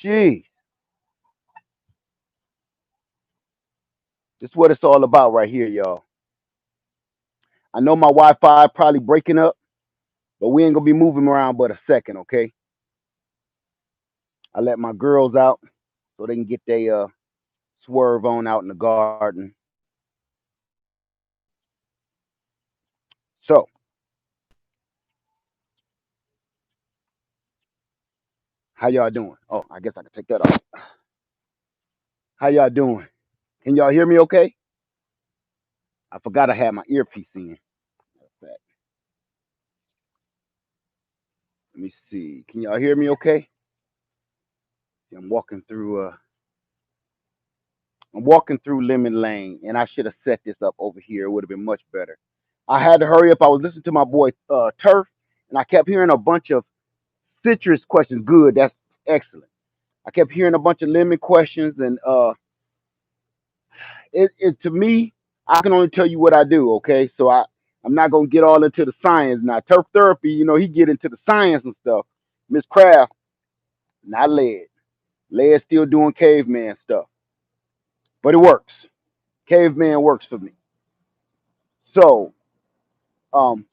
Gee, this is what it's all about right here, y'all. I know my Wi-Fi probably breaking up, but we ain't gonna be moving around but a second, okay? I let my girls out so they can get their swerve on out in the garden. So, how y'all doing? Oh, I guess I can take that off. How y'all doing? Can y'all hear me okay? I forgot I had my earpiece in. Let me see. Can y'all hear me okay? I'm walking through Lemon Lane, and I should have set this up over here. It would have been much better. I had to hurry up. I was listening to my boy Turf, and I kept hearing a bunch of citrus questions. Good, that's excellent. I kept hearing a bunch of lemon questions, and it to me, I can only tell you what I do. Okay, so I'm not gonna get all into the science now. Turf therapy, he get into the science and stuff. Miss Craft, not lead. Lead still doing caveman stuff, but it works. Caveman works for me. So, um,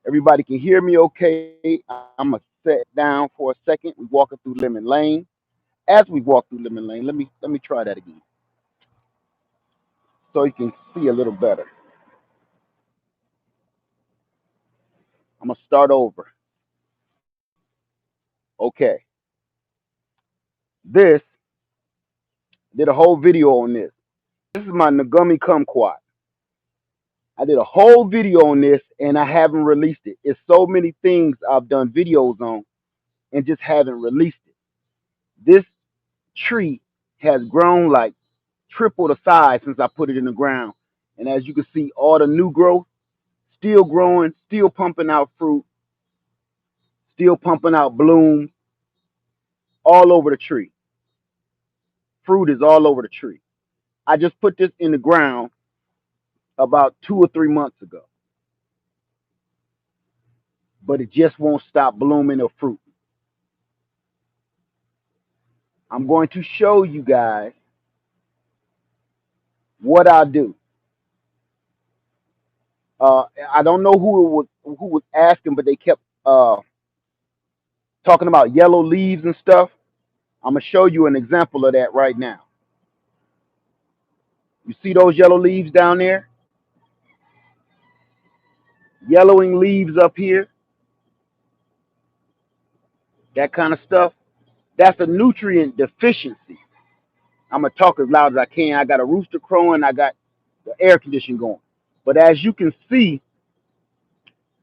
everybody can hear me okay. I'm gonna sit down for a second. We're walking through Lemon Lane. As we walk through Lemon Lane, let me try that again so you can see a little better. I'm gonna start over. Okay, this did a whole video on this. This is my Nagumi Kumquat. I did a whole video on this and I haven't released it. It's so many things I've done videos on and just haven't released it. This tree has grown like triple the size since I put it in the ground. And as you can see, all the new growth still growing, still pumping out fruit, still pumping out blooms all over the tree. Fruit is all over the tree. I just put this in the ground about 2 or 3 months ago, but it just won't stop blooming or fruit. I'm going to show you guys what I do. I don't know who was asking, but they kept talking about yellow leaves and stuff. I'm gonna show you an example of that right now. You see those yellow leaves down there? Yellowing leaves up here, that kind of stuff. That's a nutrient deficiency. I'm gonna talk as loud as I can. I got a rooster crowing. I got the air conditioning going. But as you can see,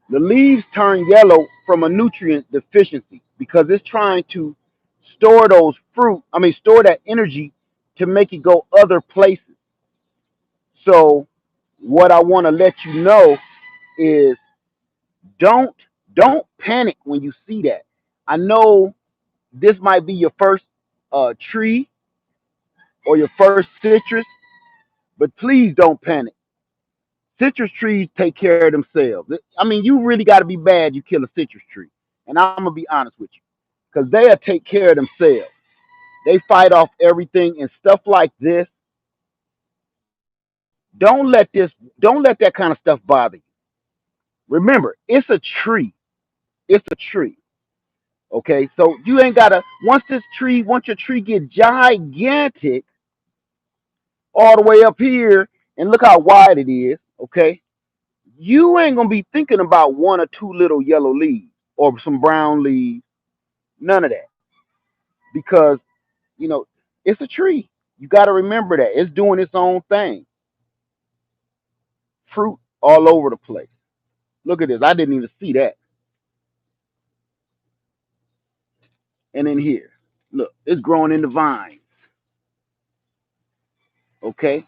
the leaves turn yellow from a nutrient deficiency because it's trying to store those fruit. I mean, store that energy to make it go other places. So, what I want to let you know is don't don't panic when you see that. I know this might be your first tree or your first citrus, but please don't panic. Citrus trees take care of themselves. I mean, you really got to be bad you kill a citrus tree, and I'm gonna be honest with you, because they'll take care of themselves. They fight off everything and stuff like this. Don't let this, don't let that kind of stuff bother you. Remember, it's a tree. It's a tree. Okay, so you ain't gotta. Once your tree get gigantic, all the way up here, and look how wide it is. Okay, you ain't gonna be thinking about one or two little yellow leaves or some brown leaves. None of that, because you know it's a tree. You got to remember that it's doing its own thing. Fruit all over the place. Look at this. I didn't even see that. And in here, look, it's growing in the vines. Okay.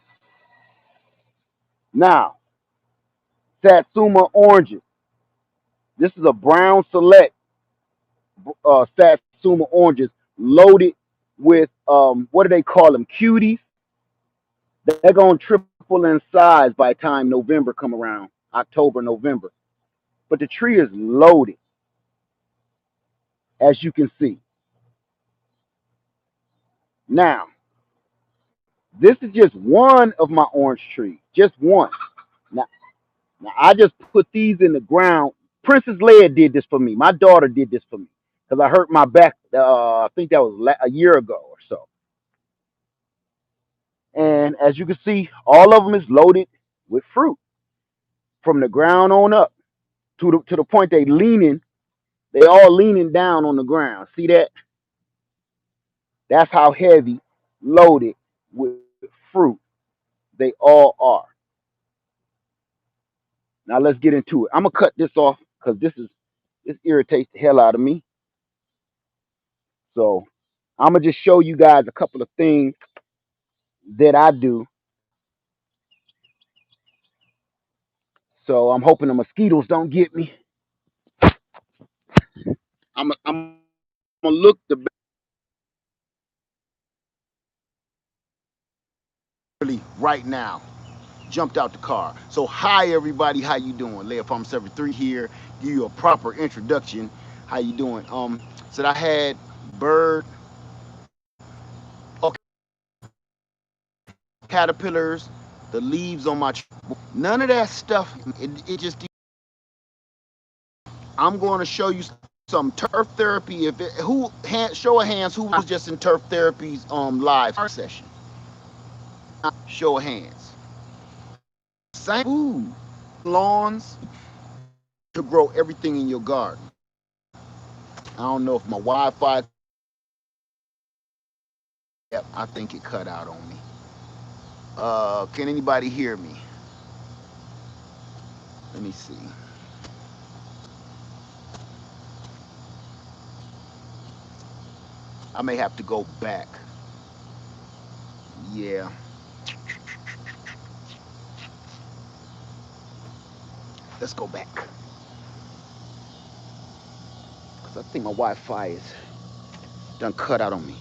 Now, Satsuma oranges. This is a brown select Satsuma oranges loaded with what do they call them? Cuties. They're gonna triple in size by the time November come around, October, November. But the tree is loaded, as you can see. Now, this is just one of my orange trees, just one. Now, now I just put these in the ground. Princess Leia did this for me. My daughter did this for me because I hurt my back. I think that was a year ago or so. And as you can see, all of them is loaded with fruit from the ground on up to the point they leaning. They all leaning down on the ground. See that? That's how heavy, loaded with fruit they all are. Now let's get into it. I'm gonna cut this off because this irritates the hell out of me. So I'm gonna just show you guys a couple of things that I do. So I'm hoping the mosquitoes don't get me. I'm gonna look the really right now. Jumped out the car. So hi everybody, how you doing? Leia Farm 73 here. Give you a proper introduction. How you doing? Said I had bird, okay, caterpillars, the leaves on my tree. None of that stuff. It just. I'm going to show you some turf therapy. If it, who hand, show of hands who was just in turf therapy's live session. Show of hands. Same food, lawns to grow everything in your garden. I don't know if my Wi-Fi. Yep, I think it cut out on me. Can anybody hear me? Let me see. I may have to go back. Yeah, let's go back. Cause I think my Wi-Fi is done cut out on me.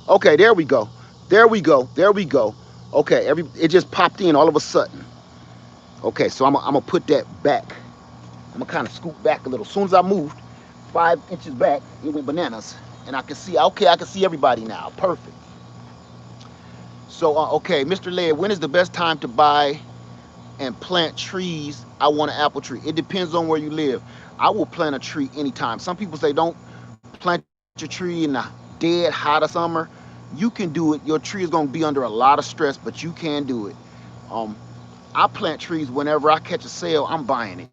Okay, there we go. There we go. There we go. Okay, it just popped in all of a sudden. Okay, so I'm gonna put that back. I'm gonna kind of scoot back a little. As soon as I moved 5 inches back, it went bananas, and I can see. Okay, I can see everybody now. Perfect. So okay, Mr. Laird, when is the best time to buy and plant trees? I want an apple tree. It depends on where you live. I will plant a tree anytime. Some people say don't plant your tree in the dead hot of summer. You can do it. Your tree is going to be under a lot of stress, but you can do it. Um, I plant trees whenever I catch a sale. I'm buying it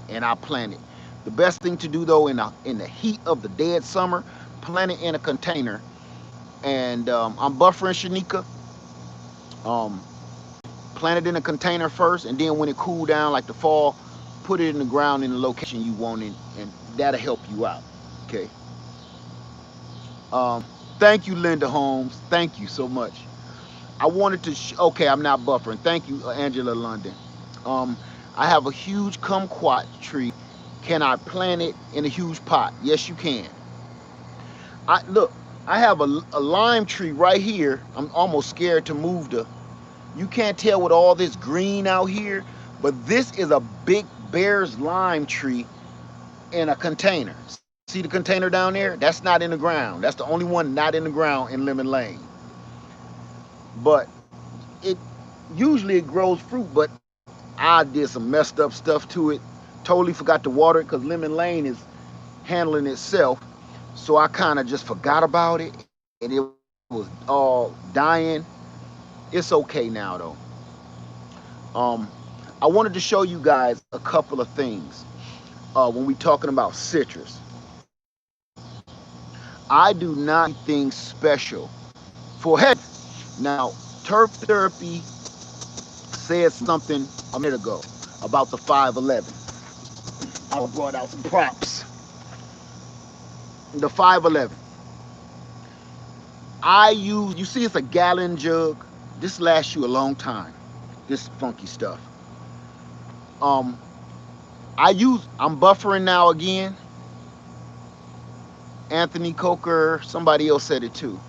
and I plant it. The best thing to do though in the heat of the dead summer, plant it in a container. And I'm buffering Shanika. Um, Plant it in a container first, and then when it cool down, like the fall, put it in the ground in the location you want it, and that'll help you out. Okay. Um, Thank you, Linda Holmes. Thank you so much. I wanted to. Okay, I'm not buffering. Thank you, Angela London. Um, I have a huge kumquat tree. Can I plant it in a huge pot? Yes, you can. I look. I have a lime tree right here. I'm almost scared to move the. You can't tell with all this green out here, but this is a big Bear's lime tree in a container. See the container down there? That's not in the ground. That's the only one not in the ground in Lemon Lane. But it usually it grows fruit, but I did some messed up stuff to it. Totally forgot to water it because Lemon Lane is handling itself. So I kind of just forgot about it, and it was all dying. It's okay now though. Um, I wanted to show you guys a couple of things when we talking about citrus. I do not do anything special for head. Now, turf therapy said something a minute ago about the 511. I brought out some props. The 511. I use, you see, it's a gallon jug. This lasts you a long time. This funky stuff. Um, I'm buffering now again. Anthony Coker, somebody else said it too.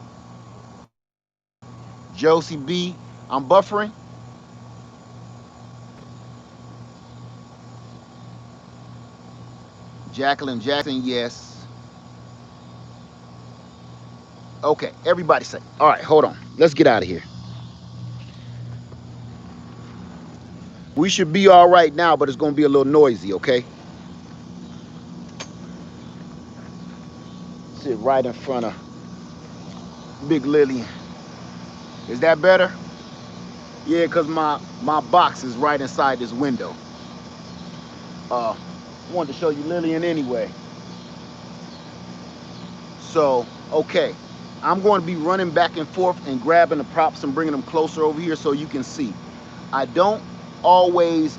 Josie B, I'm buffering. Jacqueline Jackson, yes. Okay, everybody say. All right, hold on. Let's get out of here. We should be all right now, but it's gonna be a little noisy. Okay. Sit right in front of Big Lily. Is that better? Yeah, cause my box is right inside this window. I wanted to show you Lillian anyway. So, okay. I'm going to be running back and forth and grabbing the props and bringing them closer over here so you can see. I don't always,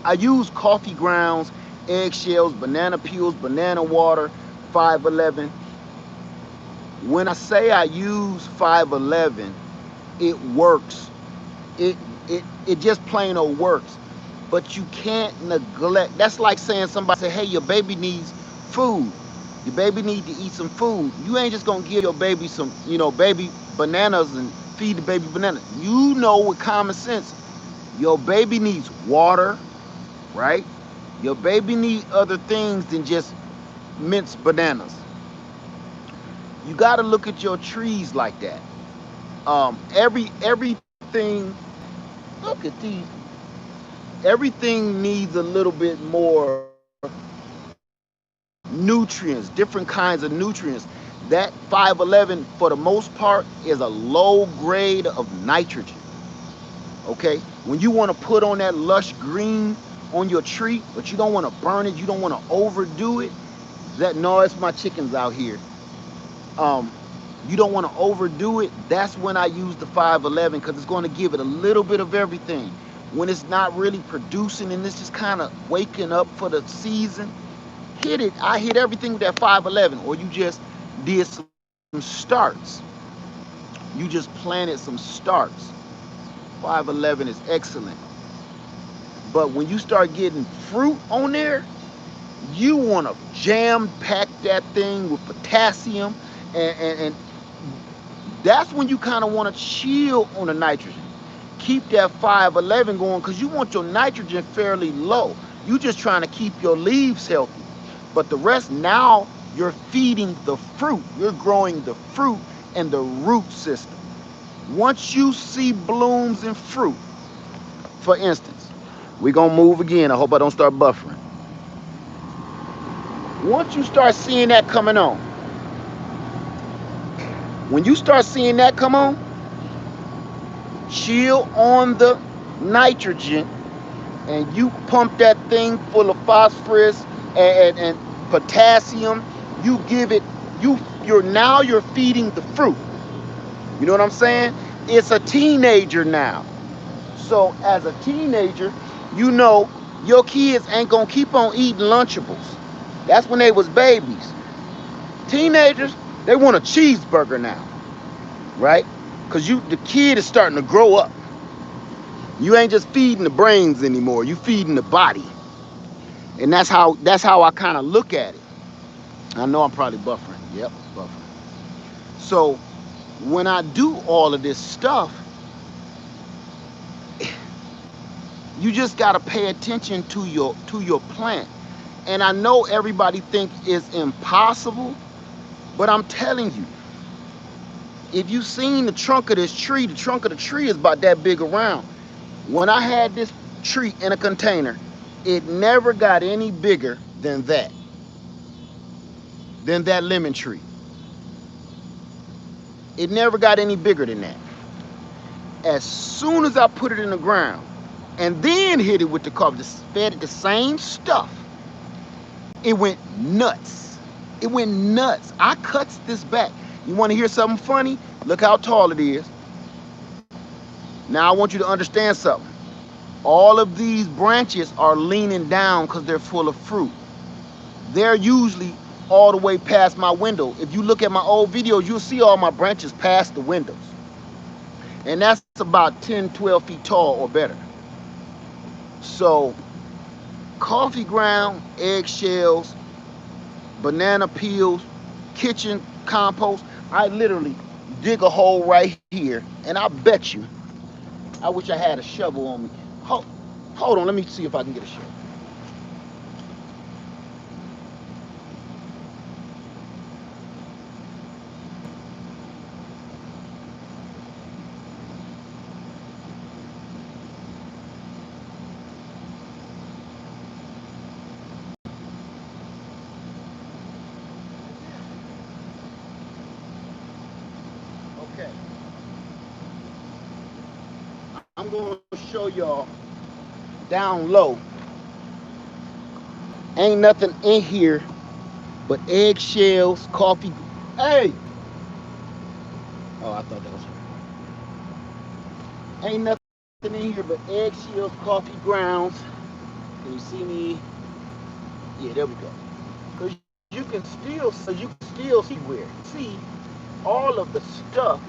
I use coffee grounds, eggshells, banana peels, banana water, 511. When I say I use 511, it works. It just plain old works. But you can't neglect. That's like saying somebody say, hey, your baby needs food. Your baby need to eat some food. You ain't just gonna give your baby some, baby bananas and feed the baby bananas. You know with common sense, your baby needs water, right? Your baby needs other things than just minced bananas. You gotta look at your trees like that. Everything, look at these. Everything needs a little bit more nutrients, different kinds of nutrients. That 511 for the most part is a low grade of nitrogen. Okay, when you want to put on that lush green on your tree, but you don't want to burn it, you don't want to overdo it. That no, it's my chickens out here. Um, you don't want to overdo it. That's when I use the 511 because it's going to give it a little bit of everything. When it's not really producing and it's just kind of waking up for the season, hit it. I hit everything with that 511. Or you just did some starts. You just planted some starts. 511 is excellent. But when you start getting fruit on there, you want to jam pack that thing with potassium, and that's when you kind of want to chill on the nitrogen. Keep that 511 going because you want your nitrogen fairly low. You just trying to keep your leaves healthy. But the rest, now you're feeding the fruit. You're growing the fruit and the root system. Once you see blooms and fruit, for instance, we're going to move again. I hope I don't start buffering. Once you start seeing that coming on, when you start seeing that come on, chill on the nitrogen and you pump that thing full of phosphorus and potassium. You give it, you're feeding the fruit. You know what I'm saying? It's a teenager now. So as a teenager, you know your kids ain't gonna keep on eating Lunchables. That's when they was babies. Teenagers, they want a cheeseburger now, right? Because the kid is starting to grow up. You ain't just feeding the brains anymore. You feeding the body. And that's how I kind of look at it. I know I'm probably buffering. Yep, buffering. So when I do all of this stuff, you just gotta pay attention to your plant. And I know everybody think it's impossible, but I'm telling you, if you seen the trunk of this tree, the trunk of the tree is about that big around. When I had this tree in a container, it never got any bigger than that lemon tree. It never got any bigger than that. As soon as I put it in the ground and then hit it with the cover, just fed it the same stuff, it went nuts. It went nuts. I cuts this back. You want to hear something funny? Look how tall it is. Now I want you to understand something. All of these branches are leaning down because they're full of fruit. They're usually all the way past my window. If you look at my old videos, you'll see all my branches past the windows. And that's about 10, 12 feet tall or better. So coffee ground, eggshells, banana peels, kitchen compost. I literally dig a hole right here, and I bet you, I wish I had a shovel on me. Hold on, let me see if I can get a shovel. I'm going to show y'all down low. Ain't nothing in here but eggshells, coffee. Hey! Oh, I thought that was her. Ain't nothing in here but eggshells, coffee grounds. Can you see me? Yeah, there we go. Because you can still see where. See all of the stuff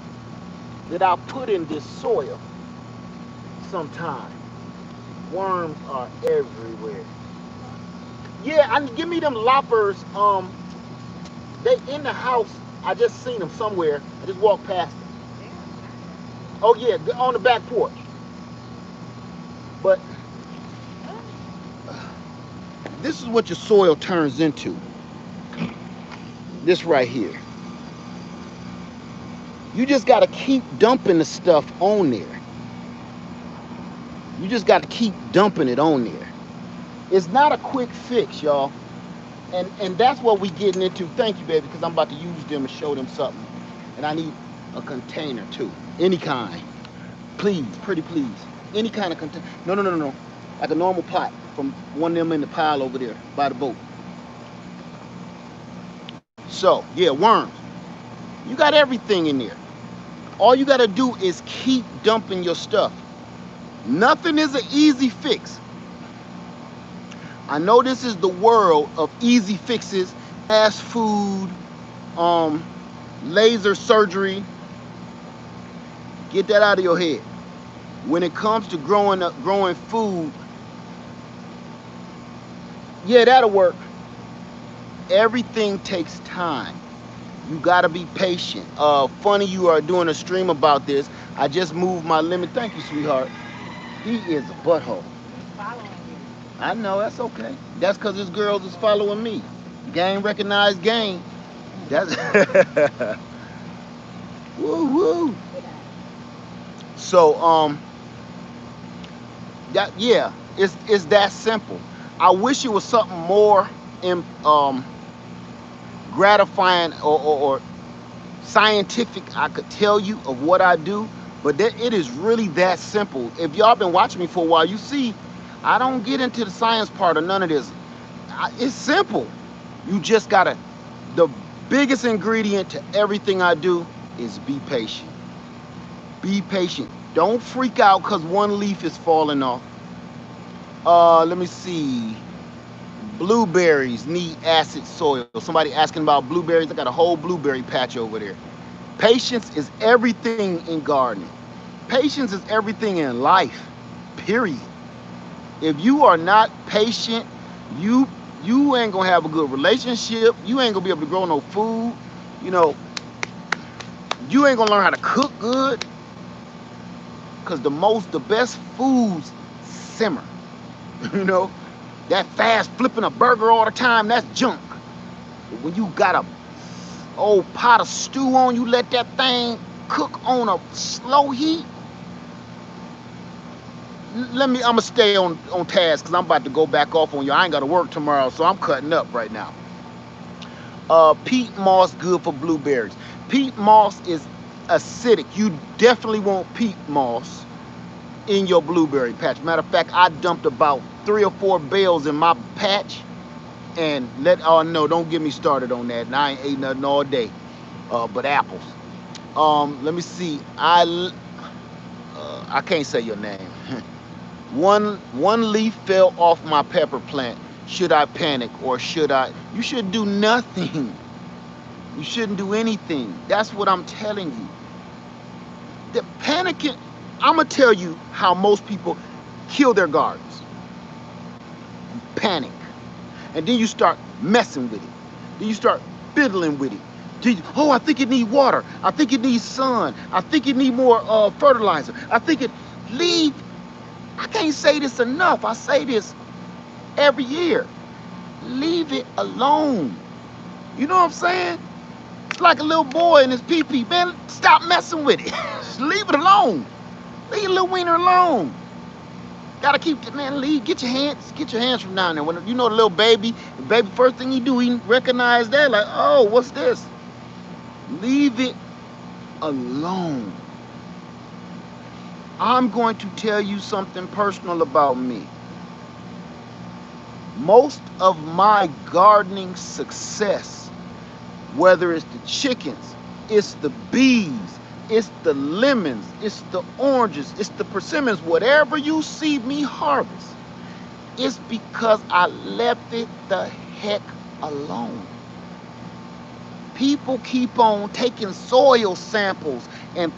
that I put in this soil sometimes. Worms are everywhere. Yeah, give me them loppers. They in the house. I just seen them somewhere. I just walked past them. Oh yeah, on the back porch. But this is what your soil turns into. This right here. You just got to keep dumping the stuff on there. You just got to keep dumping it on there. It's not a quick fix, y'all. And that's what we getting into. Thank you, baby, because I'm about to use them and show them something. And I need a container too. Any kind. Please, pretty please. Any kind of container. No. Like a normal pot from one of them in the pile over there by the boat. So, yeah, worms. You got everything in there. All you got to do is keep dumping your stuff. Nothing is an easy fix. I know this is the world of easy fixes, fast food, laser surgery. Get that out of your head. When it comes to growing food, yeah, that'll work. Everything takes time. You gotta be patient. Funny you are doing a stream about this. I just moved my limit. Thank you, sweetheart. He is a butthole. Following you. I know, that's okay. That's because his girls is following me. Gang recognized gang. That's woo woo. So that, yeah, it's that simple. I wish it was something more in gratifying or scientific I could tell you of what I do, but it is really that simple. If y'all been watching me for a while, you see I don't get into the science part of none of this. It's simple. You just gotta, the biggest ingredient to everything I do is be patient. Be patient. Don't freak out because one leaf is falling off. Let me see. Blueberries need acid soil. Somebody asking about blueberries. I got a whole blueberry patch over there. Patience is everything in gardening. Patience is everything in life, period. If you are not patient, you ain't gonna have a good relationship. You ain't gonna be able to grow no food. You know, you ain't gonna learn how to cook good. Cause the best foods simmer. You know, that fast flipping a burger all the time, that's junk. But when you got a old pot of stew on, you let that thing cook on a slow heat. I'm gonna stay on task because I'm about to go back off on you. I ain't gotta work tomorrow, so I'm cutting up right now. Peat moss good for blueberries. Peat moss is acidic. You definitely want peat moss in your blueberry patch. Matter of fact, I dumped about 3 or 4 bales in my patch, and no, don't get me started on that. And I ain't ate nothing all day, but apples. Let me see. I can't say your name. One leaf fell off my pepper plant. Should I panic or should I? You should do nothing. You shouldn't do anything. That's what I'm telling you. The panicking, I'm gonna tell you how most people kill their gardens. You panic, and then you start messing with it. Then you start fiddling with it. Oh, I think it needs water. I think it needs sun. I think it needs more fertilizer. Leave. I can't say this enough. I say this every year. Leave it alone. You know what I'm saying? It's like a little boy and his pee-pee. Man, stop messing with it. Just leave it alone. Leave your little wiener alone. Gotta keep it, man. Get your hands from down there. When you know the little baby, first thing he do, he recognize that, like, oh, what's this? Leave it alone. I'm going to tell you something personal about me. Most of my gardening success, whether it's the chickens, it's the bees, it's the lemons, it's the oranges, it's the persimmons, whatever you see me harvest, it's because I left it the heck alone. People keep on taking soil samples and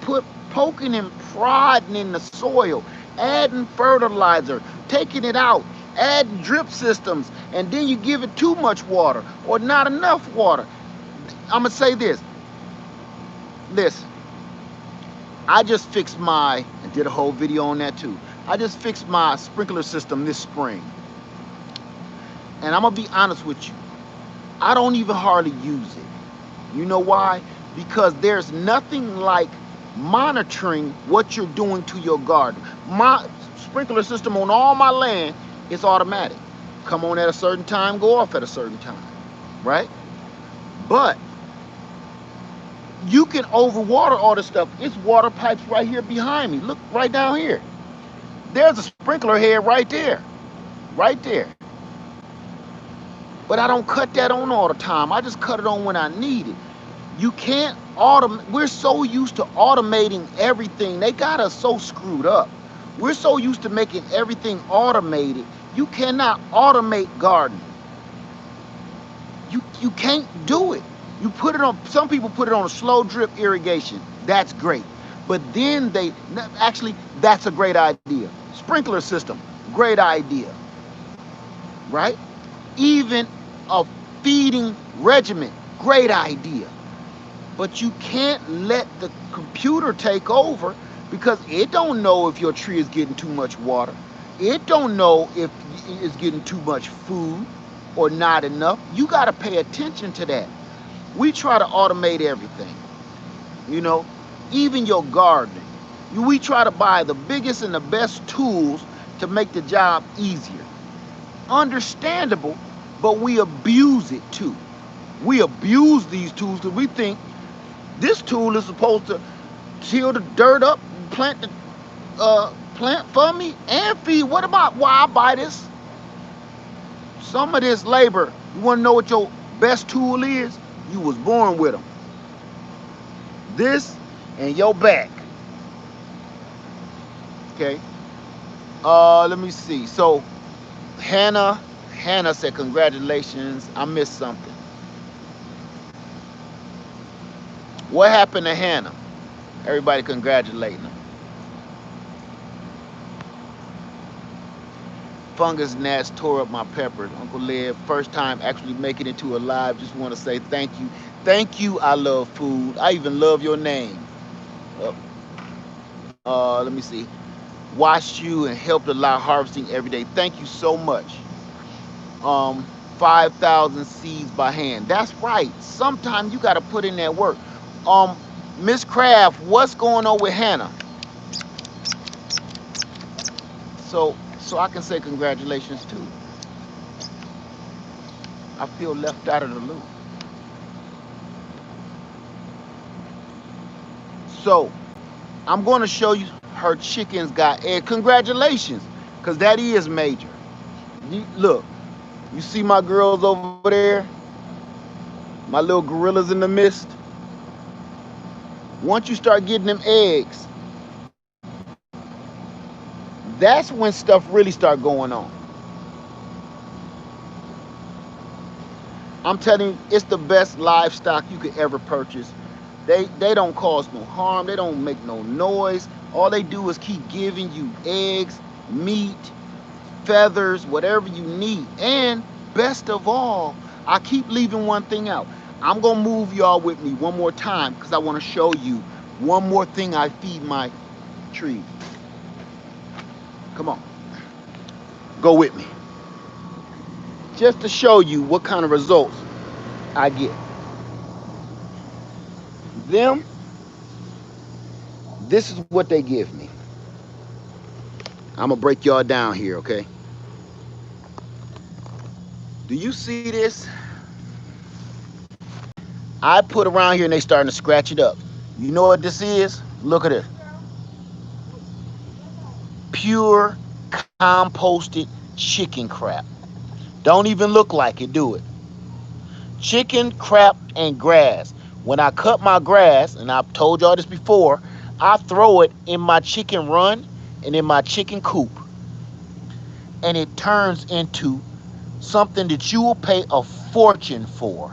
poking and prodding in the soil, adding fertilizer, taking it out, adding drip systems, and then you give it too much water or not enough water. I'm gonna say this. Listen, I just fixed and did a whole video on that too. I just fixed my sprinkler system this spring. And I'm gonna be honest with you, I don't even hardly use it. You know why? Because there's nothing like monitoring what you're doing to your garden. My sprinkler system on all my land is automatic. Come on at a certain time, go off at a certain time, right? But you can overwater all this stuff. It's water pipes right here behind me. Look right down here. There's a sprinkler head right there, right there. But I don't cut that on all the time. I just cut it on when I need it. You can't automate. We're so used to automating everything. They got us so screwed up. We're so used to making everything automated. You cannot automate gardening. You can't do it. You put it on, some people put it on a slow drip irrigation. That's great. But then actually, that's a great idea. Sprinkler system, great idea, right? Even a feeding regimen, great idea. But you can't let the computer take over, because it don't know if your tree is getting too much water. It don't know if it's getting too much food or not enough. You got to pay attention to that. We try to automate everything, you know, even your gardening. We try to buy the biggest and the best tools to make the job easier. Understandable, but we abuse it too. We abuse these tools because we think this tool is supposed to till the dirt up, plant for me and feed. What about why I buy this? Some of this labor, you want to know what your best tool is? You was born with them. This and your back. Okay. Let me see. So Hannah said, congratulations. I missed something. What happened to Hannah? Everybody congratulating her. Fungus gnats tore up my peppers. Uncle Led, first time actually making it to a live. Just want to say thank you. Thank you. I love food. I even love your name. Let me see. Watched you and helped a lot harvesting every day. Thank you so much. 5,000 seeds by hand. That's right. Sometimes you got to put in that work. Miss Craft, what's going on with Hannah? So I can say congratulations too. I feel left out of the loop. So I'm going to show you her chickens got eggs. Congratulations, because that is major. Look, you see my girls over there? My little gorillas in the mist? Once you start getting them eggs, that's when stuff really start going on. I'm telling you, it's the best livestock you could ever purchase. They don't cause no harm. They don't make no noise. All they do is keep giving you eggs, meat, feathers, whatever you need. And best of all, I keep leaving one thing out. I'm going to move y'all with me one more time because I want to show you one more thing I feed my trees. Come on. Go with me. Just to show you what kind of results I get. Them, this is what they give me. I'm going to break y'all down here, okay? Do you see this? I put around here and they starting to scratch it up. You know what this is? Look at it. pure composted chicken crap. Don't even look like it, do it. Chicken crap and grass. When I cut my grass, and I've told y'all this before, I throw it in my chicken run and in my chicken coop. And it turns into something that you will pay a fortune for.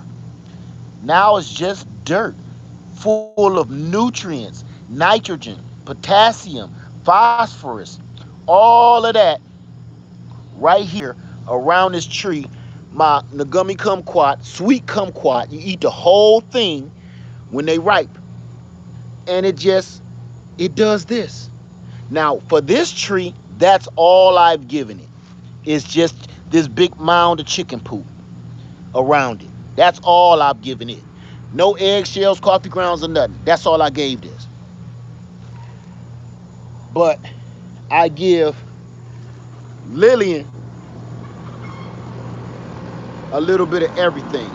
Now it's just dirt full of nutrients, nitrogen, potassium, phosphorus, all of that right here around this tree. My Ngumi kumquat, sweet kumquat, you eat the whole thing when they ripe. And it does this. Now, for this tree, that's all I've given it. It's just this big mound of chicken poop around it. That's all I've given it. No eggshells, coffee grounds, or nothing. That's all I gave this. But I give Lillian a little bit of everything.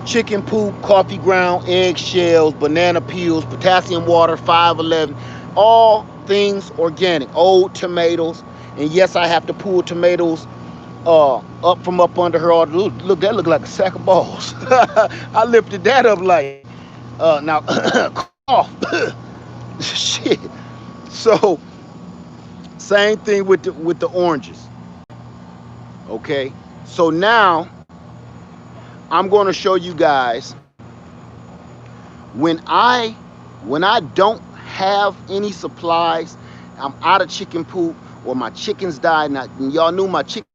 Chicken poop, coffee ground, eggshells, banana peels, potassium water, 511, all things organic. Old tomatoes. And yes, I have to pull tomatoes up from up under her. Look, that looked like a sack of balls. I lifted that up like, now, cough. Shit. So, same thing with the oranges. Okay. So now, I'm going to show you guys when I don't have any supplies, I'm out of chicken poop, or my chickens died. And y'all knew my chickens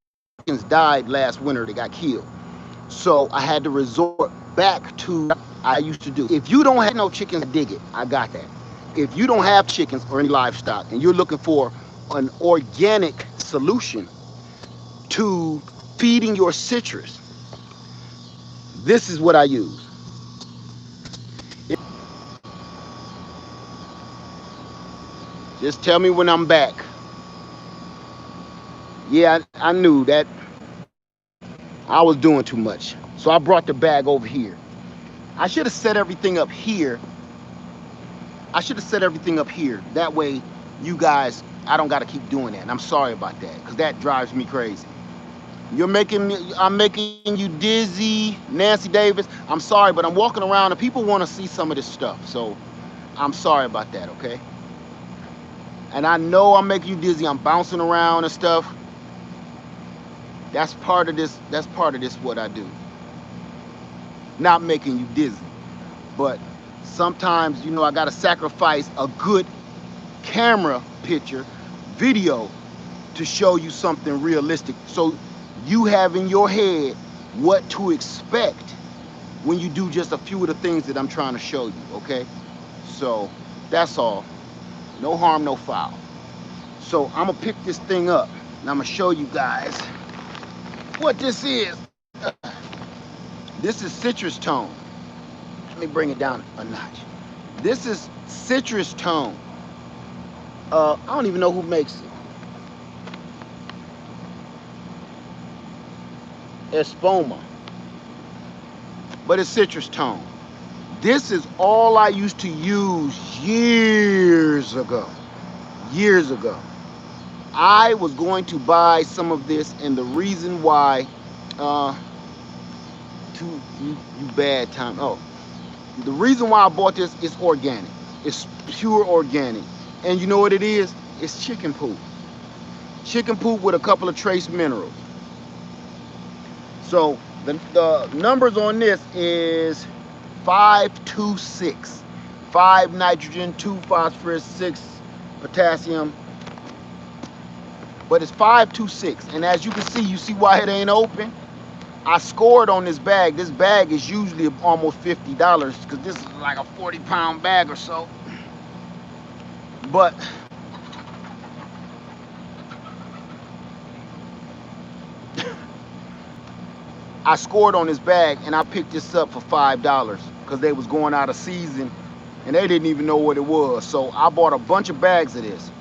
died last winter. They got killed. So I had to resort back to what I used to do. If you don't have no chickens, dig it. I got that. If you don't have chickens or any livestock and you're looking for an organic solution to feeding your citrus, this is what I use. Just tell me when I'm back. Yeah, I knew that I was doing too much. So I brought the bag over here. I should have set everything up here. That way you guys, I don't got to keep doing that. And I'm sorry about that, because that drives me crazy. I'm making you dizzy, Nancy Davis. I'm sorry, but I'm walking around and people want to see some of this stuff. So I'm sorry about that, okay? And I know I'm making you dizzy. I'm bouncing around and stuff. That's part of this what I do. Not making you dizzy. But sometimes, I got to sacrifice a good camera picture, video, to show you something realistic. So you have in your head what to expect when you do just a few of the things that I'm trying to show you, okay? So that's all. No harm, no foul. So I'm gonna pick this thing up and I'm gonna show you guys what this is. This is citrus tone. Let me bring it down a notch. This is citrus tone. I don't even know who makes it. Espoma. But it's citrus tone. This is all I used to use years ago. Years ago. I was going to buy some of this, and the reason why, you bad time. Oh, the reason why I bought this is organic. It's pure organic. And you know what it is? It's chicken poop. Chicken poop with a couple of trace minerals. So the numbers on this is 526. 5 nitrogen, 2 phosphorus, 6 potassium. But it's 526. And as you can see, you see why it ain't open? I scored on this bag. This bag is usually almost $50 because this is like a 40-pound bag or so. But I scored on this bag and I picked this up for $5 because they was going out of season and they didn't even know what it was. So I bought a bunch of bags of this.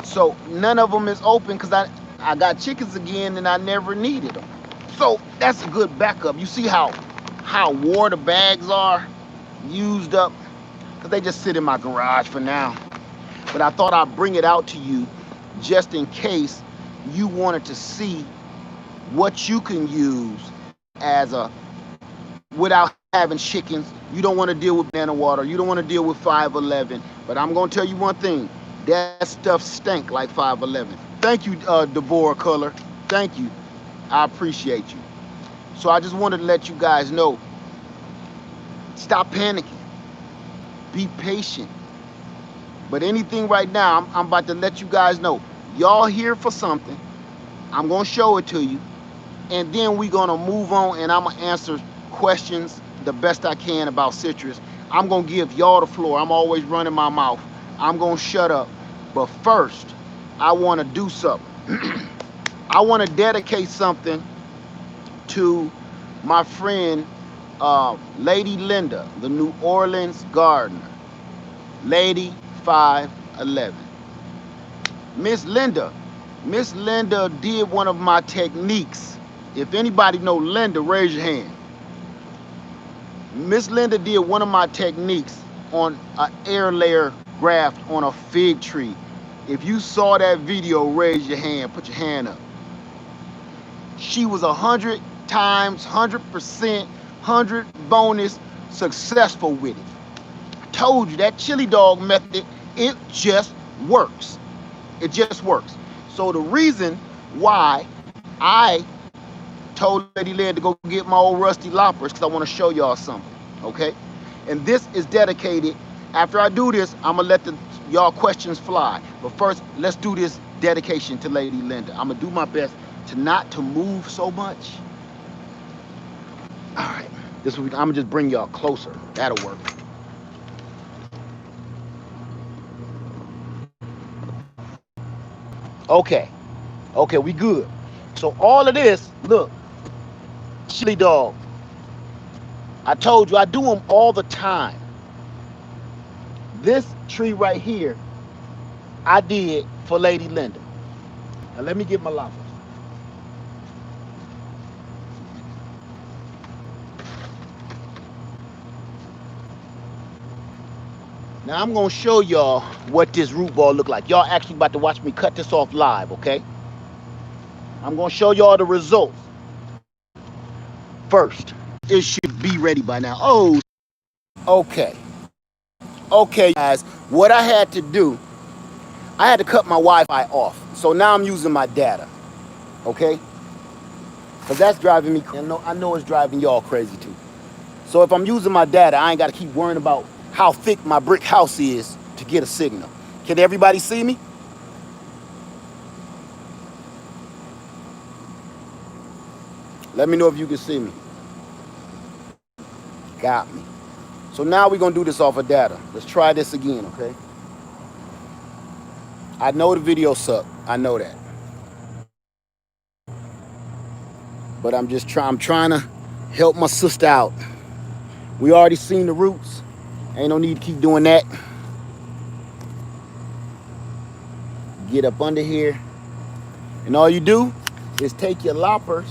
So none of them is open because I got chickens again and I never needed them. So that's a good backup. You see how wore the bags are, used up, because they just sit in my garage for now. but I thought I'd bring it out to you just in case you wanted to see what you can use as a without having chickens. You don't want to deal with banana water. You don't want to deal with 511. But I'm going to tell you one thing. That stuff stank like 511. Thank you, Deborah Color. Thank you. I appreciate you. So I just wanted to let you guys know, stop panicking. Be patient. But anything right now, I'm about to let you guys know. Y'all here for something. I'm going to show it to you. And then we're going to move on, and I'm going to answer questions the best I can about citrus. I'm going to give y'all the floor. I'm always running my mouth. I'm going to shut up. But first, I want to do something. I want to dedicate something to my friend, Lady Linda, the New Orleans gardener. Lady 511. Miss Linda did one of my techniques. If anybody know Linda, raise your hand. Miss Linda did one of my techniques on an air layer graft on a fig tree. If you saw that video, raise your hand, put your hand up. She was 100 times, 100%, 100 bonus successful with it. I told you that chili dog method, it just works. It just works. So the reason why I told Lady Led to go get my old rusty loppers, because I want to show y'all something, okay? And this is dedicated. After I do this, I'm going to let y'all questions fly. But first, let's do this dedication to Lady Linda. I'm going to do my best to not to move so much. All right. I'm going to just bring y'all closer. That'll work. Okay. Okay, we good. So all of this, look, chili dog. I told you I do them all the time. This tree right here, I did for Lady Linda. Now let me get my loppers. Now I'm gonna show y'all what this root ball look like. Y'all actually about to watch me cut this off live, okay? I'm gonna show y'all the results. First, it should be ready by now. Oh, okay. Okay, guys, what I had to do, I had to cut my Wi-Fi off. So now I'm using my data, okay? Because that's driving me, I know it's driving y'all crazy too. So if I'm using my data, I ain't gotta keep worrying about how thick my brick house is to get a signal. Can everybody see me? Let me know if you can see me. Got me. So now we're gonna do this off of data. Let's try this again, okay? I know the video sucked. I know that. But I'm trying to help my sister out. We already seen the roots. Ain't no need to keep doing that. Get up under here. And all you do is take your loppers.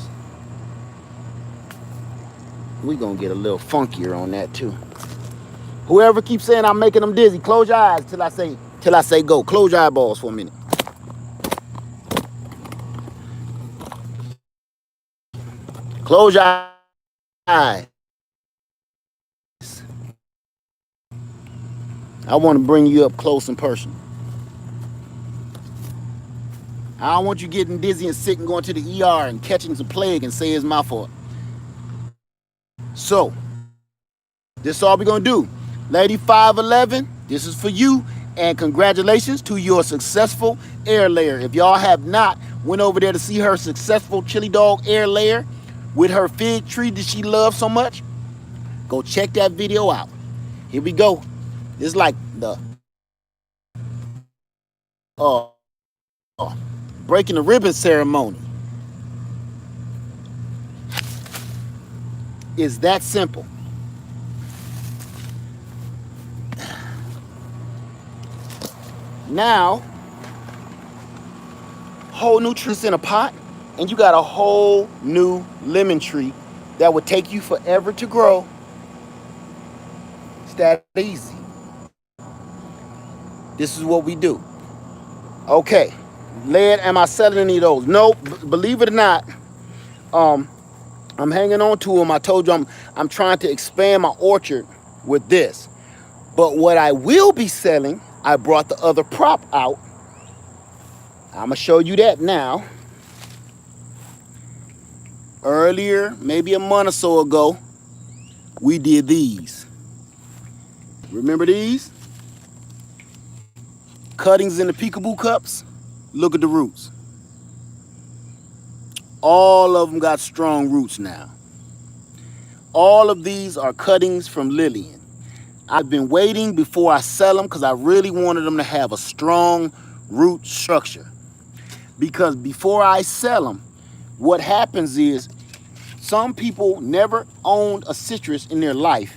We gonna get a little funkier on that too. Whoever keeps saying I'm making them dizzy, close your eyes till I say go. Close your eyeballs for a minute. Close your eyes. I want to bring you up close and personal. I don't want you getting dizzy and sick and going to the ER and catching some plague and say it's my fault. So, this is all we're going to do. Lady 511, this is for you. And congratulations to your successful air layer. If y'all have not went over there to see her successful chili dog air layer with her fig tree that she loves so much, go check that video out. Here we go. This is like the breaking the ribbon ceremony. It's that simple. Now, whole new trees in a pot, and you got a whole new lemon tree that would take you forever to grow. It's that easy. This is what we do. Okay. Lead, am I selling any of those? No, believe it or not, um, I'm hanging on to them. I told you I'm trying to expand my orchard with this. But what I will be selling, I brought the other prop out. I'm gonna show you that now. Earlier, maybe a month or so ago, we did these. Remember these? Cuttings in the peekaboo cups. Look at the roots. All of them got strong roots now. All of these are cuttings from Lillian. I've been waiting before I sell them because I really wanted them to have a strong root structure. Because before I sell them, what happens is some people never owned a citrus in their life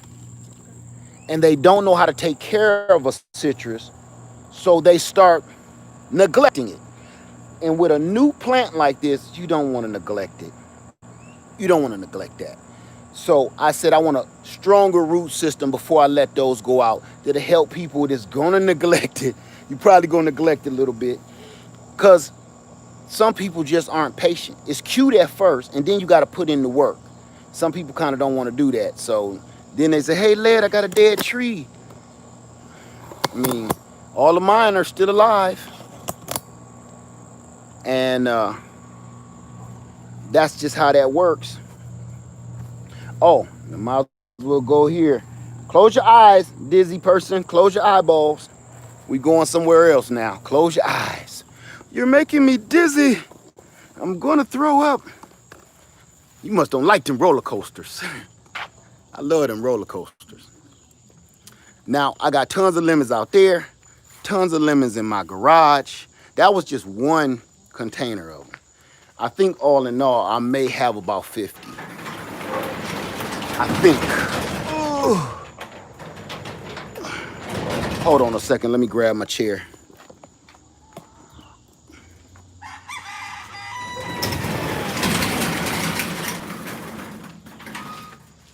and they don't know how to take care of a citrus, so they start neglecting it. And with a new plant like this, you don't want to neglect it. You don't want to neglect that. So I said I want a stronger root system before I let those go out that'll help people that's gonna neglect it. You're probably gonna neglect it a little bit because some people just aren't patient. It's cute at first, and then you got to put in the work. Some people kind of don't want to do that. So then they say, hey, Led, I got a dead tree. I mean, all of mine are still alive. And that's just how that works. Oh, I might as well go here. Close your eyes, dizzy person. Close your eyeballs. We going somewhere else now. Close your eyes. You're making me dizzy. I'm going to throw up. You must don't like them roller coasters. I love them roller coasters. Now, I got tons of lemons out there. Tons of lemons in my garage. That was just one container of them. I think all in all, I may have about 50. I think. Ooh. Hold on a second. Let me grab my chair.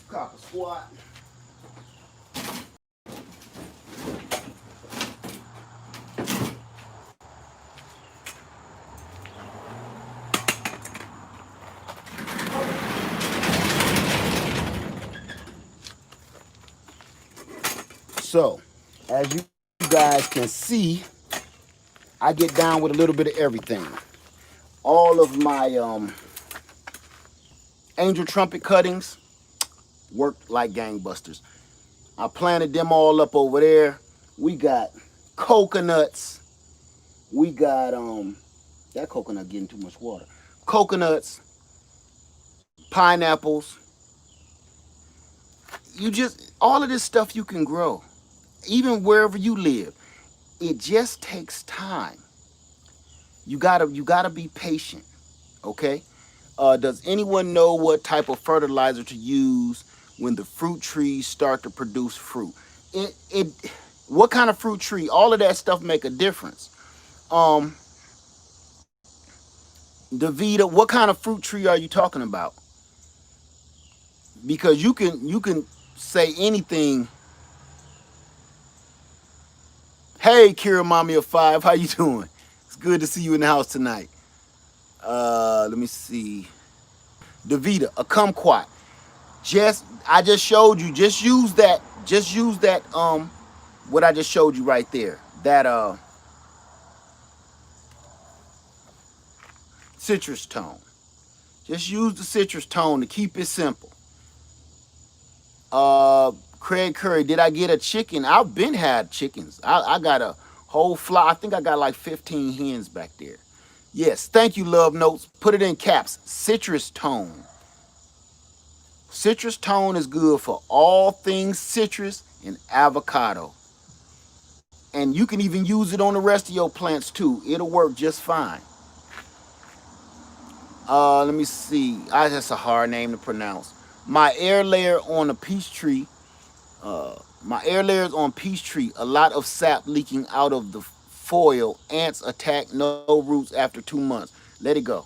Copper squat. So, as you guys can see, I get down with a little bit of everything. All of my angel trumpet cuttings work like gangbusters. I planted them all up over there. We got coconuts. We got that coconut getting too much water. Coconuts, pineapples. You just all of this stuff you can grow, even wherever you live. It just takes time. You gotta be patient. Okay. Does anyone know what type of fertilizer to use when the fruit trees start to produce fruit? It what kind of fruit tree? All of that stuff make a difference. Um, Davita, what kind of fruit tree are you talking about? Because you can say anything. Hey, Kira, mommy of five, how you doing? It's good to see you in the house tonight. Let me see. Davita, a kumquat. I just showed you. Just use that. Just use that. What I just showed you right there. That citrus tone. Just use the citrus tone to keep it simple. Craig Curry, did I get a chicken? I've been had chickens. I got a whole flock. I think I got like 15 hens back there. Yes, thank you, love notes. Put it in caps. Citrus tone. Citrus tone is good for all things citrus and avocado. And you can even use it on the rest of your plants too. It'll work just fine. Let me see. That's a hard name to pronounce. My air layer on a peach tree. My air layers on peach tree. A lot of sap leaking out of the foil. Ants attack. No roots after 2 months. Let it go.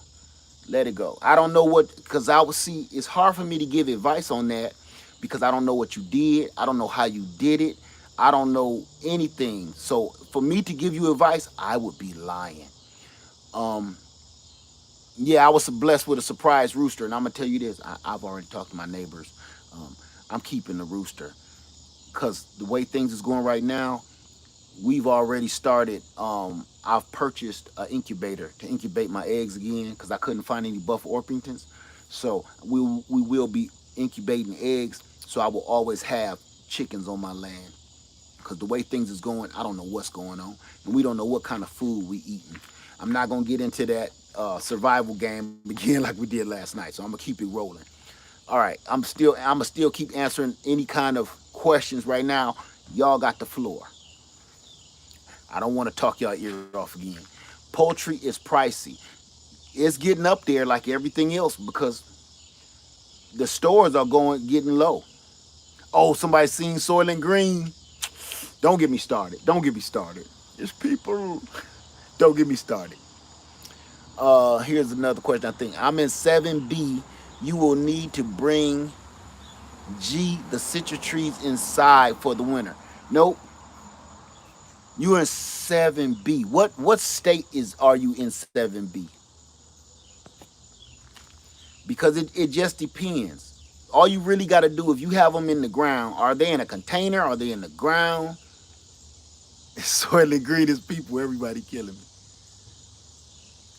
Let it go. I don't know what, because I would see. It's hard for me to give advice on that because I don't know what you did. I don't know how you did it. I don't know anything. So for me to give you advice, I would be lying. Um, yeah, I was blessed with a surprise rooster, and I'm gonna tell you this: I've already talked to my neighbors. Um, I'm keeping the rooster because the way things is going right now, we've already started. I've purchased an incubator to incubate my eggs again because I couldn't find any Buff Orpingtons. So we will be incubating eggs. So I will always have chickens on my land because the way things is going, I don't know what's going on, and we don't know what kind of food we eating. I'm not gonna get into that survival game again like we did last night. So I'm gonna keep it rolling. All right, I'm gonna still keep answering any kind of questions right now. Y'all got the floor. I don't want to talk y'all ear off again. Poultry is pricey. It's getting up there like everything else because the stores are going getting low. Oh, somebody seen Soylent Green? Don't get me started. Don't get me started. It's people. Don't get me started. Here's another question. I think I'm in 7B. You will need to bring G the citrus trees inside for the winter. Nope. You're in 7B. What state is are you in 7B? Because it just depends. All you really got to do if you have them in the ground, are they in a container? Are they in the ground? Soylent Green is people. Everybody killing me.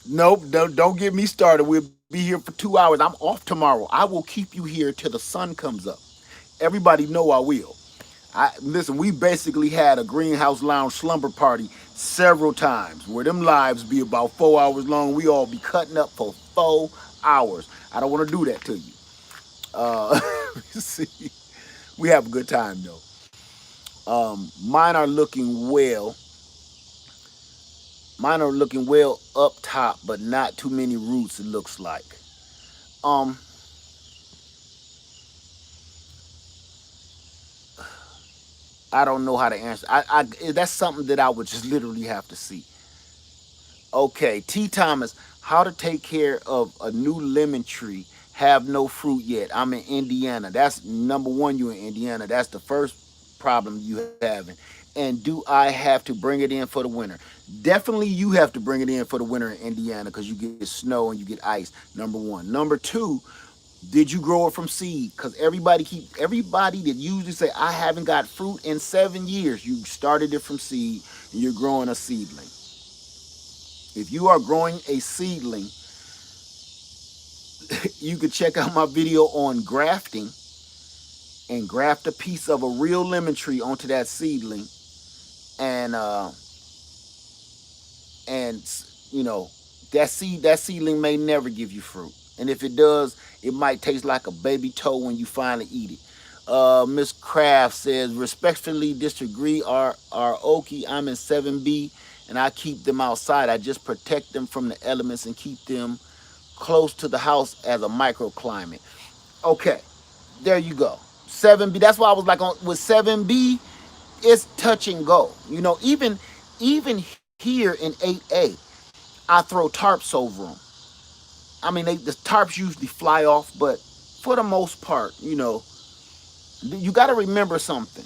Nope. Don't get me started. We'll be here for 2 hours. I'm off tomorrow. I will keep you here till the sun comes up. Everybody know I will. I listen. We basically had a greenhouse lounge slumber party several times where them lives be about 4 hours long. We all be cutting up for 4 hours. I don't want to do that to you. See, we have a good time though. Mine are looking well. Mine are looking well up top, but not too many roots. It looks like. Um, I don't know how to answer. That's something that I would just literally have to see. Okay, T. Thomas, how to take care of a new lemon tree have no fruit yet. I'm in Indiana. That's number one. You in Indiana. That's the first problem you having. And do I have to bring it in for the winter? Definitely, you have to bring it in for the winter in Indiana because you get snow and you get ice. Number one. Number two, did you grow it from seed? Because everybody that usually say I haven't got fruit in 7 years. You started it from seed and you're growing a seedling. If you are growing a seedling, you could check out my video on grafting and graft a piece of a real lemon tree onto that seedling, and and you know that seedling may never give you fruit, and if it does, it might taste like a baby toe when you finally eat it. Miss Craft says, respectfully disagree. Are Okie? I'm in 7B, and I keep them outside. I just protect them from the elements and keep them close to the house as a microclimate. Okay, there you go. 7B. That's why I was like on with 7B. It's touch and go. Even here in 8A, I throw tarps over them. I mean, the tarps usually fly off, but for the most part, you got to remember something.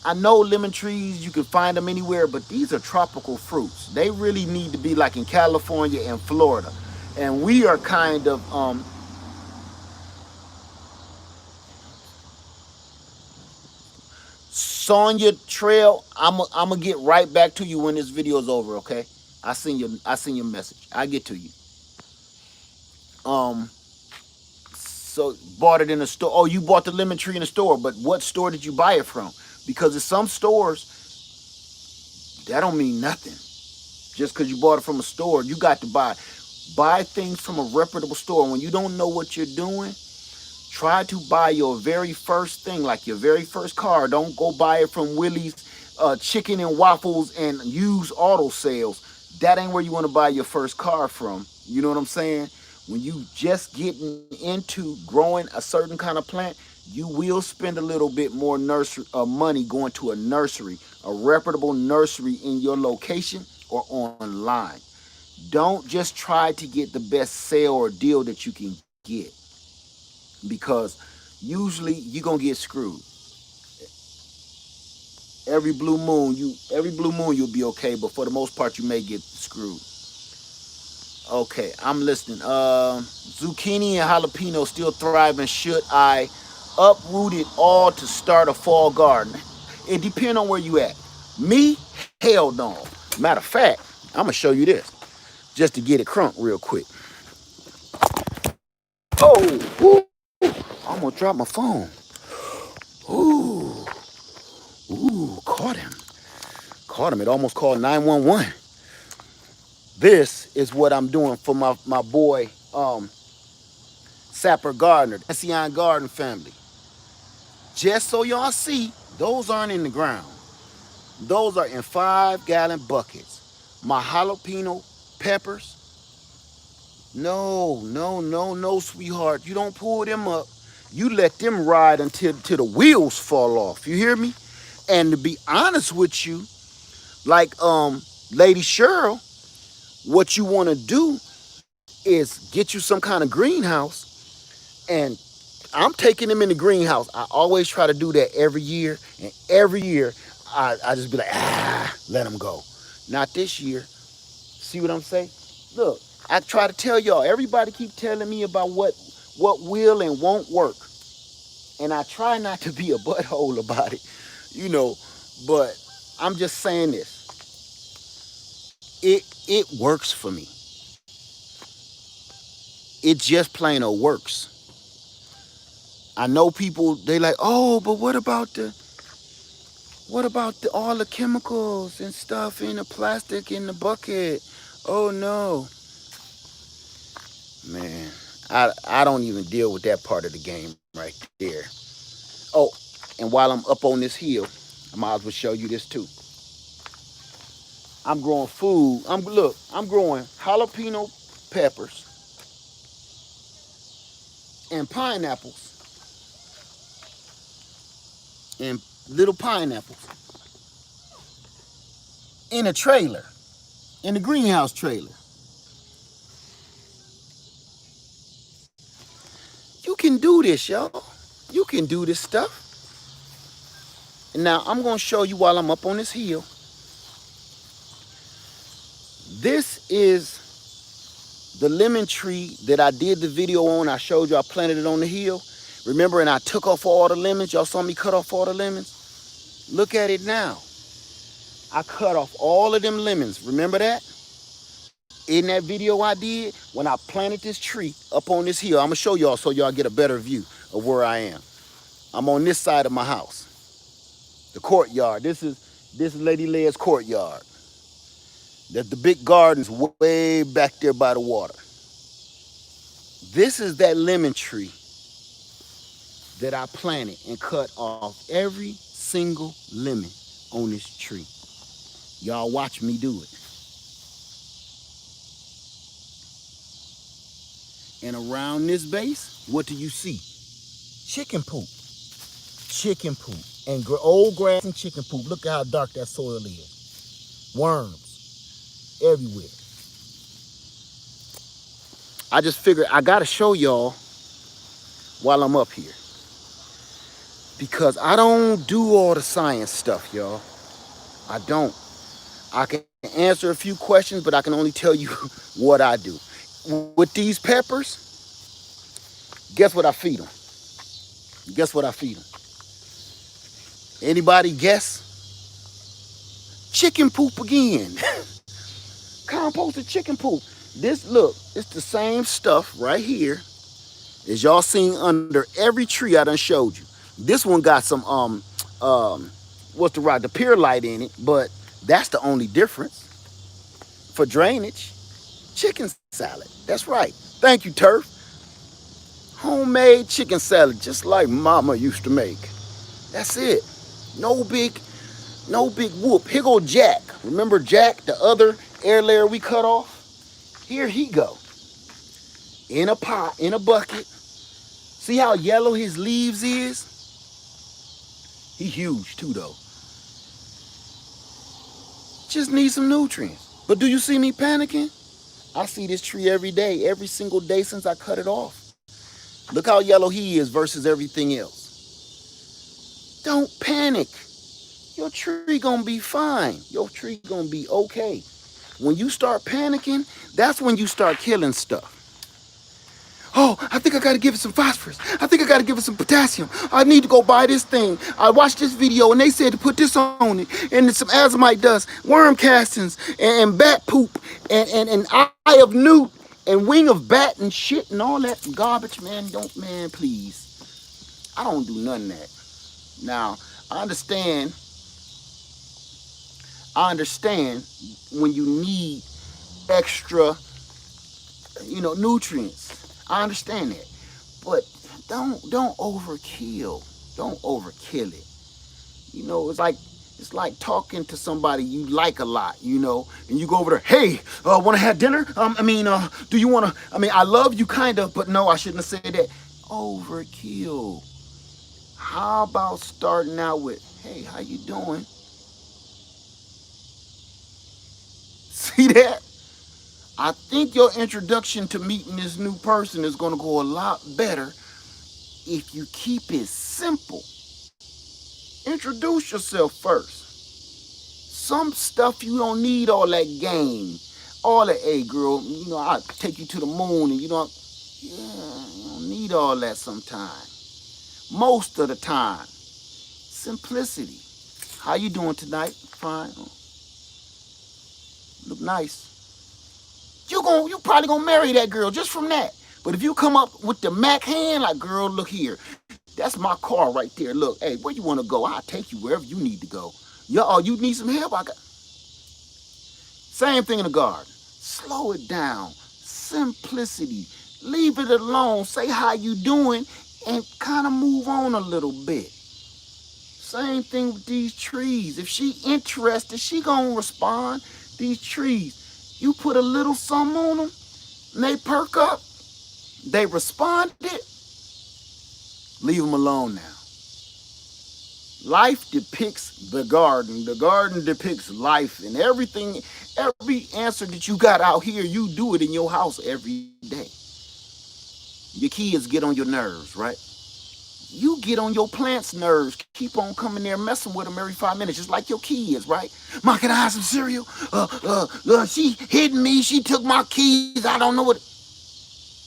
I know lemon trees, you can find them anywhere, but these are tropical fruits. They really need to be like in California and Florida. And we are kind of Sonya Trail. I'm gonna get right back to you when this video is over, okay? I seen your message. I get to you. Um so bought it in a store. Oh, you bought the lemon tree in a store, but what store did you buy it from? Because in some stores, that don't mean nothing. Just because you bought it from a store, you got to buy things from a reputable store. When you don't know what you're doing, try to buy your very first thing, like your very first car. Don't go buy it from Willie's Chicken and Waffles and used auto sales. That ain't where you want to buy your first car from. You know what I'm saying? When you just getting into growing a certain kind of plant, you will spend a little bit more nursery money going to a nursery, a reputable nursery in your location or online. Don't just try to get the best sale or deal that you can get because usually you're gonna get screwed. every blue moon you'll be okay, but for the most part you may get screwed. Okay, I'm listening. Zucchini and jalapeno still thriving. Should I uproot it all to start a fall garden? It depends on where you at. Me, hell no. Matter of fact, I'm gonna show you this just to get it crunk real quick. Oh, ooh, I'm gonna drop my phone. Ooh, caught him. Caught him. It almost called 911. This is what I'm doing for my boy Sapper Gardner, the Sion Garden family. Just so y'all see, those aren't in the ground. Those are in 5-gallon buckets. My jalapeno peppers, no, no, no, no, sweetheart. You don't pull them up. You let them ride until the wheels fall off. You hear me? And to be honest with you, like Lady Cheryl, what you want to do is get you some kind of greenhouse, and I'm taking them in the greenhouse. I always try to do that every year, and every year I just be like, let them go. Not this year. See what I'm saying? Look, I try to tell y'all. Everybody keep telling me about what will and won't work, and I try not to be a butthole about it, you know. But I'm just saying this. It works for me. It just plain old works. I know people they like, oh, but what about all the chemicals and stuff in the plastic in the bucket? Oh no, man, I don't even deal with that part of the game right there. Oh, and while I'm up on this hill, I might as well show you this too. I'm growing food. I'm growing jalapeno peppers and pineapples and little pineapples in a trailer, in the greenhouse trailer. You can do this, y'all. You can do this stuff. And now I'm going to show you while I'm up on this hill. This is the lemon tree that I did the video on. I showed you I planted it on the hill. Remember, and I took off all the lemons. Y'all saw me cut off all the lemons. Look at it now. I cut off all of them lemons. Remember that? In that video I did, when I planted this tree up on this hill, I'm going to show y'all so y'all get a better view of where I am. I'm on this side of my house, the courtyard. This Lady Leia's courtyard. The big garden's way back there by the water. This is that lemon tree that I planted and cut off every single lemon on this tree. Y'all watch me do it. And around this base, what do you see? Chicken poop. Chicken poop. And old grass and chicken poop. Look at how dark that soil is. Worms everywhere. I just figured I gotta show y'all while I'm up here. Because I don't do all the science stuff, y'all. I don't. I can answer a few questions, but I can only tell you what I do. With these peppers, guess what I feed them? Guess what I feed them? Anybody guess? Chicken poop again. Composted chicken poop. This, look, it's the same stuff right here as y'all seen under every tree I done showed you. This one got some what's the right, the pier light in it, but that's the only difference. For drainage, chicken salad. That's right. Thank you, Turf. Homemade chicken salad, just like Mama used to make. That's it. No big, no big whoop. Here go Jack. Remember Jack, the other air layer we cut off? Here he go. In a pot, in a bucket. See how yellow his leaves is? He huge too though. Just need some nutrients. But do you see me panicking? I see this tree every day, every single day since I cut it off. Look how yellow he is versus everything else. Don't panic. your tree gonna be fine. Your tree gonna be okay. When you start panicking, that's when you start killing stuff. Oh, I think I gotta give it some phosphorus. I think I gotta give it some potassium. I need to go buy this thing. I watched this video and they said to put this on it, and some azomite dust, worm castings, and bat poop, and eye of newt, and wing of bat and shit and all that garbage, man. Don't, man, please. I don't do none of that. Now, I understand, I understand when you need extra, nutrients. I understand that. But don't overkill. Don't overkill it. It's like talking to somebody you like a lot, and you go over there, hey, wanna have dinner? Do you wanna I love you kind of, but no, I shouldn't have said that. Overkill. How about starting out with, hey, how you doing? See that? I think your introduction to meeting this new person is gonna go a lot better if you keep it simple. Introduce yourself first. Some stuff you don't need all that game. All that, hey girl, I'll take you to the moon and you don't need all that sometimes. Most of the time. Simplicity. How you doing tonight? Fine. Look nice. You probably gonna marry that girl just from that. But if you come up with the Mac hand, like, girl, look here. That's my car right there. Look, hey, where you wanna go? I'll take you wherever you need to go. Yo, you need some help? I got. Same thing in the garden. Slow it down. Simplicity. Leave it alone. Say how you doing and kind of move on a little bit. Same thing with these trees. If she interested, she gonna respond. These trees, you put a little something on them, and they perk up. They responded. Leave them alone now. Life depicts the garden. The garden depicts life, and everything, every answer that you got out here, you do it in your house every day. Your kids get on your nerves, right? You get on your plant's nerves. Keep on coming there messing with them every 5 minutes, just like your kids, right? Ma, can I have some cereal? She hit me. She took my keys. I don't know what.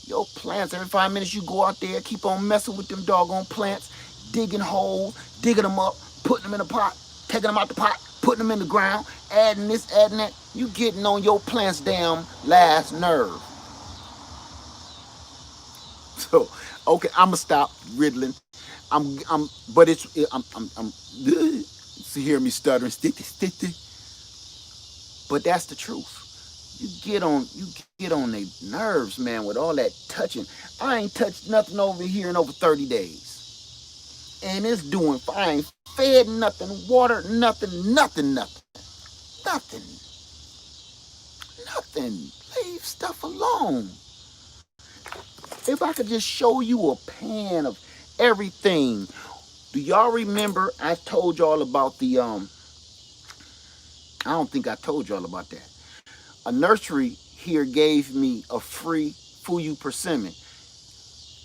Your plants, every 5 minutes you go out there, keep on messing with them doggone plants, digging holes, digging them up, putting them in a pot, taking them out the pot, putting them in the ground, adding this, adding that. You getting on your plant's damn last nerve. So, okay, I'ma stop riddling. But I'm. See, hear me stuttering, sticky. But that's the truth. You get on their nerves, man, with all that touching. I ain't touched nothing over here in over 30 days. And it's doing fine. I ain't fed nothing, water, nothing. Nothing. Leave stuff alone. If I could just show you a pan of everything. Do y'all remember I told y'all about I don't think I told y'all about that. A nursery here gave me a free Fuyu persimmon.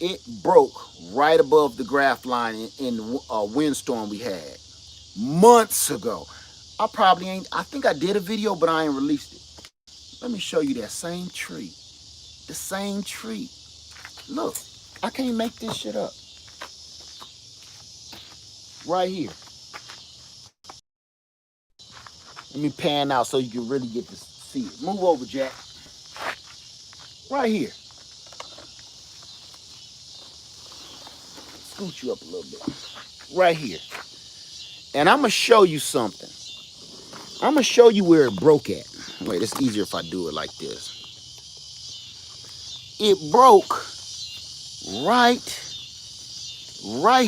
It broke right above the graft line in a windstorm we had months ago. I think I did a video, but I ain't released it. Let me show you that same tree. The same tree. Look, I can't make this shit up. Right here. Let me pan out so you can really get to see it. Move over, Jack. Right here. Scoot you up a little bit. Right here. And I'm going to show you something. I'm going to show you where it broke at. Wait, it's easier if I do it like this. It broke right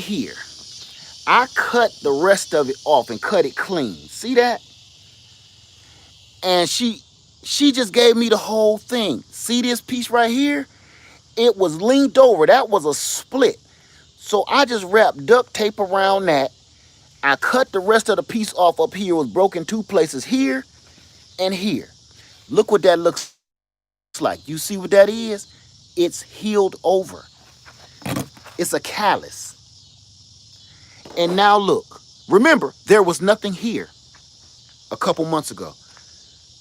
here. I cut the rest of it off and cut it clean. See that? And she just gave me the whole thing. See this piece right here? It was leaned over. That was a split. So I just wrapped duct tape around that. I cut the rest of the piece off up here. It was broken two places, here and here. Look what that looks like. You see what that is? It's healed over. It's a callus. And now look. Remember, there was nothing here a couple months ago.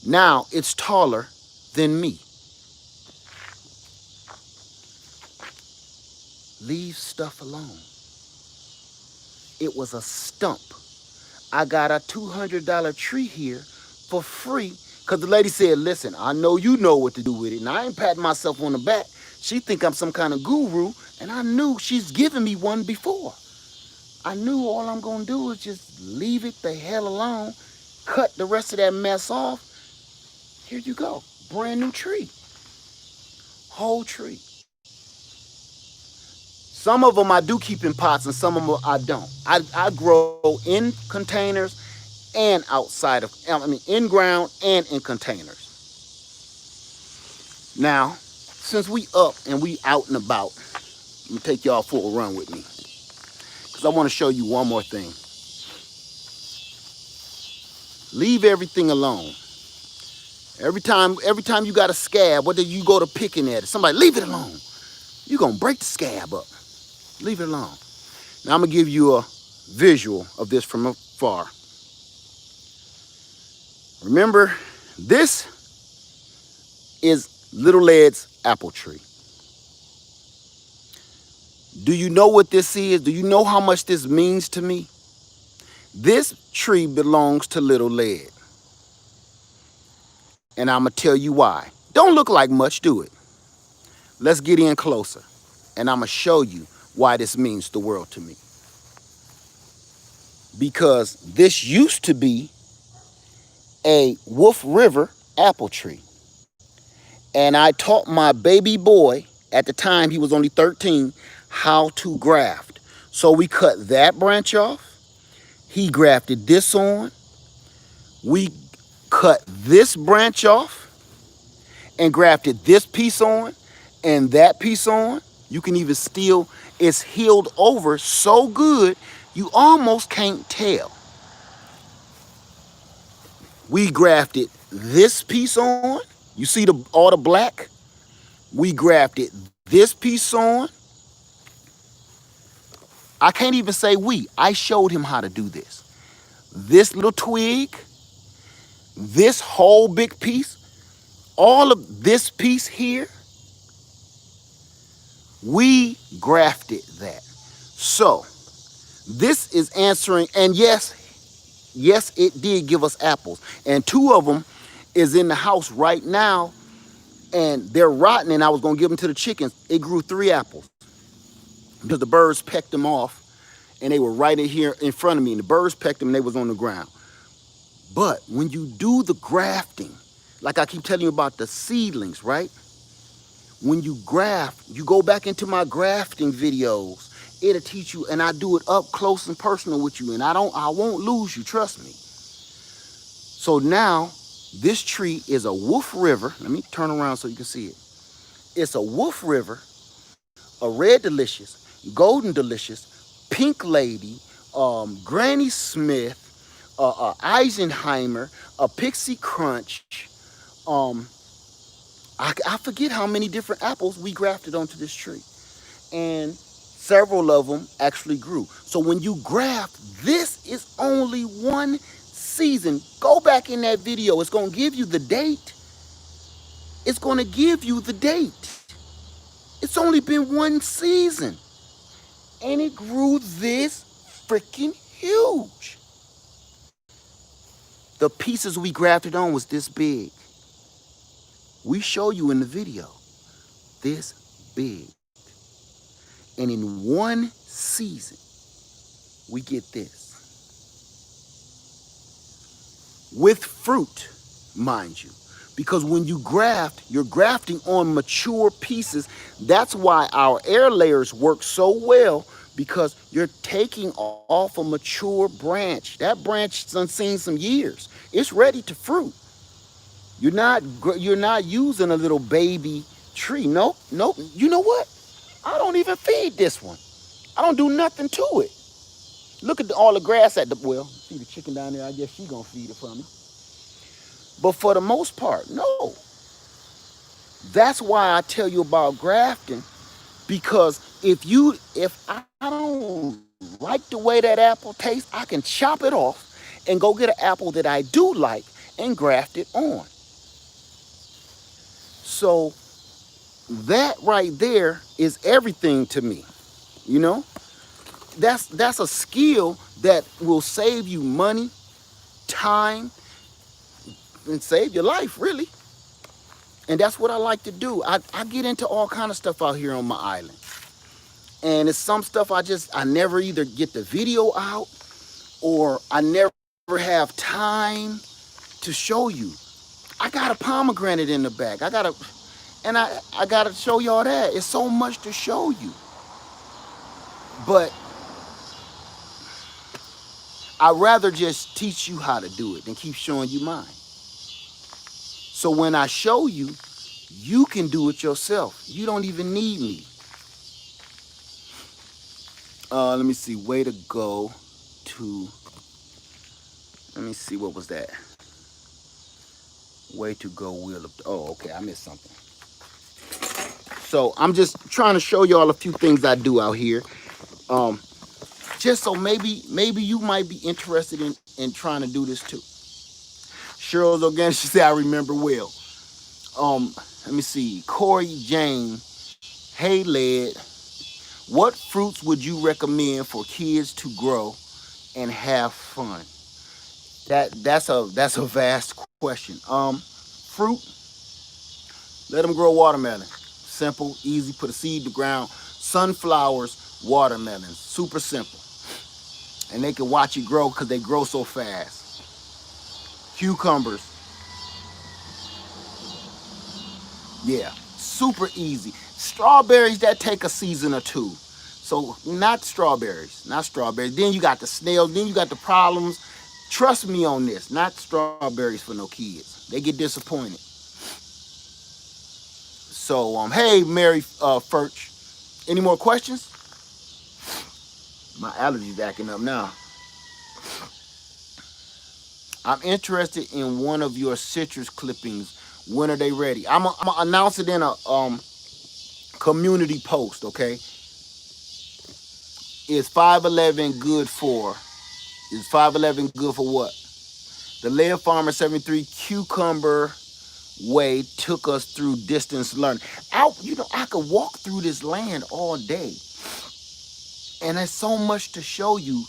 Now it's taller than me. Leave stuff alone. It was a stump. I got a $200 tree here for free because the lady said, listen, I know you know what to do with it. And I ain't patting myself on the back. She think I'm some kind of guru, and I knew she's given me one before. I knew all I'm going to do is just leave it the hell alone, cut the rest of that mess off. Here you go. Brand new tree. Whole tree. Some of them I do keep in pots and some of them I don't. I grow in containers and outside of, I mean, in ground and in containers. Now, since we up and we out and about, let me take y'all for a run with me because I want to show you one more thing. Leave everything alone. Every time you got a scab, whether you go to picking at it, somebody leave it alone. You're gonna break the scab up. Leave it alone. Now I'm gonna give you a visual of this from afar. Remember, this is Little Ed's apple tree. Do you know what this is? Do you know how much this means to me? This tree belongs to Little Ed. And I'm gonna tell you why. Don't look like much, do it. Let's get in closer. And I'm gonna show you why this means the world to me. Because this used to be a Wolf River apple tree. And I taught my baby boy, at the time he was only 13, how to graft. So we cut that branch off. He grafted this on. We cut this branch off and grafted this piece on and that piece on. You can even still, it's healed over so good, you almost can't tell. We grafted this piece on. You see all the black? We grafted this piece on. I can't even say we. I showed him how to do this. This little twig, this whole big piece, all of this piece here, we grafted that. So this is answering, and yes, it did give us apples. And 2 of them is in the house right now, and they're rotten, and I was gonna give them to the chickens. It grew 3 apples because the birds pecked them off, and they were right in here in front of me, and the birds pecked them, and they was on the ground. But when you do the grafting, like I keep telling you about the seedlings, right? When you graft, you go back into my grafting videos, it'll teach you, and I do it up close and personal with you, and I won't lose you, trust me. So now, this tree is a Wolf River. Let me turn around so you can see it. It's a Wolf River, a Red Delicious, Golden Delicious, Pink Lady, Granny Smith, Eisenheimer, a Pixie Crunch. I forget how many different apples we grafted onto this tree. And several of them actually grew. So when you graft, this is only one season. Go back in that video. It's going to give you the date. It's going to give you the date. It's only been one season. And it grew this freaking huge. The pieces we grafted on was this big. We show you in the video this big. And in one season, we get this. With fruit, mind you. Because when you graft, you're grafting on mature pieces. That's why our air layers work so well, because you're taking off a mature branch. That branch has seen some years. It's ready to fruit. You're not using a little baby tree. Nope. You know what? I don't even feed this one. I don't do nothing to it. Look at all the grass at the, well, see the chicken down there, I guess she gonna feed it for me. But for the most part, no. That's why I tell you about grafting, because if I don't like the way that apple tastes, I can chop it off and go get an apple that I do like and graft it on. So that right there is everything to me. You know, that's a skill that will save you money, time, and save your life, really. And that's what I like to do. I get into all kind of stuff out here on my island. And it's some stuff I never either get the video out or I never have time to show you. I got a pomegranate in the back. I gotta show y'all that. It's so much to show you. But I'd rather just teach you how to do it than keep showing you mine. So when I show you, you can do it yourself. You don't even need me. Let me see. Way to go to. Let me see. What was that? Way to go, wheel of. Oh, okay. I missed something. So I'm just trying to show y'all a few things I do out here. Um, just so maybe you might be interested in trying to do this too. Cheryl's Organic, she said, I remember well. Let me see. Corey James, hey Led, what fruits would you recommend for kids to grow and have fun? That's a vast question. Fruit, let them grow watermelon. Simple, easy, put a seed in the ground. Sunflowers, watermelons, super simple. And they can watch it grow because they grow so fast. Cucumbers, yeah, super easy. Strawberries, that take a season or two. So not strawberries. Then you got the snails, then you got the problems. Trust me on this, not strawberries for no kids. They get disappointed. So, hey, Mary Furch, any more questions? My allergies acting up now. I'm interested in one of your citrus clippings. When are they ready? I'm gonna announce it in a community post. Okay, is 511 good for? Is 511 good for what? The Lead Farmer 73 Cucumber Way took us through distance learning. I could walk through this land all day, and there's so much to show you.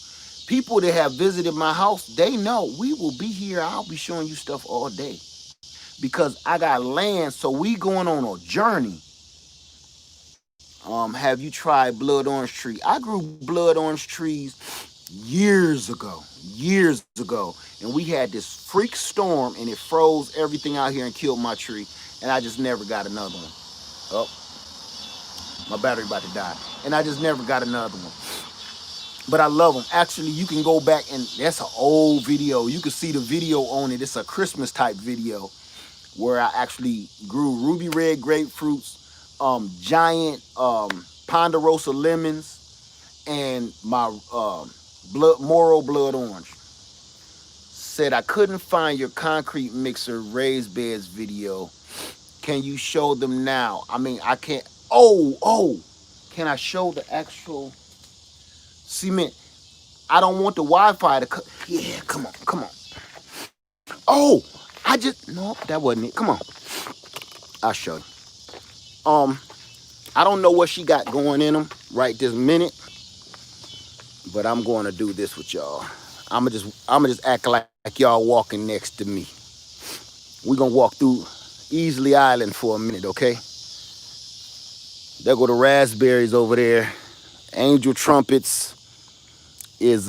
People that have visited my house, they know we will be here. I'll be showing you stuff all day because I got land. So we going on a journey. Have you tried blood orange tree? I grew blood orange trees years ago, and we had this freak storm, and it froze everything out here and killed my tree, and I just never got another one. Oh, my battery about to die, and I just never got another one. But I love them. Actually, you can go back, and that's an old video. You can see the video on it. It's a Christmas type video where I actually grew ruby red grapefruits, giant ponderosa lemons, and my Moro blood orange. Said I couldn't find your concrete mixer raised beds video. Can you show them now? I mean, I can't. Oh, can I show the actual cement? I don't want the Wi-Fi to cut. Yeah, come on. Oh, no, that wasn't it. Come on, I'll show you. I don't know what she got going in them right this minute, but I'm going to do this with y'all. I'ma just act like y'all walking next to me. We're gonna walk through Easley Island for a minute, okay? There go the raspberries over there. Angel trumpets is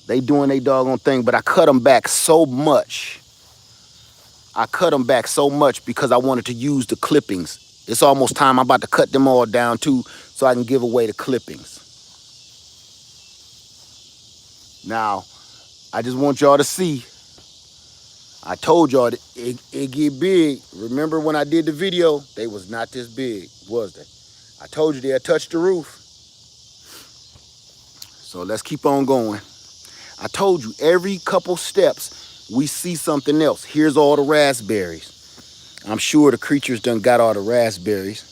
they doing their doggone thing, but I cut them back so much. Because I wanted to use the clippings. It's almost time. I'm about to cut them all down too, so I can give away the clippings. Now, I just want y'all to see. I told y'all that it get big. Remember when I did the video? They was not this big, was they? I told you they'd touch the roof. So let's keep on going. I told you every couple steps we see something else. Here's all the raspberries. I'm sure the creatures done got all the raspberries.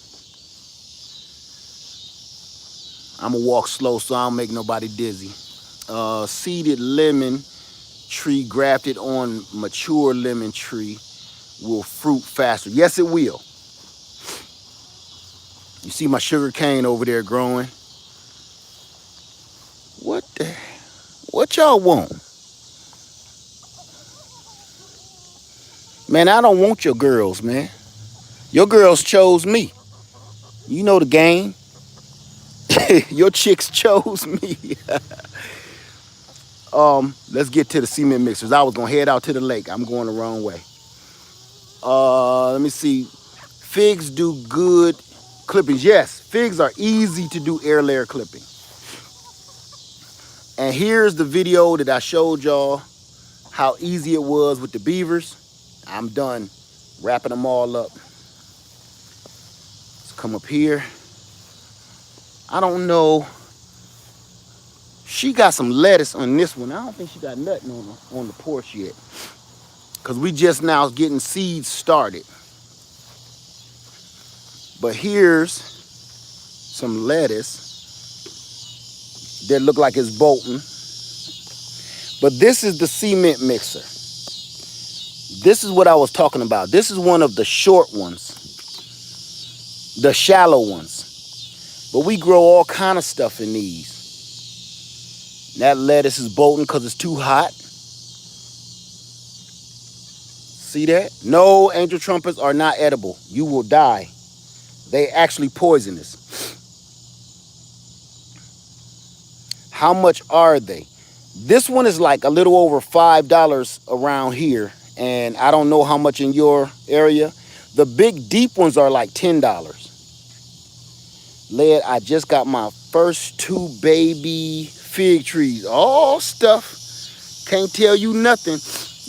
I'm gonna walk slow so I don't make nobody dizzy. Seeded lemon tree grafted on mature lemon tree will fruit faster. Yes, it will. You see my sugar cane over there growing. What the? What y'all want? Man, I don't want your girls, man. Your girls chose me. You know the game. Your chicks chose me. Let's get to the cement mixers. I was gonna head out to the lake. I'm going the wrong way. Let me see. Figs do good clippings. Yes, figs are easy to do air layer clipping. And here's the video that I showed y'all how easy it was with the beavers. I'm done wrapping them all up. Let's come up here. I don't know. She got some lettuce on this one. I don't think she got nothing on the porch yet. Because we just now getting seeds started. But here's some lettuce that look like it's bolting. But this is the cement mixer. This is what I was talking about. This is one of the short ones, the shallow ones. But we grow all kind of stuff in these. That lettuce is bolting because it's too hot. See that? No, angel trumpets are not edible. You will die. They actually poisonous. How much are they? This one is like a little over $5 around here. And I don't know how much in your area. The big deep ones are like $10. Led, I just got my first 2 baby fig trees. All stuff. Can't tell you nothing.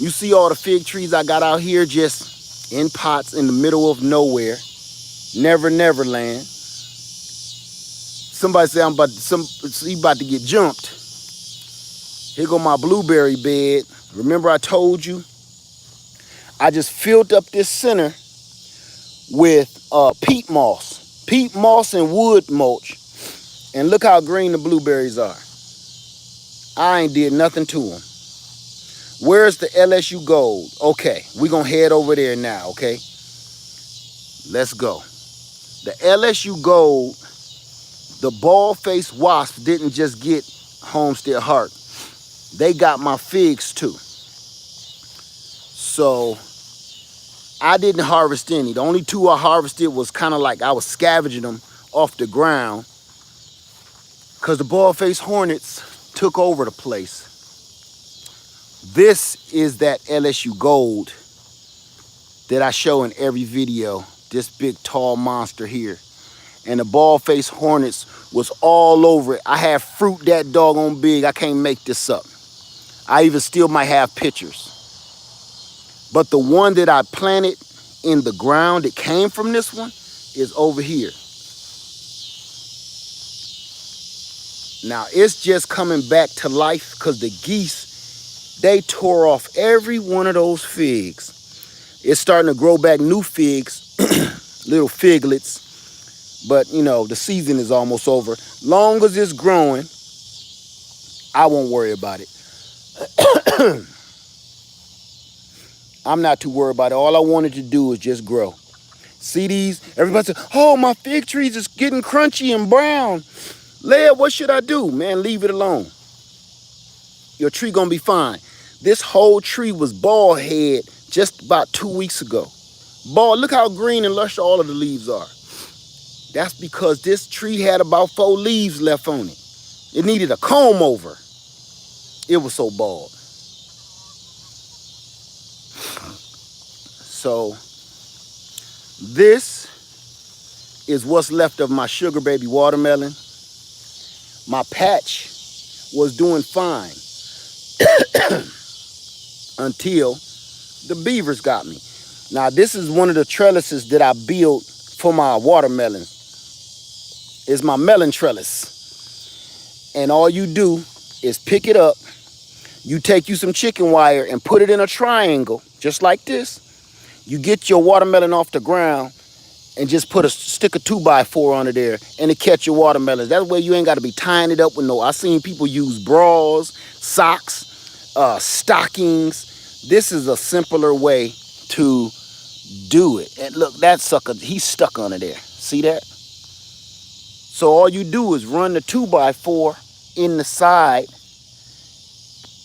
You see all the fig trees I got out here just in pots in the middle of nowhere. Never land. Somebody say I'm about to get jumped. Here go my blueberry bed. Remember I told you? I just filled up this center with peat moss. Peat moss and wood mulch. And look how green the blueberries are. I ain't did nothing to them. Where's the LSU Gold? Okay, we're going to head over there now, okay? Let's go. The LSU Gold, the bald-faced wasp didn't just get Homestead Heart. They got my figs too. So I didn't harvest any. The only 2 I harvested was kind of like I was scavenging them off the ground because the bald-faced hornets took over the place. This is that LSU Gold that I show in every video. This big tall monster here. And the bald-faced hornets was all over it. I have fruit that doggone big. I can't make this up. I even still might have pictures. But the one that I planted in the ground that came from this one is over here. Now it's just coming back to life because the geese, they tore off every one of those figs. It's starting to grow back new figs, little figlets. But, you know, the season is almost over. Long as it's growing, I won't worry about it. I'm not too worried about it. All I wanted to do is just grow. See these? Everybody says, oh, my fig trees is getting crunchy and brown. Leah, what should I do? Man, leave it alone. Your tree gonna be fine. This whole tree was bald head just about 2 weeks ago. Bald, look how green and lush all of the leaves are. That's because this tree had about 4 leaves left on it. It needed a comb over. It was so bald. So this is what's left of my sugar baby watermelon. My patch was doing fine until the beavers got me. Now this is one of the trellises that I built for my watermelon. It's my melon trellis. And all you do is pick it up. You take you some chicken wire and put it in a triangle, just like this. You get your watermelon off the ground and just stick a 2x4 under there and it catch your watermelons. That way you ain't got to be tying it up with no. I seen people use bras, socks, stockings. This is a simpler way to do it. And look, that sucker, he's stuck under there. See that? So all you do is run the 2x4 in the side.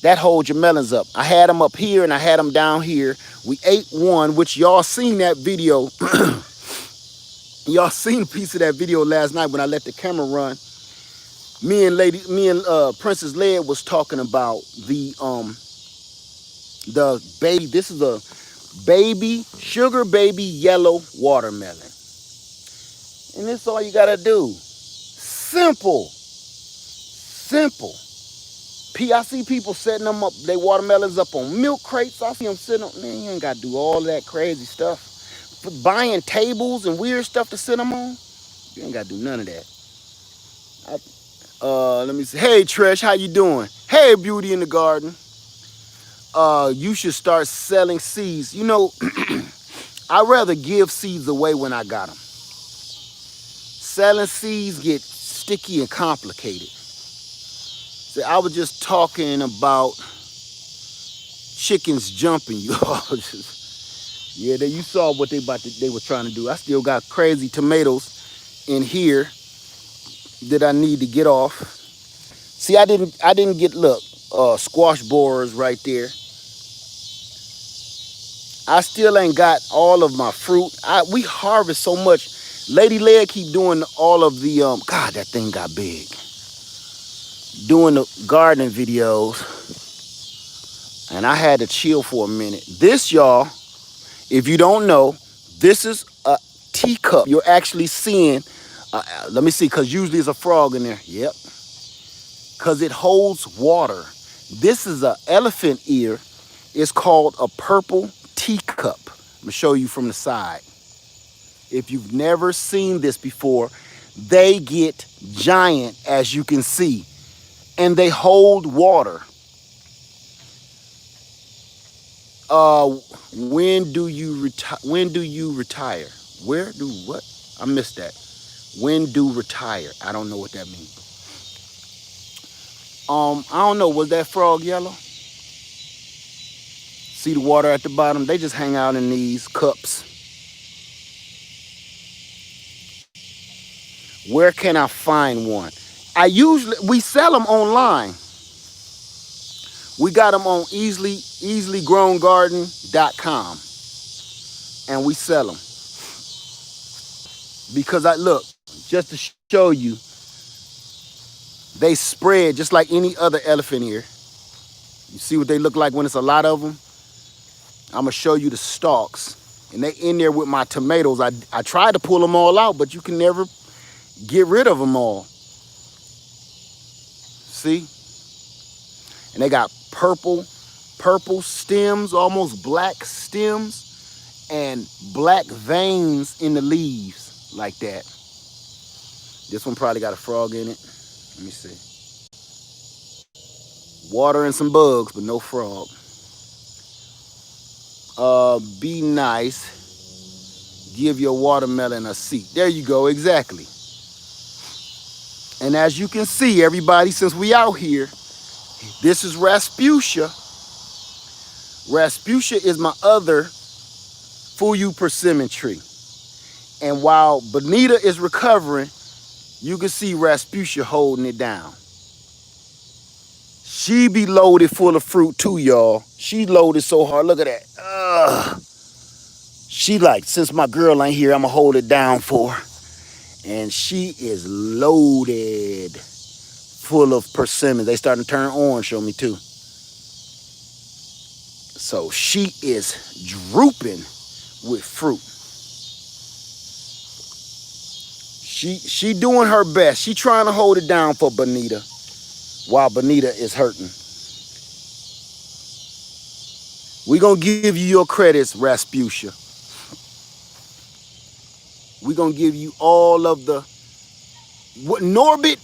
That holds your melons up. I had them up here and I had them down here. We ate one, which y'all seen that video. Y'all seen a piece of that video last night when I let the camera run. Me and Princess Leia was talking about the baby. This is a sugar baby yellow watermelon. And this is all you gotta do. Simple. I see people setting them up, they watermelons up on milk crates. I see them sitting on, man, you ain't gotta do all that crazy stuff. For buying tables and weird stuff to sit them on, you ain't gotta do none of that. Let me see. Hey Trish, how you doing? Hey Beauty in the Garden. You should start selling seeds. You know, I'd rather give seeds away when I got them. Selling seeds get sticky and complicated. See, I was just talking about chickens jumping. You yeah, you saw what they were trying to do. I still got crazy tomatoes in here that I need to get off. See, I didn't get, look, squash borers right there. I still ain't got all of my fruit. We harvest so much. Lady Leia keep doing all of the God, that thing got big. Doing the gardening videos, and I had to chill for a minute. This, y'all, if you don't know, this is a teacup. You're actually seeing. Let me see, cause usually there's a frog in there. Yep. Cause it holds water. This is an elephant ear. It's called a purple teacup. I'm gonna show you from the side. If you've never seen this before, they get giant, as you can see, and they hold water. When do you retire? Where do what? I missed that. When do retire? I don't know what that means. I don't know. Was that frog yellow? See the water at the bottom? They just hang out in these cups. Where can I find one? We sell them online. We got them on easilygrowngarden.com, and we sell them. Because look, just to show you, they spread just like any other elephant ear. You see what they look like when it's a lot of them? I'm gonna show you the stalks, and they in there with my tomatoes. I tried to pull them all out, but you can never get rid of them all. See? And they got purple stems, almost black stems, and black veins in the leaves like that. This one probably got a frog in it. Let me see. Water and some bugs, but no frog. Be nice. Give your watermelon a seat. There you go, exactly. And as you can see, everybody, since we out here, this is Rasputia. Rasputia is my other Fuyu persimmon tree. And while Bonita is recovering, you can see Rasputia holding it down. She be loaded full of fruit too, y'all. She loaded so hard. Look at that. She like, since my girl ain't here, I'ma hold it down for her. And she is loaded full of persimmons. They starting to turn orange on me too. So she is drooping with fruit. She doing her best. She trying to hold it down for Bonita while Bonita is hurting. We gonna give you your credits, Rasputia. We gonna give you all of the what Norbit.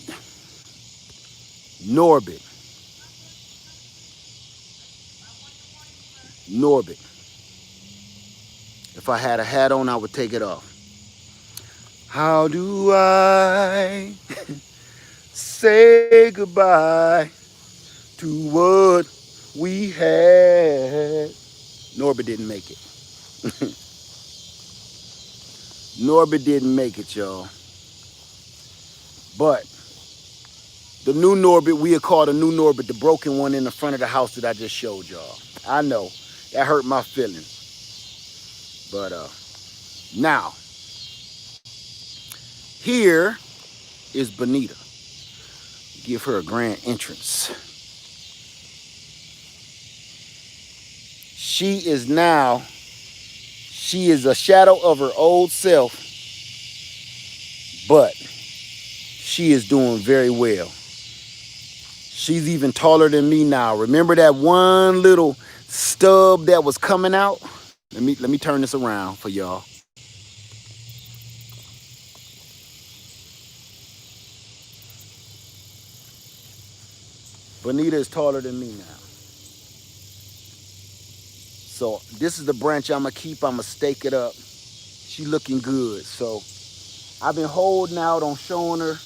If I had a hat on, I would take it off. How do I say goodbye to what we had? Norbert didn't make it. Norbert didn't make it, y'all. But the new Norbert, we had called a new Norbert, the broken one in the front of the house that I just showed y'all. I know that hurt my feelings. But now, here is Bonita. Give her a grand entrance. She is a shadow of her old self, but she is doing very well. She's even taller than me now. Remember that one little stub that was coming out? Let me turn this around for y'all. Bonita is taller than me now. So this is the branch I'm gonna keep. I'm gonna stake it up. She looking good. So I've been holding out on showing her,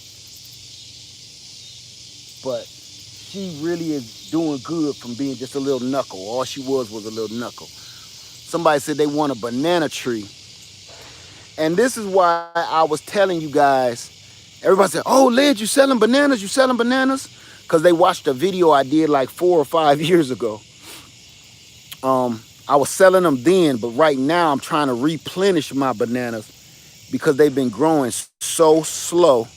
but she really is doing good from being just a little knuckle. All she was a little knuckle. Somebody said they want a banana tree. And this is why I was telling you guys, everybody said, oh, Led, you selling bananas? You selling bananas? Because they watched a video I did like 4 or 5 years ago. I was selling them then, but right now I'm trying to replenish my bananas because they've been growing so slow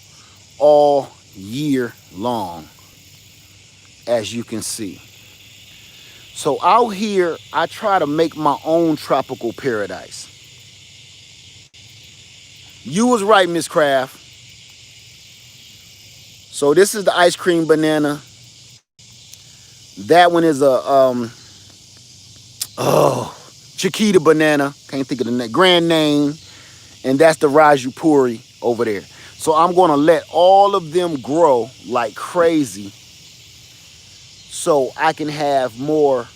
all year long, as you can see. So out here, I try to make my own tropical paradise. You was right, Miss Craft. So this is the ice cream banana. That one is a Chiquita banana. Can't think of the grand name. And that's the Raju Puri over there. So I'm going to let all of them grow like crazy so I can have more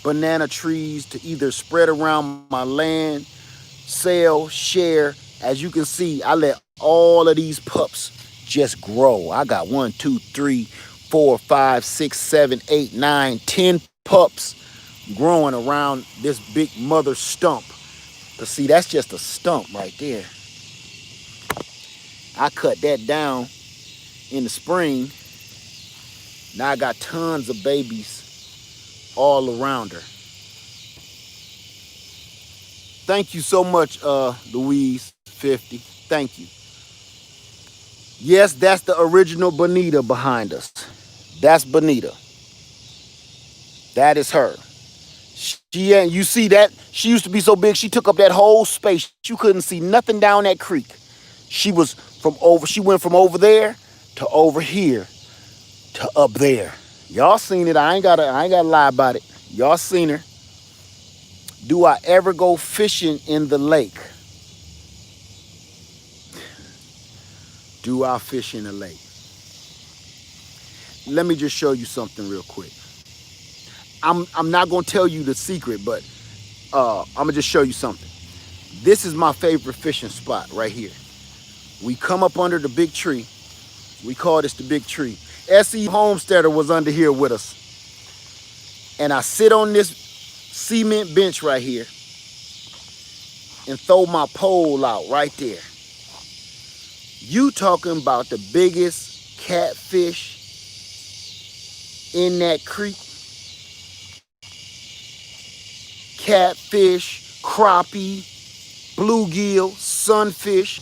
banana trees to either spread around my land, sell, share. As you can see, I let all of these pups just grow. I got 1, 2, 3, 4, 5, 6, 7, 8, 9, 10 pups growing around this big mother stump. But see, that's just a stump right there. I cut that down in the spring. Now I got tons of babies all around her. Thank you so much, Louise 50. Thank you. Yes, that's the original Bonita behind us. That's Bonita. That is her. She ain't, you see that? She used to be so big, she took up that whole space. You couldn't see nothing down that creek. She went from over there to over here to up there. Y'all seen it. I ain't gotta lie about it. Y'all seen her. Do I ever go fishing in the lake? Do I fish in the lake? Let me just show you something real quick. I'm not gonna tell you the secret, but I'm gonna just show you something. This is my favorite fishing spot right here. We come up under the big tree. We call this the big tree. S.E. Homesteader was under here with us. And I sit on this cement bench right here and throw my pole out right there. You talking about the biggest catfish in that creek? Catfish, crappie, bluegill, sunfish,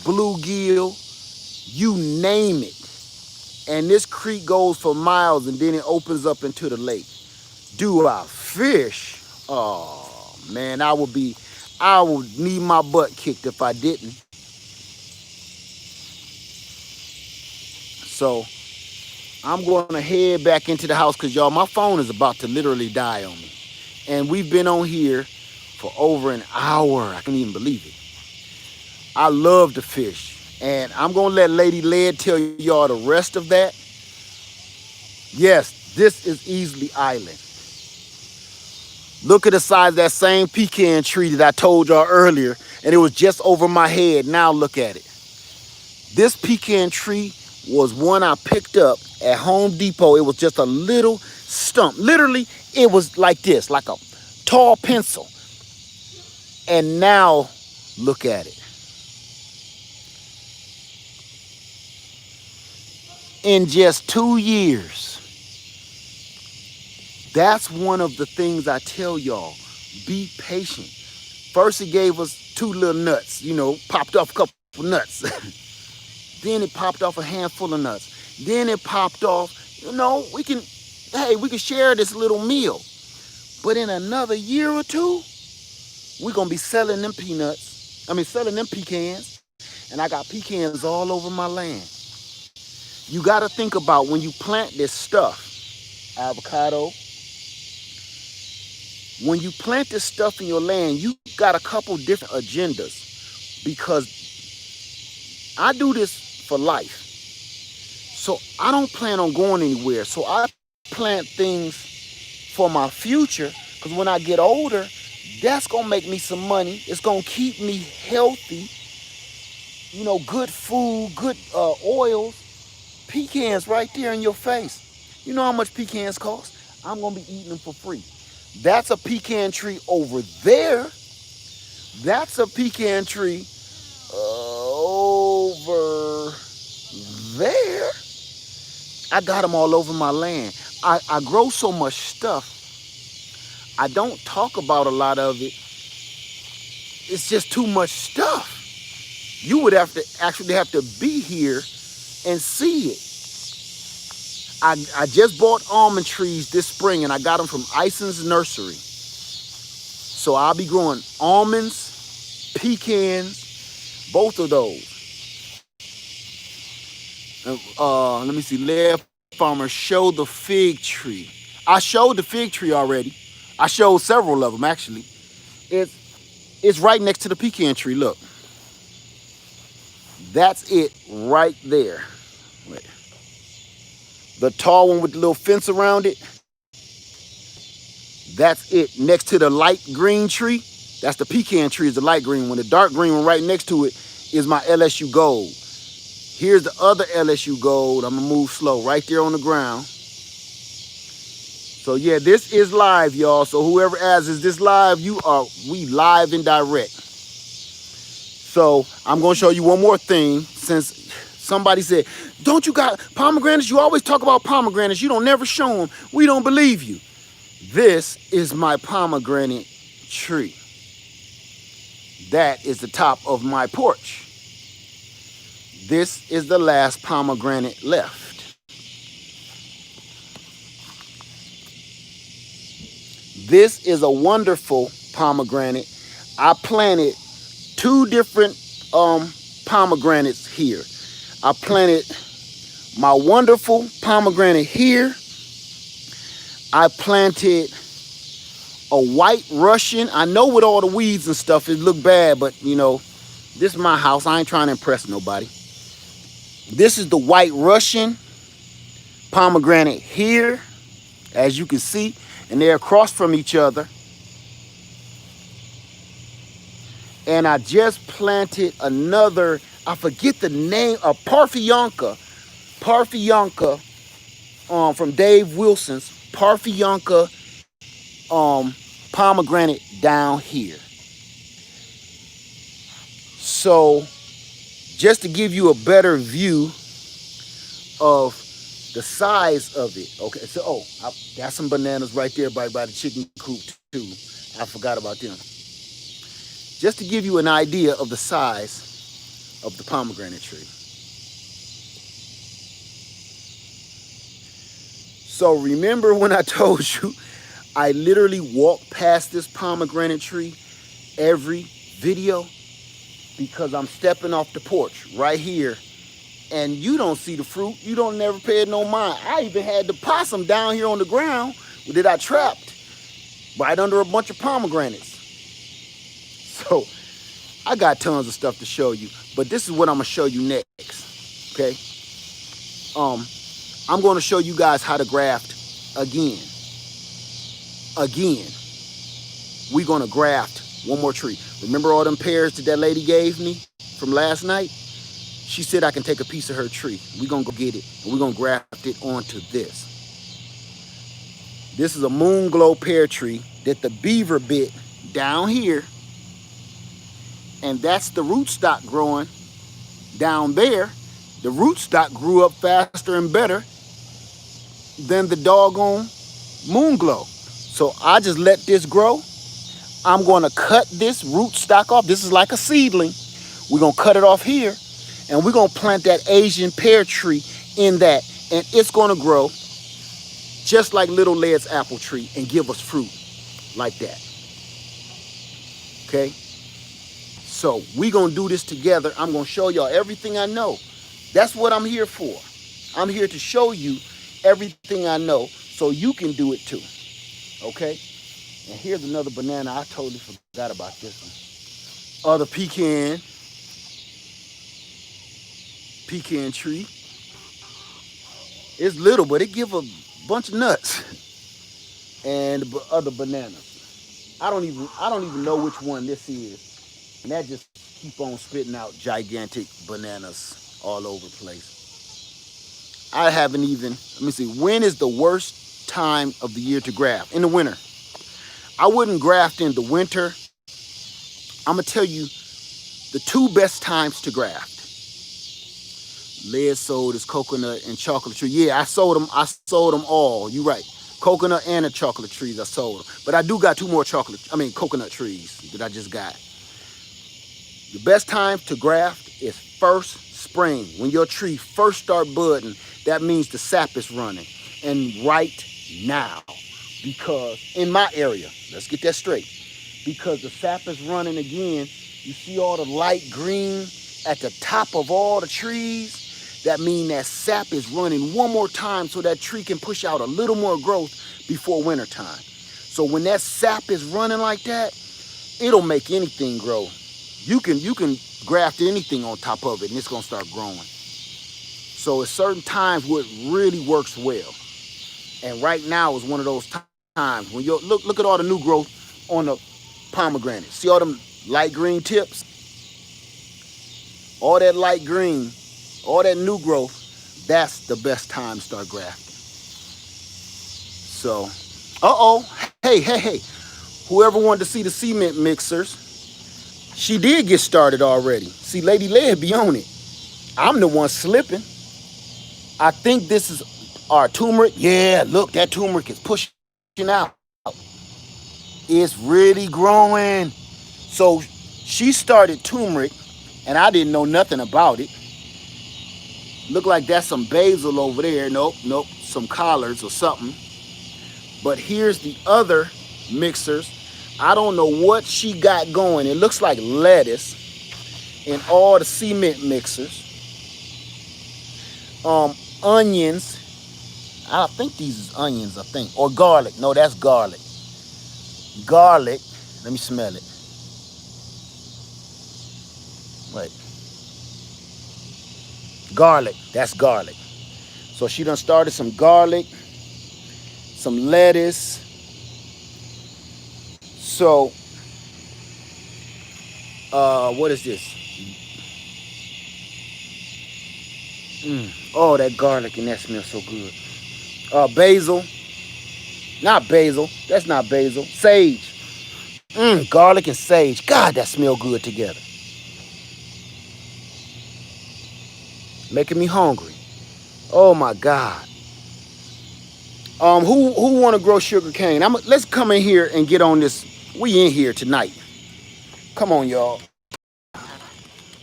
bluegill, you name it. And this creek goes for miles and then it opens up into the lake. Do I fish? Oh man, I would need my butt kicked if I didn't. So I'm going to head back into the house because y'all, my phone is about to literally die on me. And we've been on here for over an hour. I can't even believe it. I love to fish. And I'm going to let Lady Led tell y'all the rest of that. Yes, this is Easley Island. Look at the size of that same pecan tree that I told y'all earlier and it was just over my head. Now look at it. This pecan tree was one I picked up at Home Depot. It was just a little stump. Literally, it was like this, like a tall pencil. And now look at it. In just 2 years, that's one of the things I tell y'all. Be patient. First, it gave us 2 little nuts, popped off a couple nuts. Then it popped off a handful of nuts. Then it popped off, we can share this little meal. But in another year or two, we're going to be selling them selling them pecans. And I got pecans all over my land. You got to think about when you plant this stuff, avocado. When you plant this stuff in your land, you got a couple different agendas, because I do this for life. So I don't plan on going anywhere. So I plant things for my future, because when I get older, that's going to make me some money. It's going to keep me healthy. Good food, good oils. Pecans right there in your face. You know how much pecans cost? I'm going to be eating them for free. That's a pecan tree over there. That's a pecan tree over there. I got them all over my land. I grow so much stuff. I don't talk about a lot of it. It's just too much stuff. You would actually have to be here and see it. I just bought almond trees this spring, and I got them from Ison's Nursery. So I'll be growing almonds, pecans, both of those. Let me see. Lead Farmer, show the fig tree. I showed the fig tree already. I showed several of them, actually. It's right next to the pecan tree. Look. That's it right there. Wait. The tall one with the little fence around it. That's it. Next to the light green tree. That's the pecan tree, is the light green one. The dark green one right next to it is my LSU Gold. Here's the other LSU Gold. I'm going to move slow right there on the ground. So yeah, this is live, y'all. So whoever asks, is this live? We live and direct. So I'm going to show you one more thing, since somebody said, don't you got pomegranates? You always talk about pomegranates. You don't never show them. We don't believe you. This is my pomegranate tree. That is the top of my porch. This is the last pomegranate left. This is a wonderful pomegranate. I planted 2 different pomegranates here. I planted my wonderful pomegranate here. I planted a white Russian. I know with all the weeds and stuff, it look bad, but this is my house. I ain't trying to impress nobody. This is the white Russian pomegranate here, as you can see, and they're across from each other. And I just planted another, I forget the name, a Parfionka from Dave Wilson's Parfionka pomegranate down here. So just to give you a better view of the size of it. Okay, so I got some bananas right there by the chicken coop too. I forgot about them. Just to give you an idea of the size of the pomegranate tree. So remember when I told you I literally walk past this pomegranate tree every video? Because I'm stepping off the porch right here, and you don't see the fruit. You don't never pay it no mind. I even had the possum down here on the ground that I trapped right under a bunch of pomegranates. So I got tons of stuff to show you, but this is what I'm gonna show you next. Okay. I'm gonna show you guys how to graft again. We're gonna graft one more tree. Remember all them pears that lady gave me from last night? She said I can take a piece of her tree. We're going to go get it, and we're going to graft it onto this. This is a moon glow pear tree that the beaver bit down here, and that's the rootstock growing down there. The rootstock grew up faster and better than the doggone moon glow. So I just let this grow. I'm going to cut this rootstock off. This is like a seedling. We're going to cut it off here, and we're going to plant that Asian pear tree in that, and it's going to grow just like Little Led's apple tree and give us fruit like that. Okay? So we're going to do this together. I'm going to show y'all everything I know. That's what I'm here for. I'm here to show you everything I know so you can do it too. Okay? And here's another banana. I totally forgot about this one. Other pecan tree. It's little, but it give a bunch of nuts. And other bananas. I don't even know which one this is. And that just keep on spitting out gigantic bananas all over the place. I haven't even, let me see, when is the worst time of the year to graft? In the winter. I wouldn't graft in the winter. I'm going to tell you the two best times to graft. Led sold is coconut and chocolate tree. Yeah, I sold them all. You're right. Coconut and the chocolate trees, I sold them. But I do got two more coconut trees that I just got. The best time to graft is first spring. When your tree first start budding, that means the sap is running. And right now, because in my area, let's get that straight, because the sap is running again, you see all the light green at the top of all the trees? That means that sap is running one more time so that tree can push out a little more growth before wintertime. So when that sap is running like that, it'll make anything grow. You can graft anything on top of it and it's gonna start growing. So at certain times what really works well. And right now is one of those times when you look at all the new growth on the pomegranate. See all them light green tips? All that light green, all that new growth, that's the best time to start grafting. So, hey. Whoever wanted to see the cement mixers, she did get started already. See, Lady Led be on it. I'm the one slipping. I think this is our turmeric. Yeah, look, that turmeric is pushing out. It's really growing. So she started turmeric, and I didn't know nothing about it. Look like that's some basil over there. Nope, some collards or something. But here's the other mixers. I don't know what she got going. It looks like lettuce in all the cement mixers. Onions. I think these is onions, or garlic. No, that's garlic. Garlic. Let me smell it. Wait. Garlic. That's garlic. So she done started some garlic, some lettuce. So, what is this? Oh, that garlic and that smells so good. Basil. Not basil. That's not basil. Sage. Garlic and sage. God, that smell good together. Making me hungry. Oh my God. Who want to grow sugar cane? Let's come in here and get on this. We in here tonight. Come on, y'all.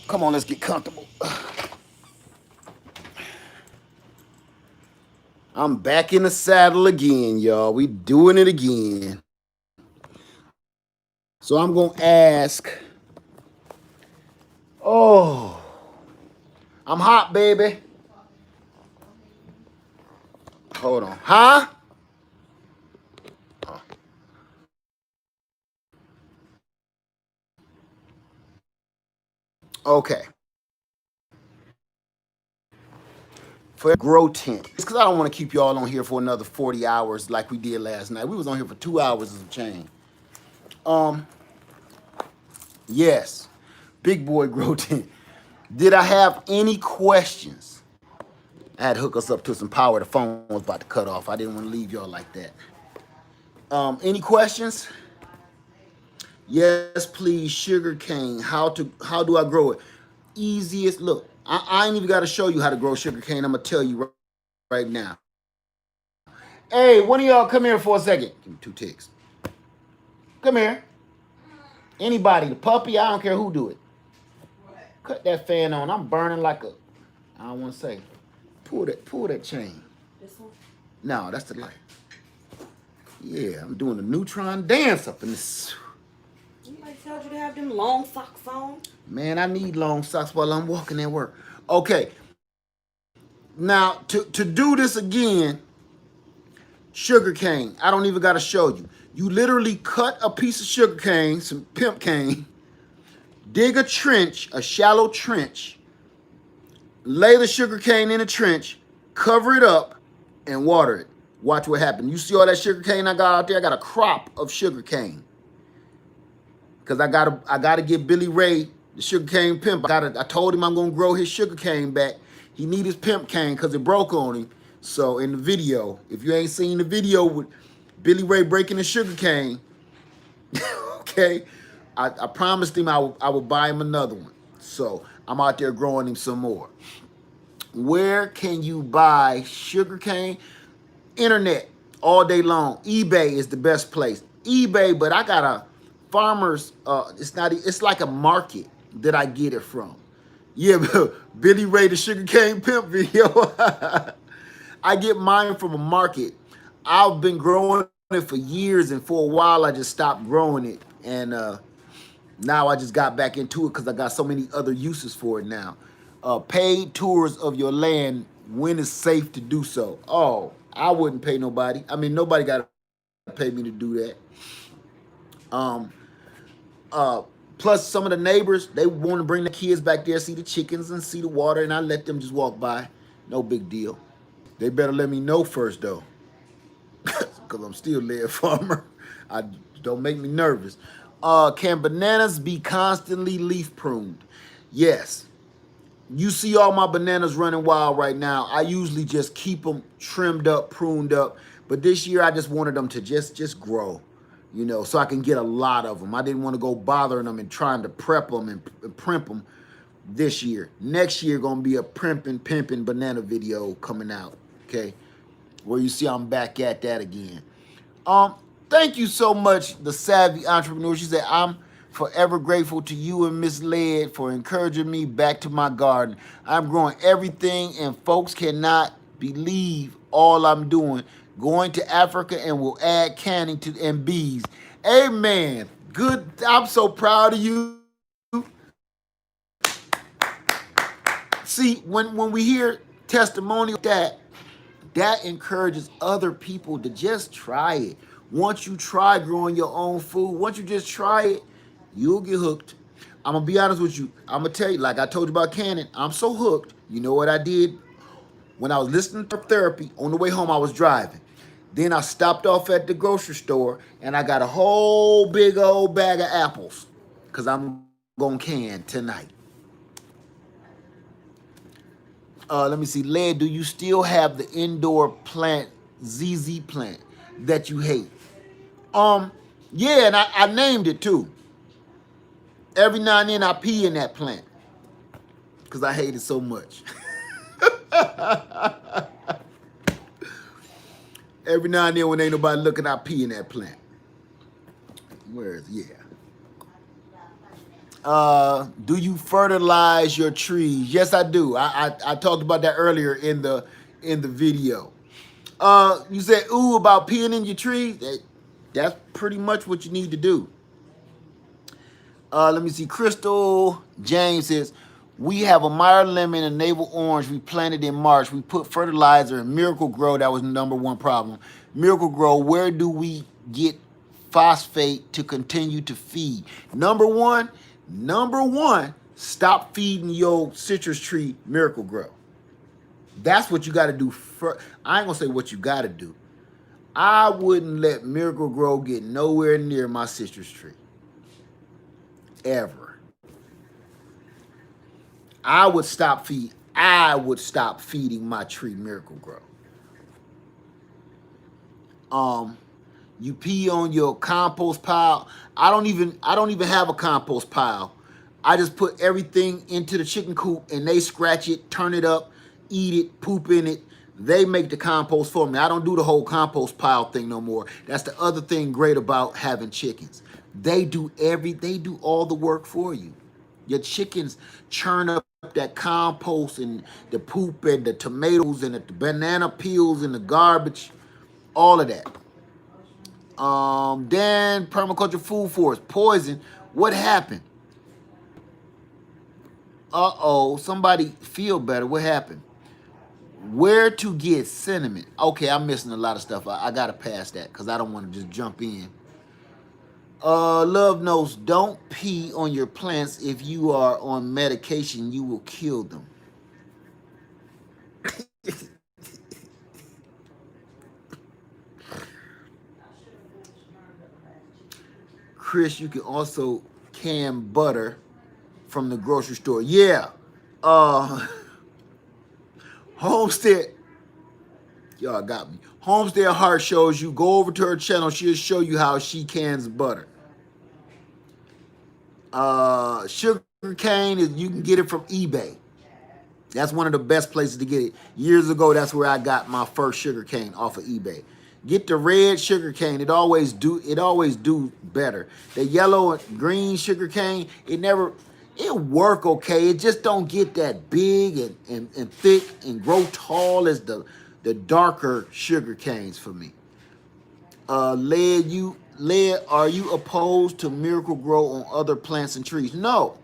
Come on, let's get comfortable. I'm back in the saddle again, y'all. We doing it again. So I'm going to ask. Oh, I'm hot, baby. Hold on. Huh? Okay. For grow tent. It's because I don't want to keep y'all on here for another 40 hours like we did last night. We was on here for 2 hours of change. Yes. Big boy grow tent. Did I have any questions? I had to hook us up to some power. The phone was about to cut off. I didn't want to leave y'all like that. Any questions? Yes, please. Sugar cane. How do I grow it? Easiest. Look, I ain't even got to show you how to grow sugar cane. I'm gonna tell you right now. Hey, one of y'all come here for a second. Give me 2 ticks. Come here. Anybody, the puppy, I don't care who do it. Cut that fan on. I'm burning like a. I don't want to say. Pull that chain. This one? No, that's the light. Yeah, I'm doing a neutron dance up in this. Somebody told you to have them long socks on. Man, I need long socks while I'm walking at work. Okay. Now, to do this again, sugar cane. I don't even got to show you. You literally cut a piece of sugar cane, some pimp cane, dig a trench, a shallow trench, lay the sugar cane in a trench, cover it up, and water it. Watch what happens. You see all that sugar cane I got out there? I got a crop of sugar cane. Because I gotta get Billy Ray, the sugar cane pimp. I told him I'm gonna grow his sugar cane back. He need his pimp cane because it broke on him. So in the video, if you ain't seen the video with Billy Ray breaking the sugar cane, okay, I promised him I would buy him another one. So I'm out there growing him some more. Where can you buy sugar cane? Internet all day long. eBay is the best place. eBay, but I got a farmer's, it's like a market that I get it from. Yeah, Billy Ray the Sugar Cane Pimp video. I get mine from a market. I've been growing it for years, and for a while I just stopped growing it, and now I just got back into it because I got so many other uses for it now. Paid tours of your land when it's safe to do so. Oh, I wouldn't pay nobody. I mean, nobody got to pay me to do that. Plus, some of the neighbors, they want to bring the kids back there, see the chickens and see the water, and I let them just walk by. No big deal. They better let me know first, though, because I'm still a lead farmer. Don't make me nervous. Can bananas be constantly leaf pruned? Yes. You see all my bananas running wild right now. I usually just keep them trimmed up, pruned up. But this year, I just wanted them to just grow, you know, so I can get a lot of them. I didn't want to go bothering them and trying to prep them and primp them this year. Next year, going to be a pimping banana video coming out, okay, where you see I'm back at that again. Thank you so much, the Savvy Entrepreneur. She said, I'm forever grateful to you and Miss Led for encouraging me back to my garden. I'm growing everything, and folks cannot believe all I'm doing. Going to Africa and will add canning to and bees. Amen. Good. I'm so proud of you. See, when we hear testimony like that encourages other people to just try it. Once you try growing your own food, once you just try it, you'll get hooked. I'm gonna be honest with you. I'm gonna tell you, like I told you about canning, I'm so hooked. You know what I did? When I was listening to therapy, on the way home I was driving. Then I stopped off at the grocery store and I got a whole big old bag of apples because I'm gonna can tonight. Let me see. Led, do you still have the indoor plant, ZZ plant, that you hate? Yeah, and I named it too. Every now and then I pee in that plant because I hate it so much. Every now and then when ain't nobody looking, I pee in that plant. Where is, yeah. Do you fertilize your trees? Yes, I do. I talked about that earlier in the video. You said ooh about peeing in your trees. That's pretty much what you need to do. Let me see. Crystal James says, we have a Meyer lemon and navel orange we planted in March. We put fertilizer in Miracle Grow. That was the #1 problem. Miracle Grow, where do we get phosphate to continue to feed? Number one, stop feeding your citrus tree Miracle Grow. That's what you got to do. I ain't going to say what you got to do. I wouldn't let Miracle Grow get nowhere near my citrus tree. ever. I would stop feeding my tree Miracle Grow. Um, you pee on your compost pile. I don't even have a compost pile. I just put everything into the chicken coop and they scratch it, turn it up, eat it, poop in it. They make the compost for me. I don't do the whole compost pile thing no more. That's the other thing great about having chickens. They do all the work for you. Your chickens churn up that compost and the poop and the tomatoes and the banana peels and the garbage, all of that. Then permaculture food forest poison. What happened? Uh-oh, somebody feel better. What happened? Where to get cinnamon? Okay, I'm missing a lot of stuff. I gotta pass that because I don't want to just jump in. Love notes. Don't pee on your plants. If you are on medication, you will kill them. Chris, you can also can butter from the grocery store. Yeah. Uh Homestead, y'all got me. Homestead Heart shows you. Go over to her channel. She'll show you how she cans butter. Sugar cane is you can get it from eBay. That's one of the best places to get it. Years ago, that's where I got my first sugar cane off of eBay. Get the red sugar cane. It always do better. The yellow and green sugar cane, it work okay. It just don't get that big and thick and grow tall as the darker sugar canes for me. Lead, are you opposed to Miracle Grow on other plants and trees? No.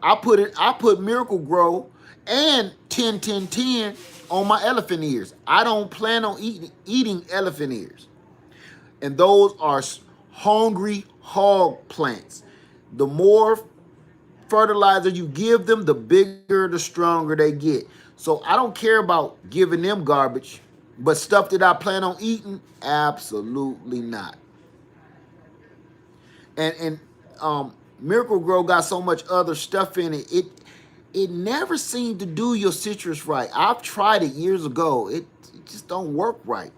I put Miracle Grow and 10-10-10 on my elephant ears. I don't plan on eating elephant ears. And those are hungry hog plants. The more fertilizer you give them, the bigger, the stronger they get. So I don't care about giving them garbage, but stuff that I plan on eating, absolutely not. And Miracle Grow got so much other stuff in it. It never seemed to do your citrus right. I've tried it years ago. It just don't work right.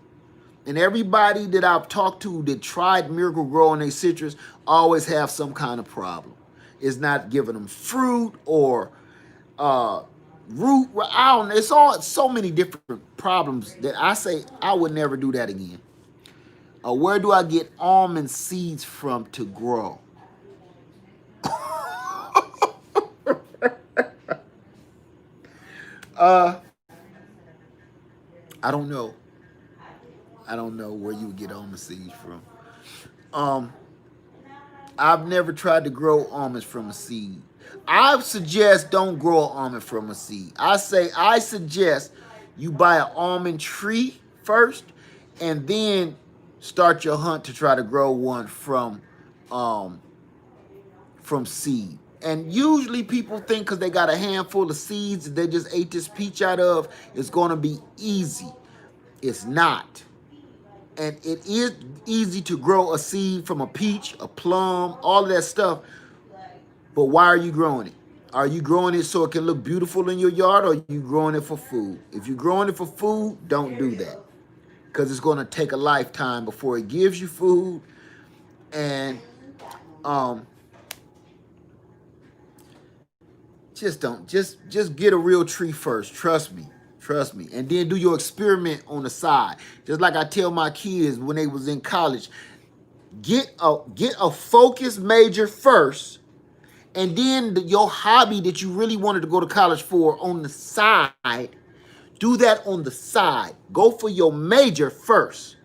And everybody that I've talked to that tried Miracle Grow on their citrus always have some kind of problem. It's not giving them fruit or root. I don't know. It's so many different problems that I say I would never do that again. Where do I get almond seeds from to grow? Uh, I don't know. I don't know where you would get almond seeds from. Um, I've never tried to grow almonds from a seed. I suggest don't grow an almond from a seed. I suggest you buy an almond tree first, and then start your hunt to try to grow one um from seed. And usually people think because they got a handful of seeds that they just ate this peach out of, it's going to be easy. It's not. And it is easy to grow a seed from a peach, a plum, all of that stuff. But why are you growing it? Are you growing it so it can look beautiful in your yard, or are you growing it for food? If you're growing it for food, don't do that. Because it's going to take a lifetime before it gives you food. And um, just get a real tree first. Trust me. Trust me. And then do your experiment on the side. Just like I tell my kids when they was in college, get a focus major first, and then your hobby that you really wanted to go to college for on the side, do that on the side. Go for your major first.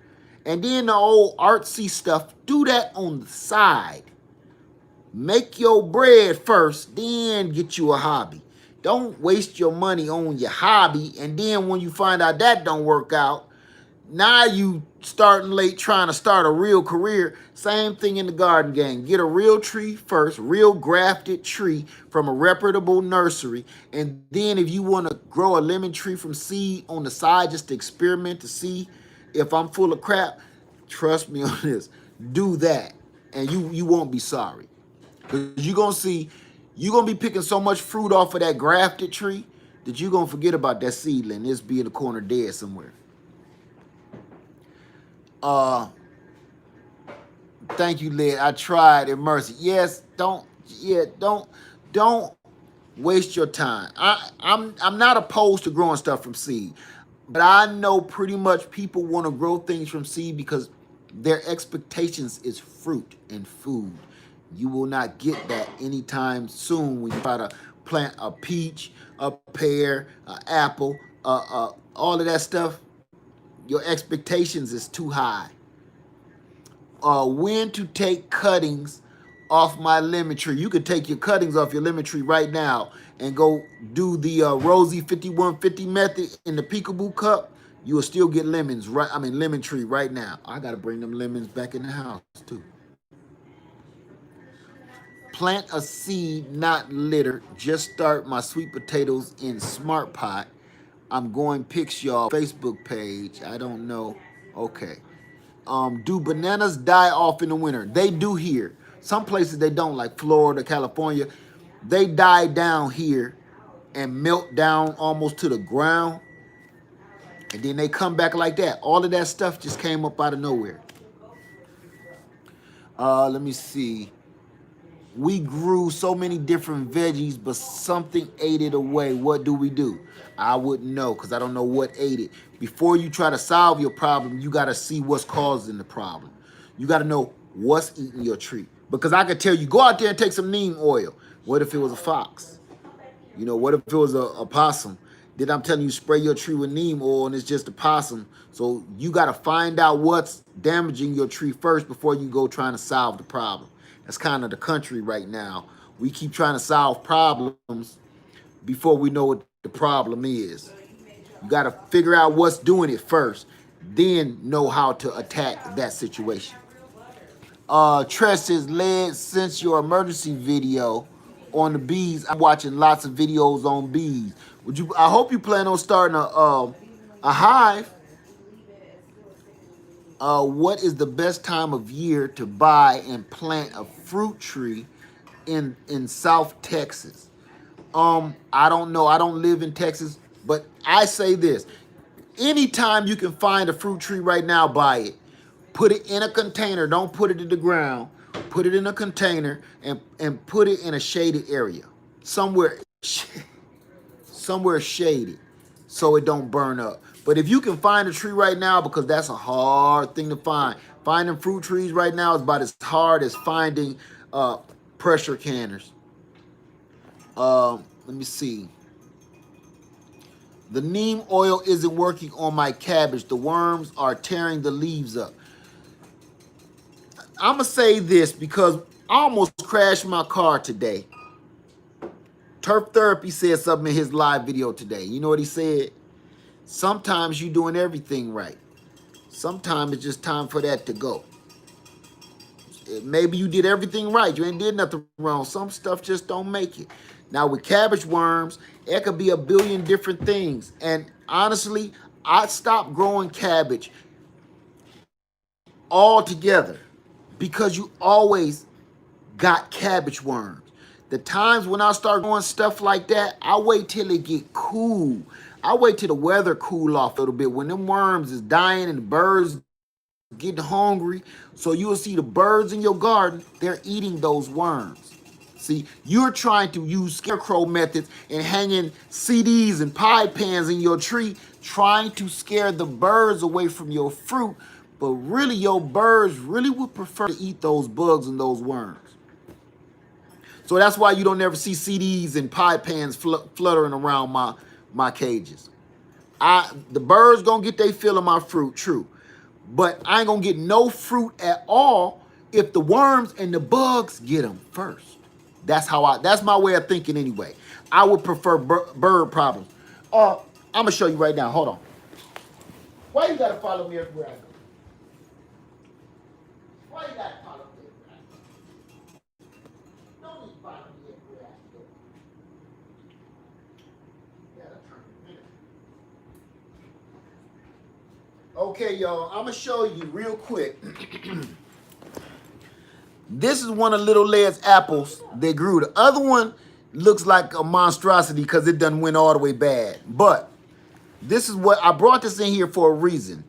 And then the old artsy stuff, do that on the side. Make your bread first, then get you a hobby. Don't waste your money on your hobby, and then when you find out that don't work out, now you starting late trying to start a real career. Same thing in the garden game. Get a real tree first, real grafted tree from a reputable nursery. And then if you want to grow a lemon tree from seed on the side just to experiment to see if I'm full of crap, trust me on this. Do that, and you won't be sorry. Because you're gonna be picking so much fruit off of that grafted tree that you're gonna forget about that seedling. It's be in the corner dead somewhere. Uh Thank you, Lid. I tried in mercy. Yes, don't waste your time. I'm not opposed to growing stuff from seed, but I know pretty much people want to grow things from seed because their expectations is fruit and food. You will not get that anytime soon when you try to plant a peach, a pear, an apple, all of that stuff. Your expectations is too high. When to take cuttings off my lemon tree. You could take your cuttings off your lemon tree right now and go do the Rosie 5150 method in the peekaboo cup. You will still get lemons, right? I mean, lemon tree right now. I got to bring them lemons back in the house, too. Plant a seed, not litter. Just start my sweet potatoes in Smart Pot. I'm going pics y'all Facebook page. I don't know. Okay. Do bananas die off in the winter? They do here. Some places they don't, like Florida, California. They die down here and melt down almost to the ground. And then they come back like that. All of that stuff just came up out of nowhere. Let me see. We grew so many different veggies, but something ate it away. What do? I wouldn't know because I don't know what ate it. Before you try to solve your problem, you got to see what's causing the problem. You got to know what's eating your tree. Because I could tell you, go out there and take some neem oil. What if it was a fox? You know, what if it was a possum? Then I'm telling you, spray your tree with neem oil and it's just a possum. So you got to find out what's damaging your tree first before you go trying to solve the problem. That's kind of the country right now. We keep trying to solve problems before we know what the problem is. You got to figure out what's doing it first, then know how to attack that situation. Tress says, Led, since your emergency video on the bees, I'm watching lots of videos on bees. I hope you plan on starting a hive. What is the best time of year to buy and plant a fruit tree in South Texas? I don't know. I don't live in Texas, but I say this. Anytime you can find a fruit tree right now, buy it. Put it in a container. Don't put it in the ground. Put it in a container and put it in a shaded area. Somewhere shaded so it don't burn up. But if you can find a tree right now, because that's a hard thing to find. Finding fruit trees right now is about as hard as finding pressure canners. Let me see. The neem oil isn't working on my cabbage. The worms are tearing the leaves up. I'm going to say this because I almost crashed my car today. Turf Therapy said something in his live video today. You know what he said? Sometimes you're doing everything right. Sometimes it's just time for that to go. Maybe you did everything right. You ain't did nothing wrong. Some stuff just don't make it. Now with cabbage worms, it could be a billion different things. And honestly, I stopped growing cabbage altogether because you always got cabbage worms. The times when I start doing stuff like that, I wait till it get cool. I wait till the weather cool off a little bit. When them worms is dying and the birds getting hungry, so you'll see the birds in your garden, they're eating those worms. See, you're trying to use scarecrow methods and hanging CDs and pie pans in your tree, trying to scare the birds away from your fruit, but really your birds really would prefer to eat those bugs and those worms. So that's why you don't ever see CDs and pie pans fluttering around my cages. The birds gonna get their fill of my fruit, true. But I ain't gonna get no fruit at all if the worms and the bugs get them first. That's my way of thinking anyway. I would prefer bird problems. I'm gonna show you right now. Hold on. Why you gotta follow me everywhere I go? Why you gotta follow me everywhere I go? Don't need to follow me everywhere I go. Okay, y'all, I'm gonna show you real quick. This is one of Little Led's apples they grew. The other one looks like a monstrosity because it done went all the way bad. But this is what I brought this in here for a reason.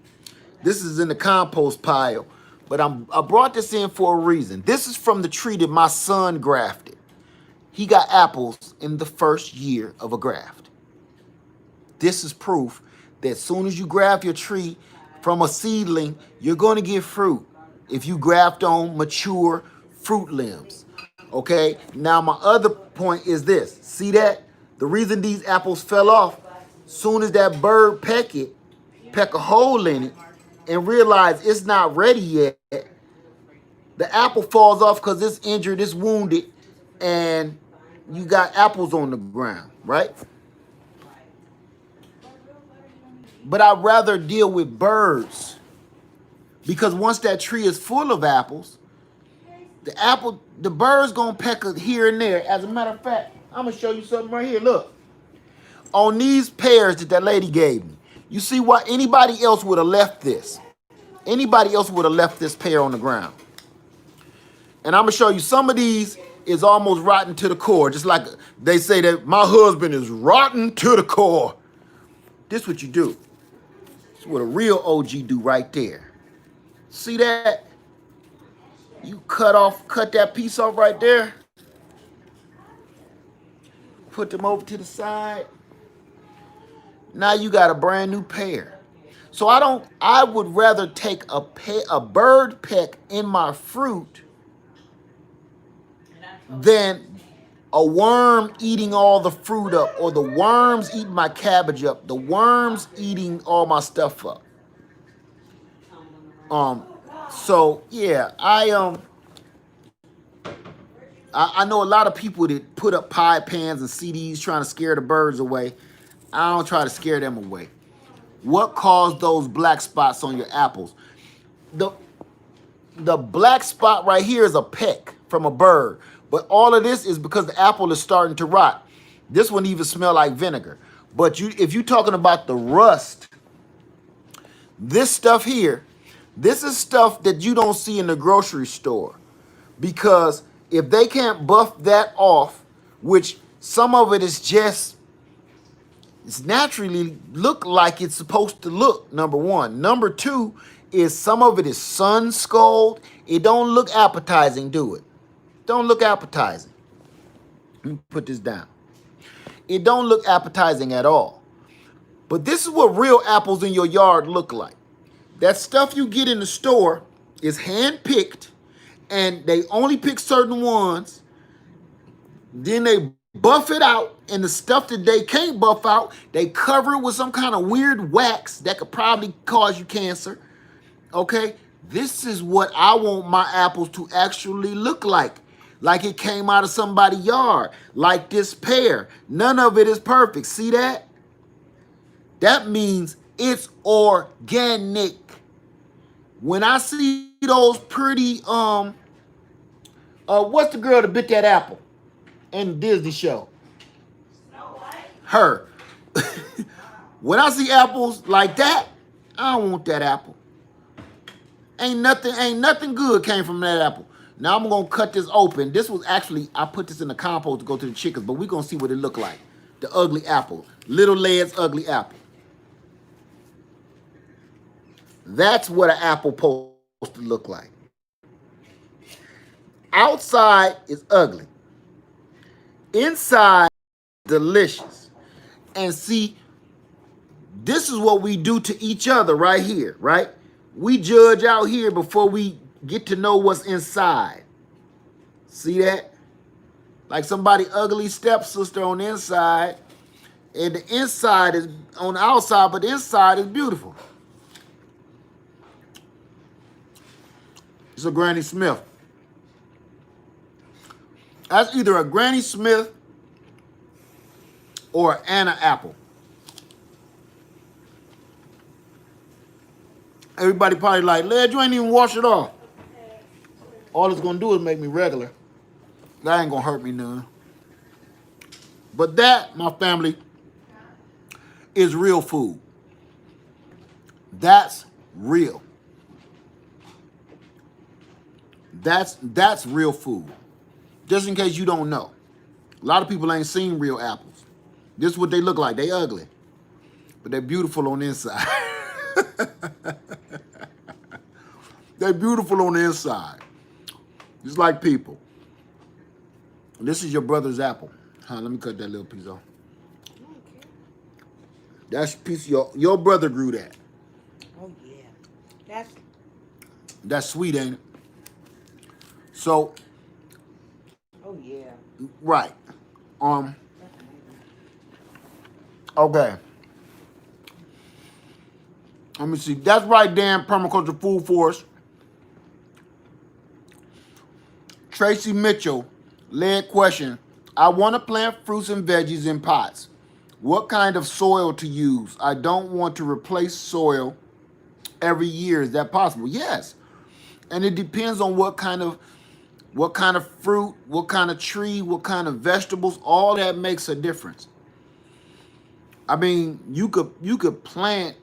This is in the compost pile, but I brought this in for a reason. This is from the tree that my son grafted. He got apples in the first year of a graft. This is proof that as soon as you graft your tree from a seedling, you're going to get fruit if you graft on mature fruit limbs. Okay, now my other point is this. See that? The reason these apples fell off, soon as that bird peck a hole in it, and realize it's not ready yet, the apple falls off because it's injured, it's wounded, and you got apples on the ground, right? But I'd rather deal with birds because once that tree is full of apples, the bird's gonna peck here and there. As a matter of fact, I'm gonna show you something right here. Look, on these pears that lady gave me, you see why anybody else would have left this. Anybody else would have left this pear on the ground. And I'm gonna show you some of these is almost rotten to the core, just like they say that my husband is rotten to the core. This is what you do. This is what a real OG do right there. See that? You cut that piece off right there. Put them over to the side. Now you got a brand new pear. So I would rather take a bird peck in my fruit than a worm eating all the fruit up, or the worms eating my cabbage up, the worms eating all my stuff up. So yeah, I know a lot of people that put up pie pans and CDs trying to scare the birds away. I don't try to scare them away. What caused those black spots on your apples? The black spot right here is a peck from a bird. But all of this is because the apple is starting to rot. This one even smell like vinegar. But if you're talking about the rust, this stuff here, this is stuff that you don't see in the grocery store. Because if they can't buff that off, which some of it is just, it's naturally look like it's supposed to look, number one. Number two is some of it is sun scald. It don't look appetizing, do it? Don't look appetizing. Let me put this down. It don't look appetizing at all. But this is what real apples in your yard look like. That stuff you get in the store is hand-picked, and they only pick certain ones. Then they buff it out, and the stuff that they can't buff out, they cover it with some kind of weird wax that could probably cause you cancer. Okay? This is what I want my apples to actually look like. Like it came out of somebody's yard. Like this pear. None of it is perfect. See that? That means it's organic. When I see those pretty, what's the girl that bit that apple in the Disney show? Her. When I see apples like that, I don't want that apple. Ain't nothing good came from that apple. Now I'm gonna cut this open. This was actually, I put this in the compost to go to the chickens, but we're gonna see what it looked like. The ugly apple. Little Led's ugly apple. That's what an apple supposed to look like. Outside is ugly. Inside, delicious. And see, this is what we do to each other right here, right? We judge out here before we get to know what's inside. See that? Like somebody ugly stepsister on the inside, and the inside is on the outside, but the inside is beautiful. It's a Granny Smith. That's either a Granny Smith or Anna apple. Everybody probably like, Led, you ain't even wash it off. All it's gonna do is make me regular. That ain't gonna hurt me none. But that, my family, is real food. That's real. That's real food. Just in case you don't know. A lot of people ain't seen real apples. This is what they look like. They ugly, but they're beautiful on the inside. They're beautiful on the inside. Just like people. This is your brother's apple. Huh, let me cut that little piece off. That's a piece of your brother grew that. Oh yeah, That's sweet, ain't it? So, oh yeah. right. Um, okay. Let me see. That's right, Dan. Permaculture Food Forest. Tracy Mitchell led question. I want to plant fruits and veggies in pots. What kind of soil to use? I don't want to replace soil every year. Is that possible? Yes. And it depends on what kind of fruit, what kind of tree, what kind of vegetables. All that makes a difference. I mean, you could plant.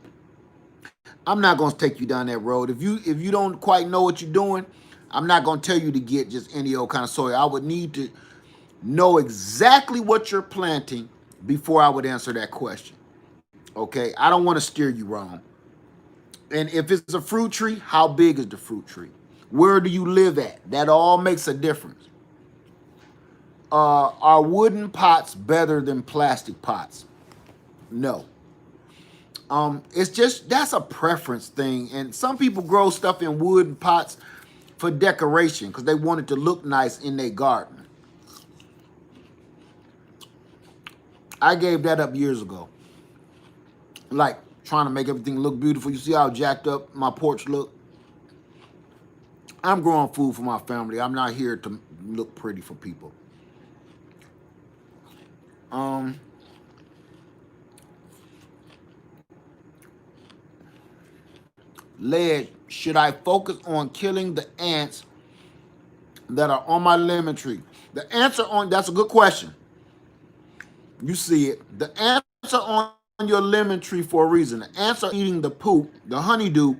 I'm not going to take you down that road. If you don't quite know what you're doing, I'm not going to tell you to get just any old kind of soil. I would need to know exactly what you're planting before I would answer that question. Okay? I don't want to steer you wrong. And if it's a fruit tree, how big is the fruit tree? Where do you live at? That all makes a difference. Are wooden pots better than plastic pots? No. It's just, that's a preference thing. And some people grow stuff in wooden pots for decoration because they want it to look nice in their garden. I gave that up years ago. Like trying to make everything look beautiful. You see how jacked up my porch look? I'm growing food for my family. I'm not here to look pretty for people. Led, should I focus on killing the ants that are on my lemon tree? The answer on that's a good question. You see it. The ants are on your lemon tree for a reason. The ants are eating the poop, the honeydew,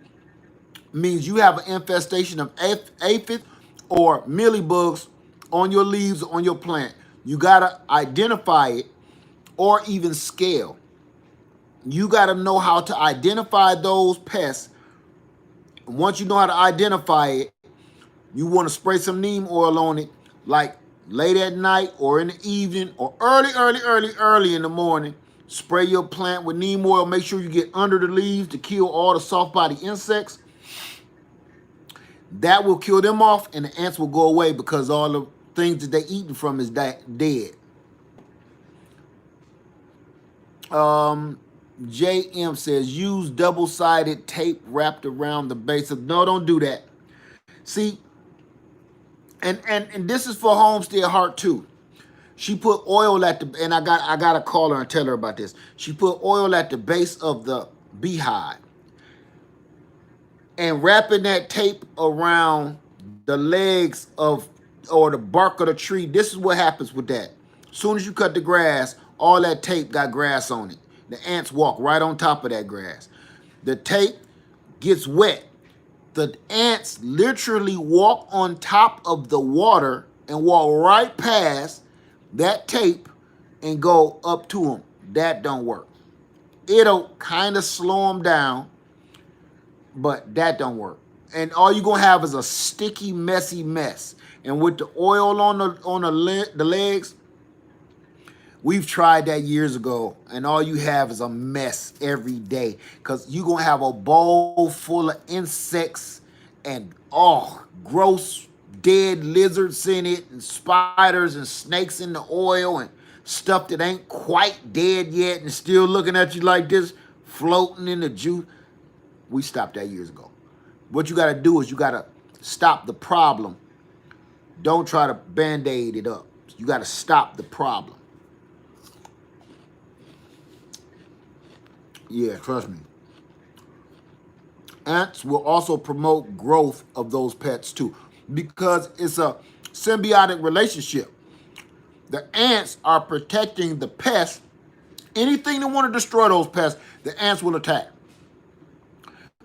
means you have an infestation of aphids or mealybugs on your leaves, on your plant. You gotta identify it or even scale. You gotta know how to identify those pests. Once you know how to identify it, you want to spray some neem oil on it, like late at night or in the evening or early in the morning. Spray your plant with neem oil. Make sure you get under the leaves to kill all the soft body insects. That will kill them off and the ants will go away because all the things that they're eating from is dead. JM says use double-sided tape wrapped around the base of. No, don't do that. See, and this is for Homestead Heart too. She put oil at the, and I gotta call her and tell her about this. She put oil at the base of the beehive and wrapping that tape around the legs of or the bark of the tree. This is what happens with that. As soon as you cut the grass, all that tape got grass on it. The ants walk right on top of that grass. The tape gets wet. The ants literally walk on top of the water and walk right past that tape and go up to them. That don't work. It'll kind of slow them down, but that don't work. And all you're gonna have is a sticky, messy mess. And with the oil on the legs, we've tried that years ago, and all you have is a mess every day because you're going to have a bowl full of insects and, gross dead lizards in it and spiders and snakes in the oil and stuff that ain't quite dead yet and still looking at you like this, floating in the juice. We stopped that years ago. What you got to do is you got to stop the problem. Don't try to Band-Aid it up. You got to stop the problem. Yeah, trust me. Ants will also promote growth of those pets too because it's a symbiotic relationship. The ants are protecting the pests. Anything that want to destroy those pests, the ants will attack.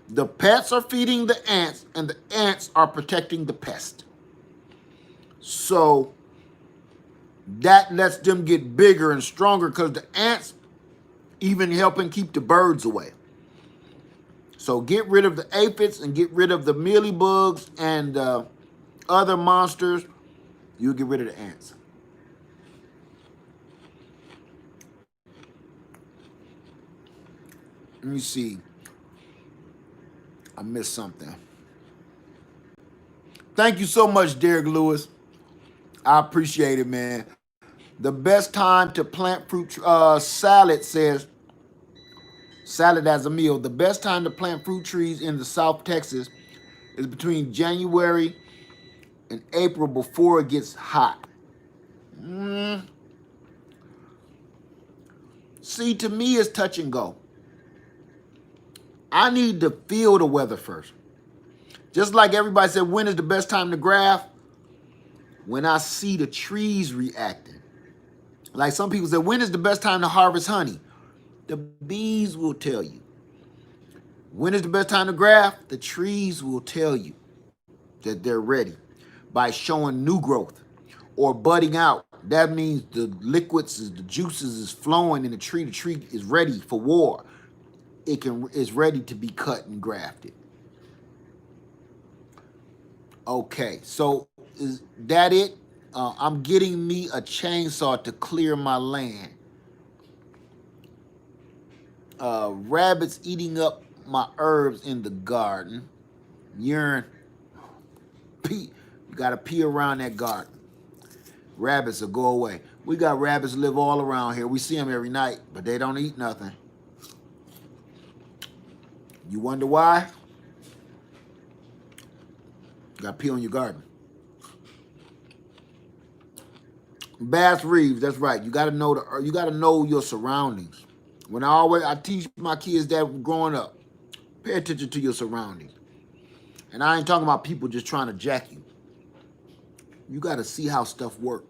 The pets are feeding the ants and the ants are protecting the pest. So that lets them get bigger and stronger because the ants even helping keep the birds away. So get rid of the aphids and get rid of the mealybugs and other monsters. You'll get rid of the ants. Let me see. I missed something. Thank you so much, Derek Lewis. I appreciate it, man. The best time to plant fruit salad says salad as a meal. The best time to plant fruit trees in the South Texas is between January and April before it gets hot. Mm. See, to me, it's touch and go. I need to feel the weather first. Just like everybody said, when is the best time to graft? When I see the trees reacting. Like some people say, when is the best time to harvest honey? The bees will tell you. When is the best time to graft? The trees will tell you that they're ready by showing new growth or budding out. That means the liquids, the juices is flowing in the tree. The tree is ready for war. Is ready to be cut and grafted. Okay, so is that it? I'm getting me a chainsaw to clear my land. Rabbits eating up my herbs in the garden. Urine. Pee. You gotta pee around that garden. Rabbits will go away. We got rabbits live all around here. We see them every night, but they don't eat nothing. You wonder why? You gotta pee on your garden. Bass Reeves, that's right. You gotta know your surroundings. When I teach my kids that growing up, pay attention to your surroundings. And I ain't talking about people just trying to jack you. You gotta see how stuff work.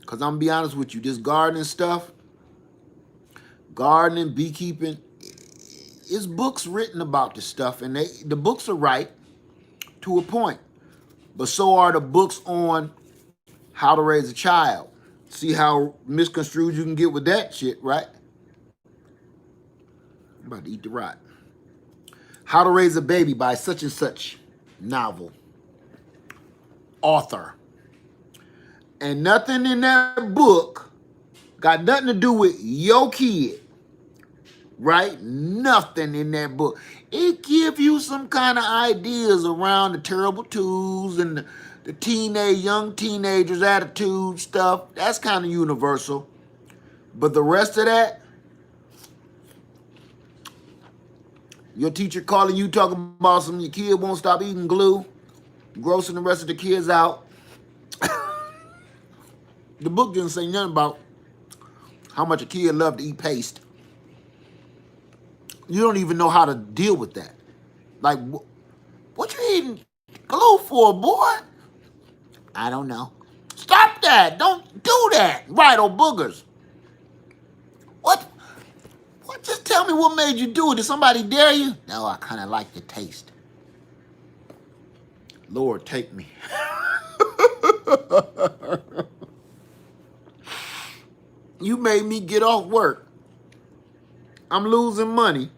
Cause I'm gonna be honest with you, this gardening stuff, gardening, beekeeping, it's books written about this stuff, and the books are right to a point. But so are the books on how to raise a child. See how misconstrued you can get with that shit, right? I'm about to eat the rot. How to Raise a Baby by such and such novel. Author. And nothing in that book got nothing to do with your kid. Right? Nothing in that book. It gives you some kind of ideas around the terrible twos and the young teenagers' attitude stuff. That's kind of universal. But the rest of that, your teacher calling you talking about your kid won't stop eating glue, grossing the rest of the kids out. The book didn't say nothing about how much a kid loved to eat paste. You don't even know how to deal with that. Like, what you eating glue for, boy? I don't know. Stop that. Don't do that. Right, or boogers. What? Just tell me what made you do it. Did somebody dare you? No, I kind of like the taste. Lord, take me. You made me get off work. I'm losing money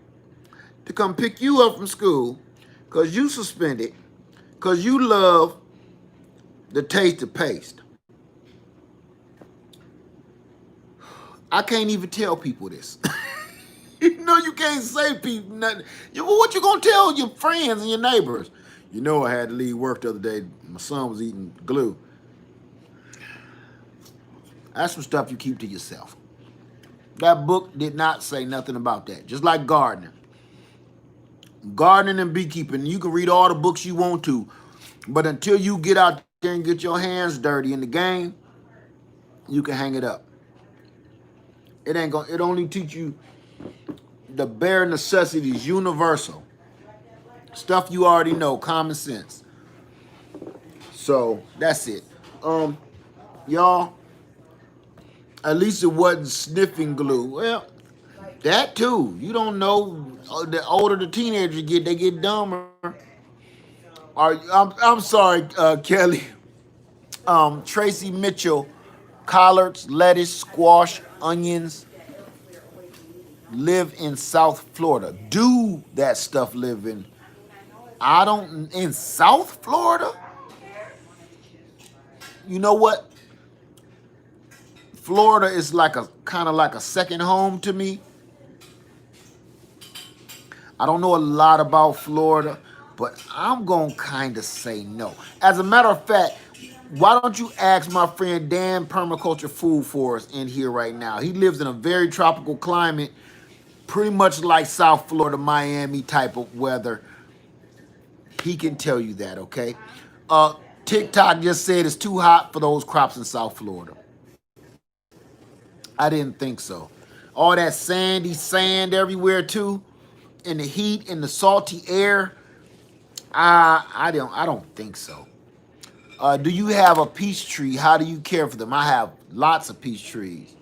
to come pick you up from school because you suspended, because you love the taste of paste. I can't even tell people this. You can't say people nothing. What you gonna tell your friends and your neighbors? You know I had to leave work the other day. My son was eating glue. That's some stuff you keep to yourself. That book did not say nothing about that. Just like gardening. Gardening and beekeeping, you can read all the books you want to, but until you get out there and get your hands dirty in the game, you can hang it up. It only teach you the bare necessities, universal. Stuff you already know, common sense. So that's it. Y'all, at least it wasn't sniffing glue. Well, that too. You don't know. The older the teenagers get, they get dumber. I'm sorry, Kelly. Tracy Mitchell, collards, lettuce, squash, onions live in South Florida. Do that stuff live in? I don't in South Florida. You know what? Florida is like a kind of like a second home to me. I don't know a lot about Florida, but I'm gonna kind of say no. As a matter of fact, why don't you ask my friend Dan Permaculture Food for us in here right now? He lives in a very tropical climate, pretty much like South Florida, Miami type of weather. He can tell you that, okay? TikTok just said it's too hot for those crops in South Florida. I didn't think so. All that sandy sand everywhere too, and the heat and the salty air. I don't think so. Do you have a peach tree? How do you care for them? I have lots of peach trees,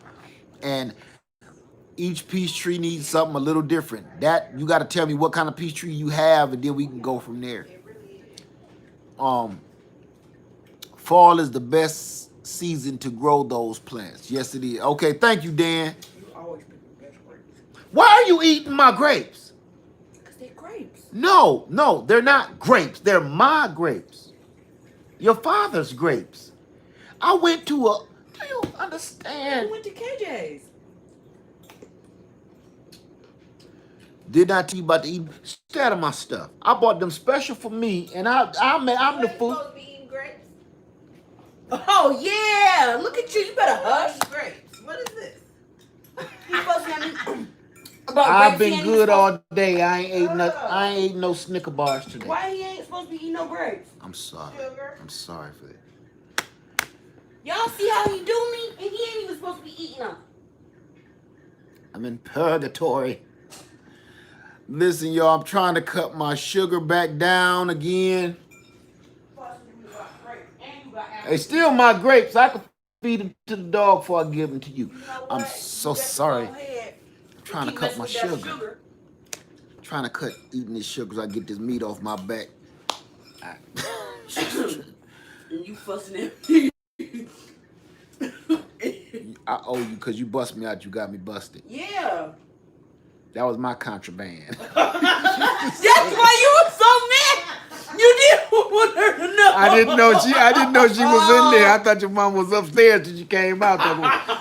and each peach tree needs something a little different. That you got to tell me what kind of peach tree you have, and then we can go from there. Fall is the best season to grow those plants. Yes, it is. Okay, thank you, Dan. You always pick the best grapes. Why are you eating my grapes? Because they're grapes. No, they're not grapes. They're my grapes. Your father's grapes. I went to a. Do you understand? We went to KJ's. Did not tell you about the eat. Stay out of my stuff. I bought them special for me, and I'm the food. Supposed to be eating grapes? Oh, yeah. Look at you. You better hush. Grapes. What is this? You supposed to have me... I've been good all day. I ain't ate no Snicker bars today. Why he ain't supposed to be eating no grapes? I'm sorry. Sugar. I'm sorry for that. Y'all see how he do me? And he ain't even supposed to be eating them. I'm in purgatory. Listen, y'all, I'm trying to cut my sugar back down again. They still my grapes. I can feed them to the dog before I give them to you. I'm so sorry. I'm trying to cut my sugar. Trying to cut eating this sugar so I get this meat off my back. And you fussing at me. I owe you because you bust me out. You got me busted. Yeah. That was my contraband. That's why you were so mad. You didn't want her to know. I didn't know she was in there. I thought your mom was upstairs till she came out.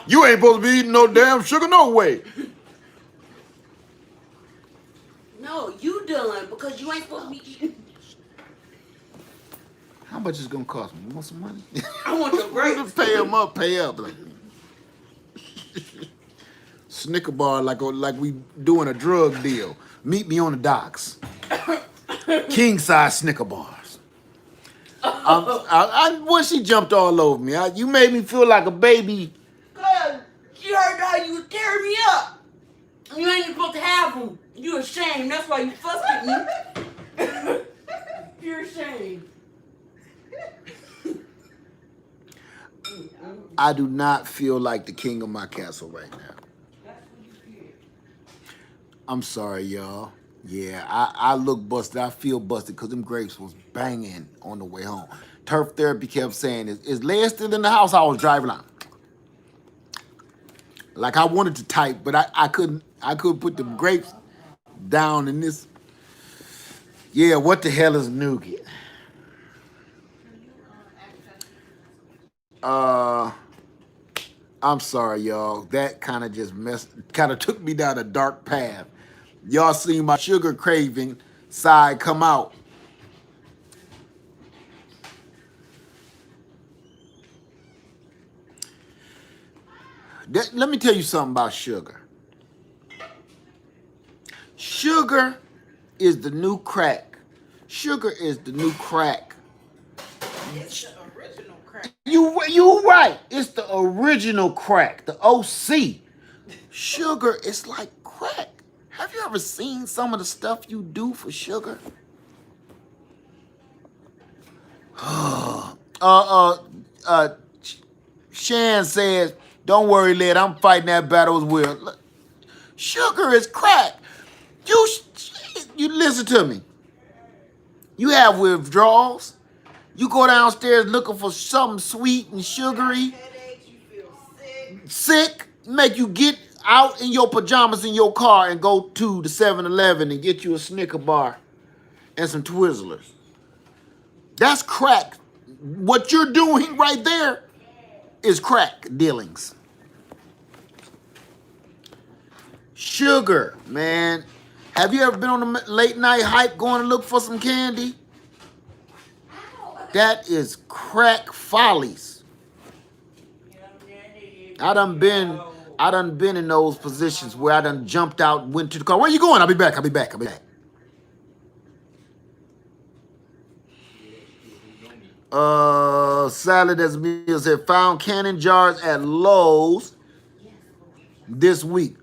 You ain't supposed to be eating no damn sugar, no way. No, you done because you ain't supposed to be eating. How much is it gonna cost me? You want some money? I want your grapes. Pay them up, pay up. Like, Snicker bar like we doing a drug deal. Meet me on the docks. King size Snicker bars. When she jumped all over me, you made me feel like a baby. Cause she heard how you was tearing me up. You ain't supposed to have them. You ashamed. That's why you fussed at me. You're ashamed. I do not feel like the king of my castle right now. I'm sorry, y'all. Yeah, I look busted. I feel busted because them grapes was banging on the way home. Turf Therapy kept saying, is Leia still in the house? I was driving out. Like I wanted to type, but I couldn't put the grapes down in this. Yeah, what the hell is nougat? I'm sorry, y'all. That kind of just took me down a dark path. Y'all see my sugar craving side come out. Let me tell you something about sugar. Sugar is the new crack. Sugar is the new crack. It's the original crack. You right. It's the original crack, the OC. Sugar is like crack. Have you ever seen some of the stuff you do for sugar? Shan says, "Don't worry, Led. I'm fighting that battle as well." Look, sugar is crack. You listen to me. You have withdrawals. You go downstairs looking for something sweet and sugary, Headaches, you feel sick, make you get out in your pajamas in your car and go to the 7-Eleven and get you a Snicker bar and some Twizzlers. That's crack. What you're doing right there is crack dealings. Sugar, man. Have you ever been on a late night hike going to look for some candy? That is crack follies. I done been in those positions where I done jumped out, went to the car. Where you going? I'll be back. Salad as meals have found canning jars at Lowe's this week.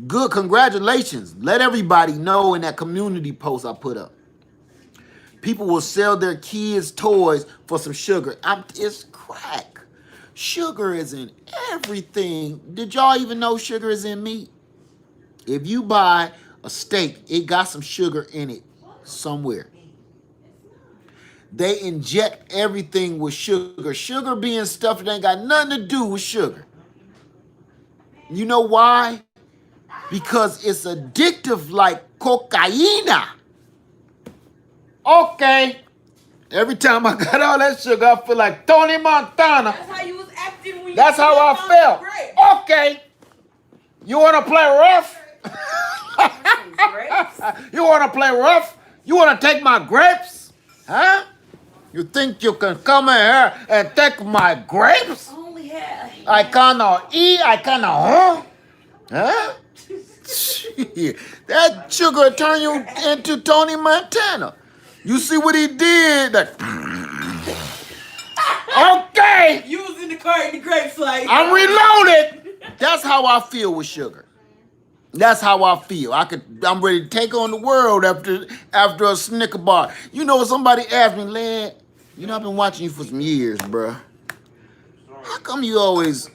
Good, congratulations. Let everybody know in that community post I put up. People will sell their kids toys for some sugar. It's crack. Sugar is in everything. Did y'all even know sugar is in meat? If you buy a steak, it got some sugar in it somewhere. They inject everything with sugar. Sugar being stuff that ain't got nothing to do with sugar. You know why? Because it's addictive like cocaine. Okay. Every time I got all that sugar, I feel like Tony Montana. That's how you was acting when you That's how I felt. Okay. You want to play rough? You want to play rough? You want to take my grapes? Huh? You think you can come in here and take my grapes? Only had. I cannot eat. I cannot. Huh? Shit. That sugar turn you into Tony Montana. You see what he did? Okay. You was in the car eating the grapes like. I'm reloaded. That's how I feel with sugar. That's how I feel. I'm ready to take on the world after a Snicker bar. You know, somebody asked me, Lad, you know, I've been watching you for some years, bruh. How come you always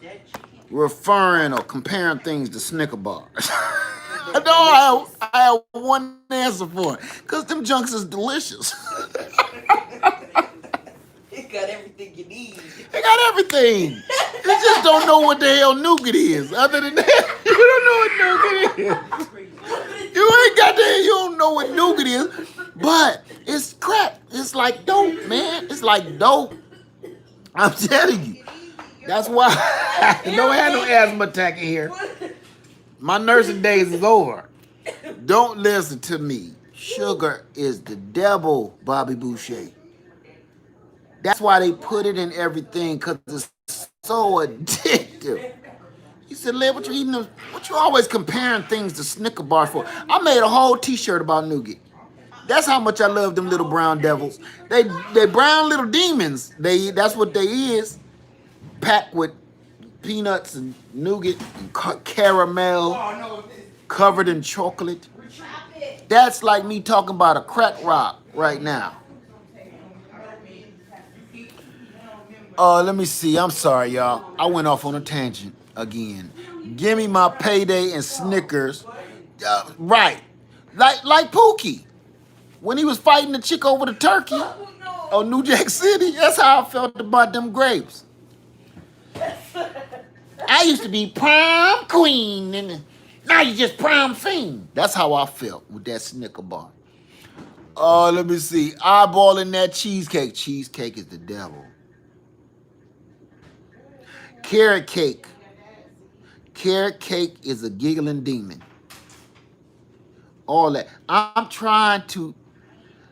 referring or comparing things to Snicker bars? I have one answer for it. Because them junks is delicious. It got everything you need. They got everything. You just don't know what the hell nougat is. Other than that, you don't know what nougat is. You don't know what nougat is. But it's crap. It's like dope, man. It's like dope. I'm telling you. That's why I don't have no asthma attack in here. My nursing days is over. Don't listen to me. Sugar is the devil, Bobby Boucher. That's why they put it in everything, because it's so addictive. He said, Led, what you eating? What you always comparing things to Snicker bars for? I made a whole t-shirt about nougat. That's how much I love them little brown devils. They brown little demons. That's what they is. Packed with peanuts and nougat and caramel, covered in chocolate. That's like me talking about a crack rock right now. Let me see. I'm sorry, y'all. I went off on a tangent again. Give me my payday and Snickers. Right. Like Pookie. When he was fighting the chick over the turkey on New Jack City, that's how I felt about them grapes. I used to be prom queen, and now you just prom fiend. That's how I felt with that Snicker bar. Let me see. Eyeballing that cheesecake. Cheesecake is the devil. Carrot cake. Carrot cake is a giggling demon. All that. I'm trying to,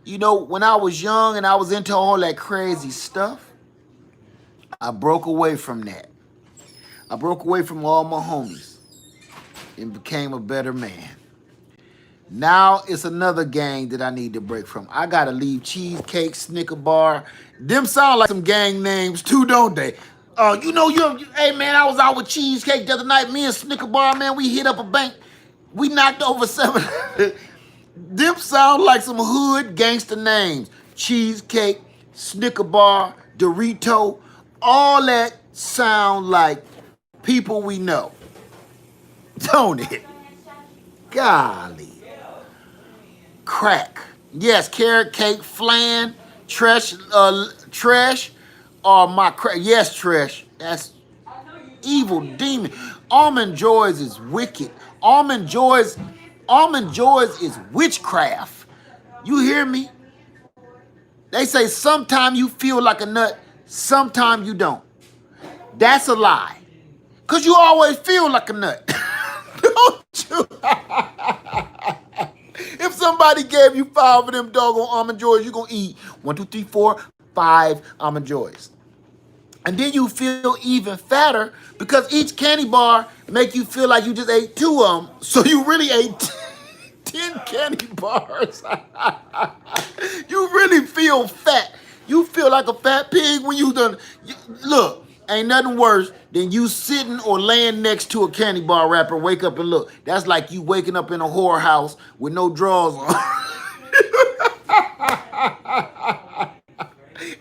when I was young and I was into all that crazy stuff, I broke away from that. I broke away from all my homies and became a better man. Now it's another gang that I need to break from. I gotta leave cheesecake, Snicker bar. Them sound like some gang names too, don't they? Hey man, I was out with cheesecake the other night. Me and Snicker bar, man, we hit up a bank. We knocked over 7. Them sound like some hood gangster names. Cheesecake, Snicker bar, Dorito, all that sound like people we know. Don't it? Golly. Crack. Yes, carrot cake, flan, Trash or my crack. Yes, trash. That's evil demon. Almond Joys is wicked. Almond Joys, Almond Joys is witchcraft. You hear me? They say sometimes you feel like a nut, sometimes you don't. That's a lie. Cause you always feel like a nut. Don't you? If somebody gave you 5 of them doggone Almond Joys, you're gonna eat 1, 2, 3, 4, 5 Almond Joys. And then you feel even fatter because each candy bar make you feel like you just ate 2 of them. So you really ate 10 candy bars. You really feel fat. You feel like a fat pig when you done. Look, ain't nothing worse than you sitting or laying next to a candy bar wrapper, wake up and look. That's like you waking up in a whorehouse with no drawers on.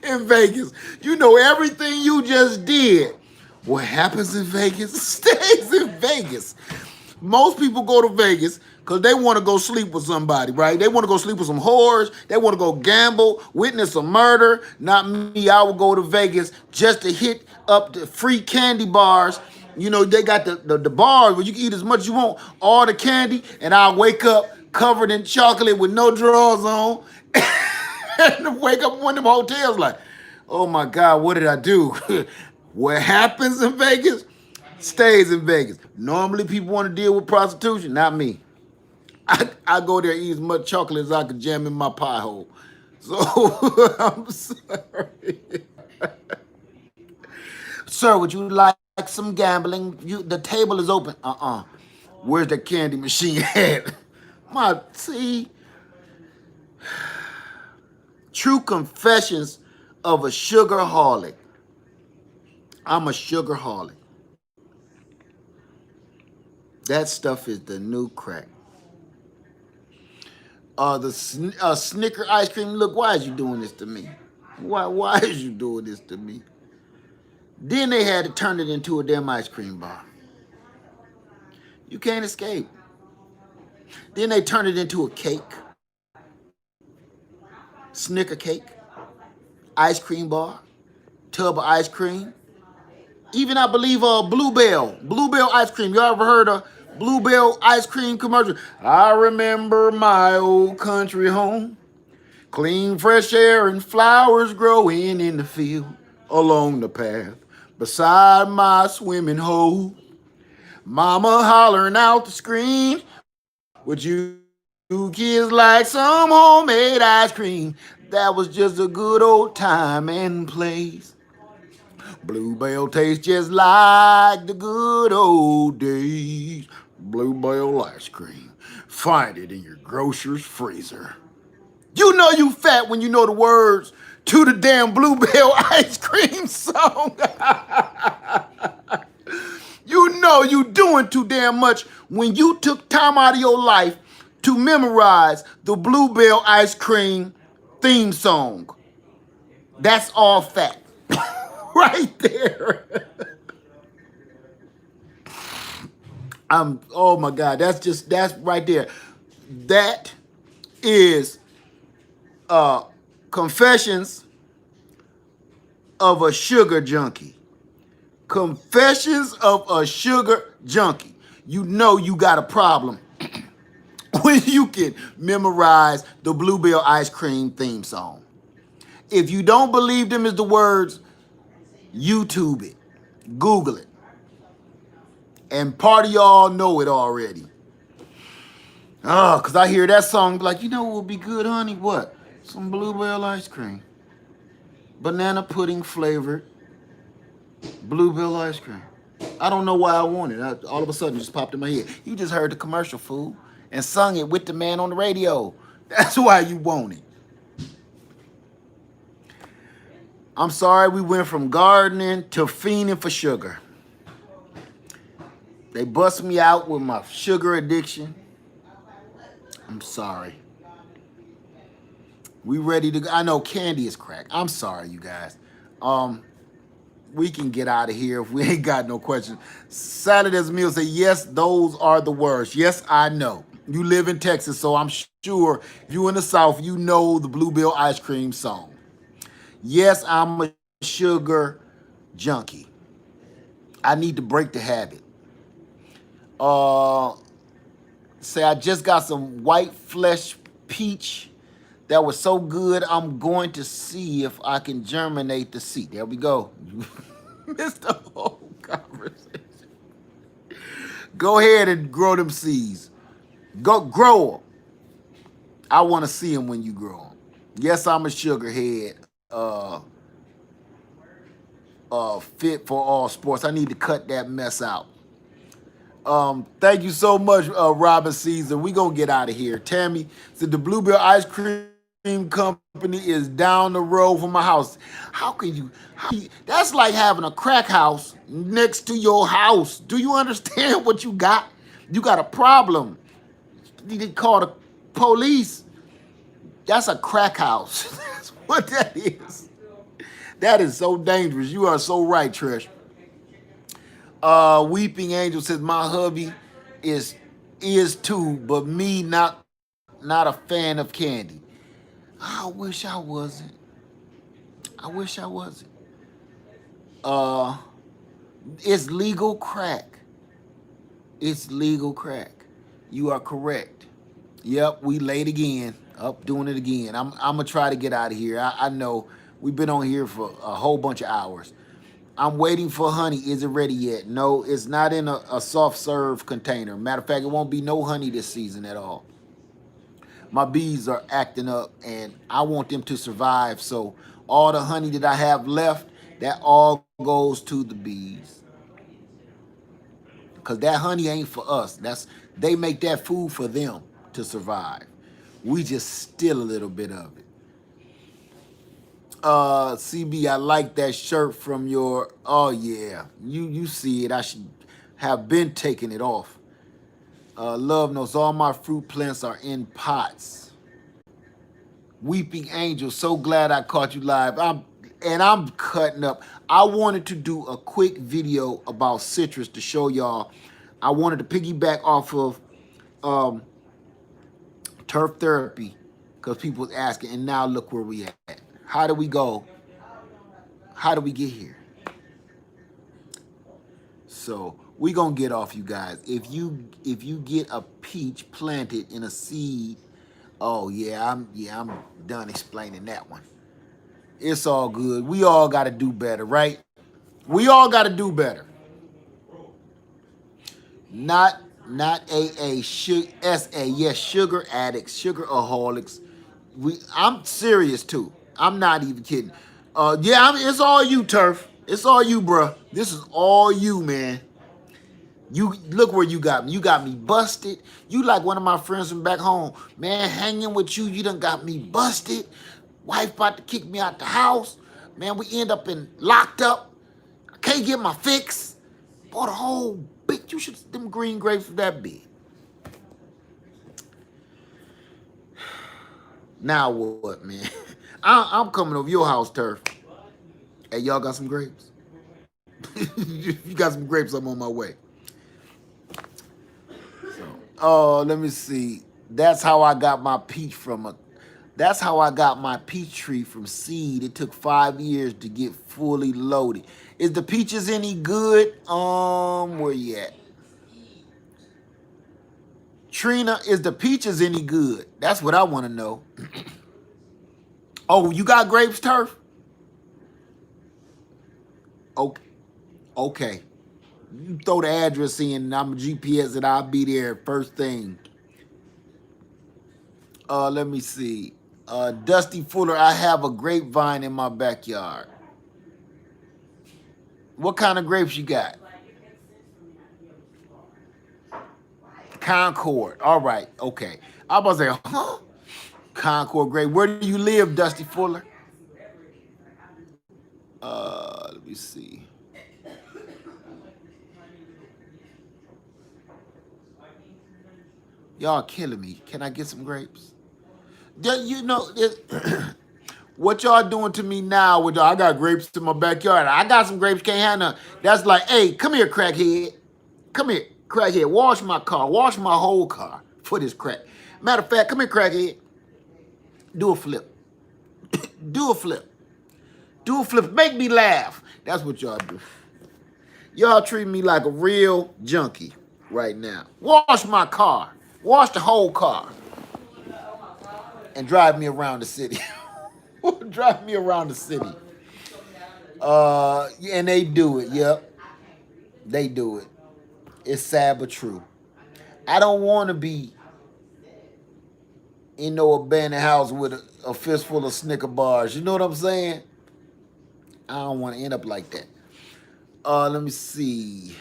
In Vegas. You know everything you just did. What happens in Vegas stays in Vegas. Most people go to Vegas because they want to go sleep with somebody, right? They want to go sleep with some whores. They want to go gamble, witness a murder. Not me. I would go to Vegas just to hit up the free candy bars. You know, they got the bars where you can eat as much as you want, all the candy, and I'll wake up covered in chocolate with no drawers on. And wake up in one of them hotels like, oh my God, what did I do? What happens in Vegas stays in Vegas. Normally people want to deal with prostitution, not me. I go there and eat as much chocolate as I could jam in my pie hole. So I'm sorry. Sir, would you like some gambling? The table is open. Where's the candy machine at? See, True Confessions of a Sugarholic. I'm a sugarholic. That stuff is the new crack. The Snicker ice cream. Look, why is you doing this to me? Why is you doing this to me? Then they had to turn it into a damn ice cream bar. You can't escape. Then they turned it into a cake. Snicker cake. Ice cream bar. Tub of ice cream. Even I believe Bluebell ice cream. Y'all ever heard of Bluebell ice cream commercial? I remember my old country home. Clean, fresh air and flowers growing in the field along the path beside my swimming hole. Mama hollering out the screen, would you kids like some homemade ice cream? That was just a good old time and place. Bluebell tastes just like the good old days. Bluebell ice cream. Find it in your grocer's freezer. You know you fat when you know the words to the damn Bluebell ice cream song. You know you doing too damn much when you took time out of your life to memorize the Bluebell ice cream theme song. That's all fat. Right there. Oh my God, that's right there. That is Confessions of a Sugar Junkie. Confessions of a Sugar Junkie. You know you got a problem when you can memorize the Bluebell ice cream theme song. If you don't believe them is the words, YouTube it, Google it. And part of y'all know it already. Because I hear that song like, you know what would be good, honey? What? Some Bluebell ice cream. Banana pudding flavored Bluebell ice cream. I don't know why I want it. All of a sudden it just popped in my head. You just heard the commercial, fool, and sung it with the man on the radio. That's why you want it. I'm sorry we went from gardening to fiending for sugar. They bust me out with my sugar addiction. I'm sorry. We ready to go? I know candy is crack. I'm sorry, you guys. We can get out of here if we ain't got no questions. Saturday's Meal say, yes, those are the words. Yes, I know. You live in Texas, so I'm sure if you in the South, you know the Bluebell ice cream song. Yes, I'm a sugar junkie. I need to break the habit. Uh, Say I just got some white flesh peach that was so good. I'm going to see if I can germinate the seed. There we go. Missed the whole conversation. Go ahead and grow them seeds. Go grow them. I want to see them when you grow them. Yes, I'm a sugar head. Fit for all sports. I need to cut that mess out. Thank you so much, Robin Caesar. We gonna get out of here. Tammy said the Bluebell Ice Cream Company is down the road from my house. How can you? That's like having a crack house next to your house. Do you understand what you got? You got a problem. You need to call the police. That's a crack house. That's what that is. That is so dangerous. You are so right, Trish. Weeping Angel says my hubby is too, but me not a fan of candy. I wish I wasn't. I wish I wasn't. Uh, it's legal crack. It's legal crack. You are correct. Yep, we late again. Up doing it again. I'm gonna try to get out of here. I know we've been on here for a whole bunch of hours. I'm waiting for honey. Is it ready yet? No, it's not in a soft serve container. Matter of fact, it won't be no honey this season at all. My bees are acting up and I want them to survive. So all the honey that I have left, that all goes to the bees. Because that honey ain't for us. They make that food for them to survive. We just steal a little bit of it. CB, I like that shirt from your. Oh yeah, you see it. I should have been taking it off. Love knows all my fruit plants are in pots. Weeping Angel, so glad I caught you live. I'm cutting up. I wanted to do a quick video about citrus to show y'all. I wanted to piggyback off of turf therapy because people was asking, and now look where we at. How do we go? How do we get here? So we gonna get off, you guys. If you get a peach planted in a seed, oh yeah, I'm done explaining that one. It's all good. We all got to do better, right? We all got to do better. Not AA, SA. Yes, sugar addicts, sugaraholics. I'm serious too. I'm not even kidding. It's all you, Turf. It's all you, bruh. This is all you, man. You look where you got me. You got me busted. You like one of my friends from back home. Man, hanging with you, you done got me busted. Wife about to kick me out the house. Man, we end up locked up. I can't get my fix. Bought a whole big, you should, them green grapes were that big. Now what, man? I'm coming over your house, Turf. Hey, y'all got some grapes? You got some grapes, I'm on my way. So, let me see. That's how I got my peach tree from seed. It took 5 years to get fully loaded. Is the peaches any good? Where you at? Trina, is the peaches any good? That's what I want to know. Oh, you got grapes, Turf? Okay. You throw the address in and I'm a GPS and I'll be there first thing. Let me see. Dusty Fuller, I have a grapevine in my backyard. What kind of grapes you got? Concord. All right. Okay. I was about to say, huh? Concord grape. Where do you live, Dusty Fuller? Let me see. Y'all killing me. Can I get some grapes? You know, what y'all doing to me now with I got grapes in my backyard. I got some grapes, can't have none. That's like, hey, come here, crackhead. Come here, crackhead. Wash my car. Wash my whole car for this crack. Matter of fact, come here, crackhead. Do a flip. Do a flip. Do a flip. Make me laugh. That's what y'all do. Y'all treat me like a real junkie right now. Wash my car. Wash the whole car. And drive me around the city. Drive me around the city. And they do it. Yep. They do it. It's sad but true. I don't want to be in no abandoned house with a fistful of Snicker bars. You know what I'm saying? I don't want to end up like that. Let me see.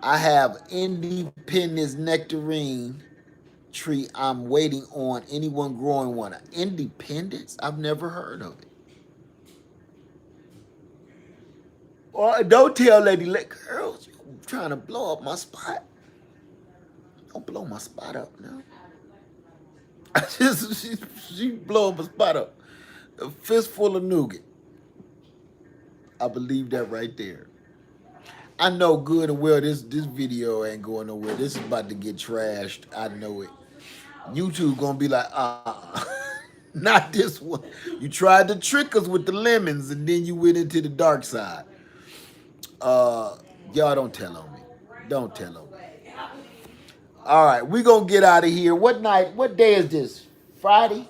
I have Independence nectarine tree. I'm waiting on anyone growing one. Independence? I've never heard of it. Well, don't tell Lady Girls, you trying to blow up my spot. Don't blow my spot up now. She blow up a spot up. A fistful of nougat. I believe that right there. I know good and well this video ain't going nowhere. This is about to get trashed. I know it. YouTube gonna be like, not this one. You tried to trick us with the lemons and then you went into the dark side. Y'all don't tell on me. Don't tell on me. All right, we gonna get out of here. What night? What day is this? Friday?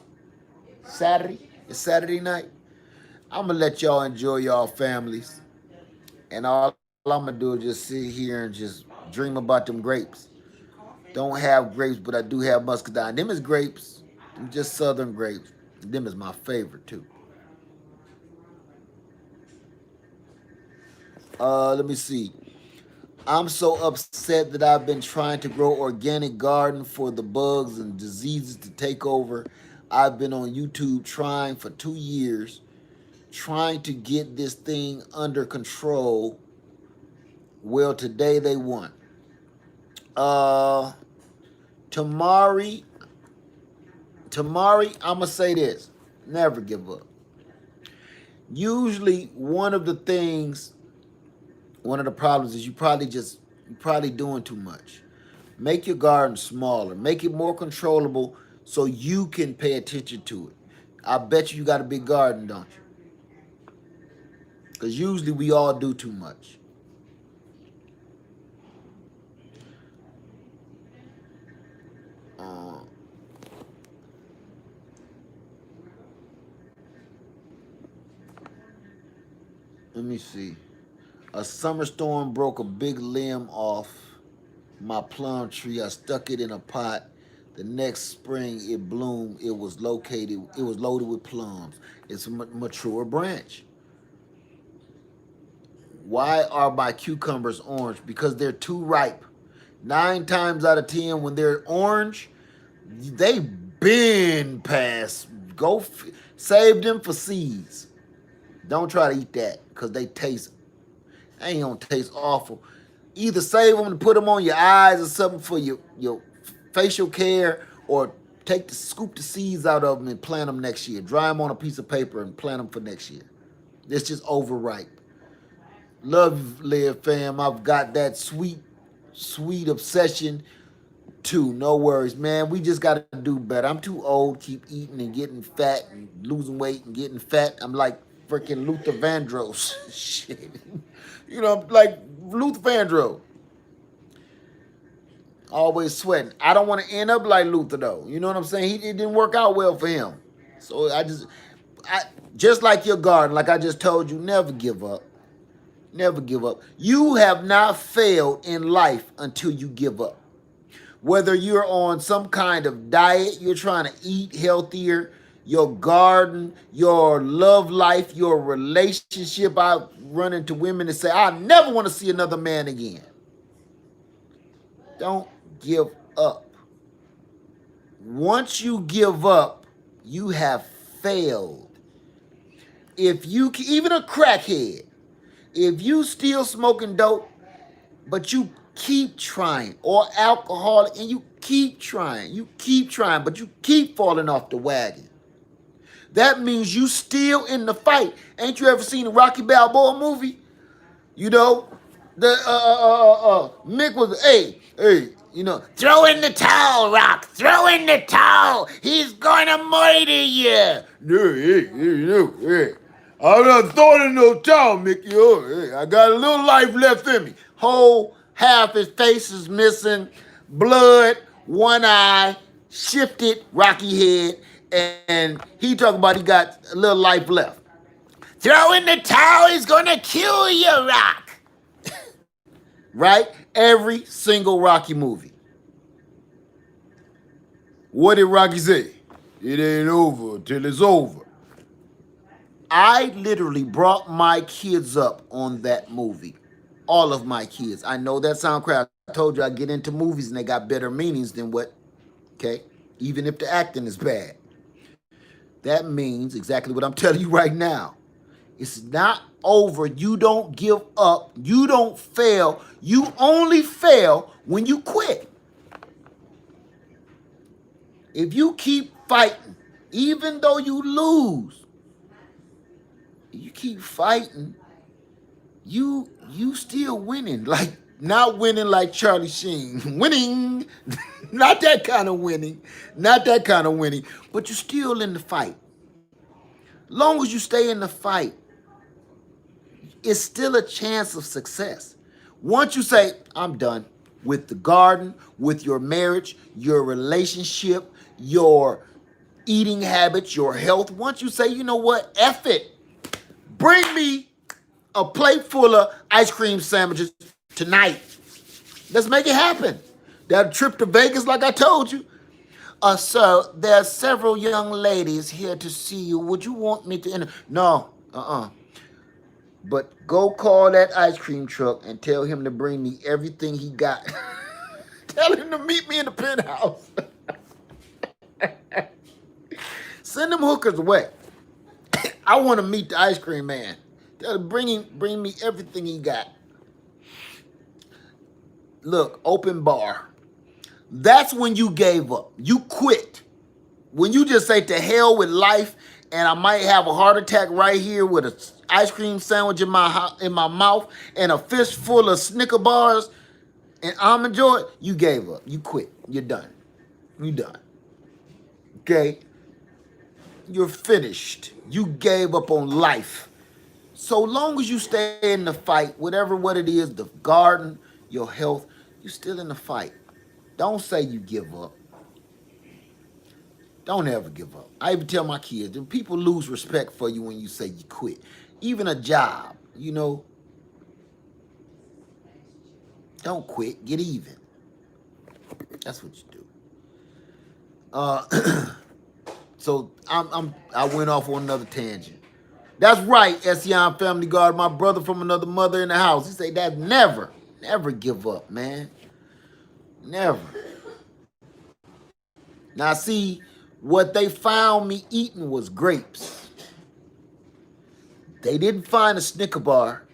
Saturday? It's Saturday night. I'm gonna let y'all enjoy y'all families. And all I'm gonna do is just sit here and just dream about them grapes. Don't have grapes, but I do have muscadine. Them is grapes. Them just southern grapes. Them is my favorite too. Let me see. I'm so upset that I've been trying to grow organic garden for the bugs and diseases to take over. I've been on YouTube trying for 2 years, trying to get this thing under control. Well, today they won. Tamari, I'm going to say this. Never give up. Usually one of the problems is you probably doing too much. Make your garden smaller. Make it more controllable so you can pay attention to it. I bet you got a big garden, don't you? Because usually we all do too much. Let me see. A summer storm broke a big limb off my plum tree. I stuck it in a pot. The next spring it bloomed. It was loaded with plums. It's a mature branch. Why are my cucumbers orange? Because they're too ripe. 9 times out of 10, when they're orange, they been past. Save them for seeds. Don't try to eat that because they ain't gonna taste awful. Either save them and put them on your eyes or something for your facial care, or scoop the seeds out of them and plant them next year. Dry them on a piece of paper and plant them for next year. It's just overripe. Love, live, fam. I've got that sweet obsession too. No worries, man. We just got to do better. I'm too old to keep eating and getting fat and losing weight and getting fat. I'm like freaking Luther Vandross. Shit. You know, like Luther Vandross. Always sweating. I don't want to end up like Luther though. You know what I'm saying? It didn't work out well for him. So I just like your garden, like I just told you, never give up. Never give up. You have not failed in life until you give up. Whether you're on some kind of diet, you're trying to eat healthier, your garden, your love life, your relationship. I run into women that say, I never want to see another man again. Don't give up. Once you give up, you have failed. If you, even a crackhead, if you still smoking dope, but you keep trying, or alcoholic, and you keep trying, but you keep falling off the wagon, that means you still in the fight. Ain't you ever seen a Rocky Balboa movie? You know, the Mick was, hey, you know, throw in the towel, Rock, throw in the towel. He's going to murder you. I'm not throwing in no towel, Mickey. Oh, hey, I got a little life left in me. Whole half his face is missing, blood, one eye, shifted, rocky head, and he talking about he got a little life left. Throw in the towel, he's gonna kill you, Rock. Right? Every single Rocky movie. What did Rocky say? It ain't over till it's over. I literally brought my kids up on that movie. All of my kids. I know that sound crap. I told you I get into movies and they got better meanings than what, okay? Even if the acting is bad. That means exactly what I'm telling you right now. It's not over. You don't give up. You don't fail. You only fail when you quit. If you keep fighting, even though you lose, you keep fighting, you still winning. Like not winning like Charlie Sheen. Winning. Not that kind of winning. Not that kind of winning. But you're still in the fight. Long as you stay in the fight, it's still a chance of success. Once you say, I'm done with the garden, with your marriage, your relationship, your eating habits, your health, once you say, you know what, F it, bring me a plate full of ice cream sandwiches tonight. Let's make it happen. That trip to Vegas, like I told you. Sir, there are several young ladies here to see you. Would you want me to enter? No, But go call that ice cream truck and tell him to bring me everything he got. Tell him to meet me in the penthouse. Send them hookers away. I want to meet the ice cream man. Tell him bring me everything he got. Look, open bar. That's when you gave up. You quit. When you just say to hell with life, and I might have a heart attack right here with an ice cream sandwich in my mouth and a fist full of Snicker bars and almond joy, you gave up. You quit. You're done. You're done. Okay? You're finished. You gave up on life. So long as you stay in the fight, whatever what it is, the garden, your health, you're still in the fight. Don't say you give up. Don't ever give up. I even tell my kids, people lose respect for you when you say you quit. Even a job, don't quit. Get even. That's what you do. So I went off on another tangent. That's right, Sion Family Guard, my brother from another mother in the house. He say that never give up, man. Never. Now see, what they found me eating was grapes. They didn't find a Snicker bar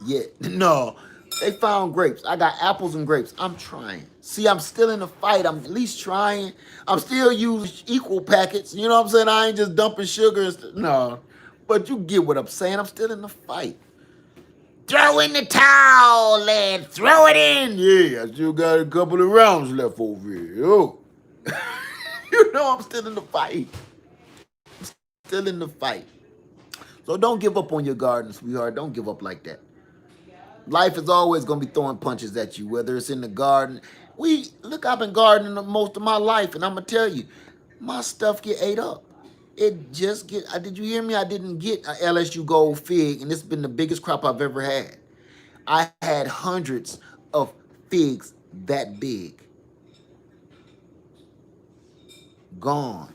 yet. No, they found grapes. I got apples and grapes. I'm trying. See, I'm still in the fight. I'm at least trying. I'm still using equal packets. You know what I'm saying? I ain't just dumping sugar and stuff. No, but you get what I'm saying. I'm still in the fight. Throw in the towel and throw it in. Yeah, I still got a couple of rounds left over here. Oh. You know I'm still in the fight. Still in the fight. So don't give up on your garden, sweetheart. Don't give up like that. Life is always going to be throwing punches at you, whether it's in the garden. I've been gardening most of my life, and I'm going to tell you, my stuff get ate up. Did you hear me? I didn't get an LSU Gold fig, and it's been the biggest crop I've ever had. I had hundreds of figs that big. Gone.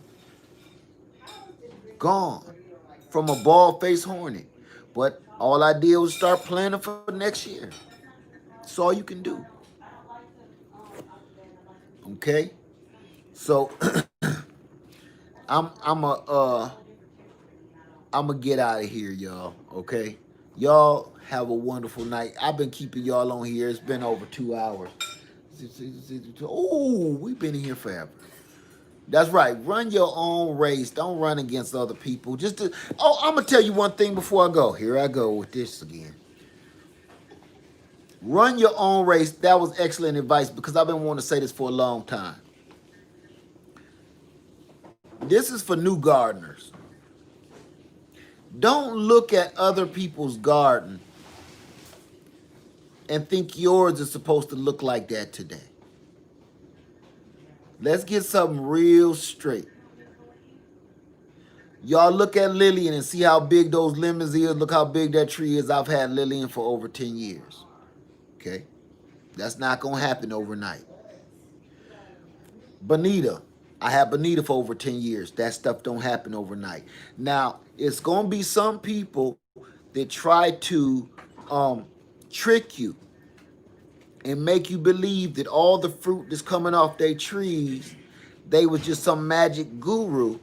From a bald-faced hornet. But all I did was start planning for next year. That's all you can do. Okay? So I'm gonna get out of here, y'all. Okay? Y'all have a wonderful night. I've been keeping y'all on here. It's been over 2 hours. Oh, we've been in here forever. That's right. Run your own race. Don't run against other people. I'm going to tell you one thing before I go. Here I go with this again. Run your own race. That was excellent advice because I've been wanting to say this for a long time. This is for new gardeners. Don't look at other people's garden and think yours is supposed to look like that today. Let's get something real straight. Y'all look at Lillian and see how big those lemons is. Look how big that tree is. I've had Lillian for over 10 years. Okay? That's not going to happen overnight. Bonita. I had Bonita for over 10 years. That stuff don't happen overnight. Now, it's going to be some people that try to trick you and make you believe that all the fruit that's coming off their trees, they was just some magic guru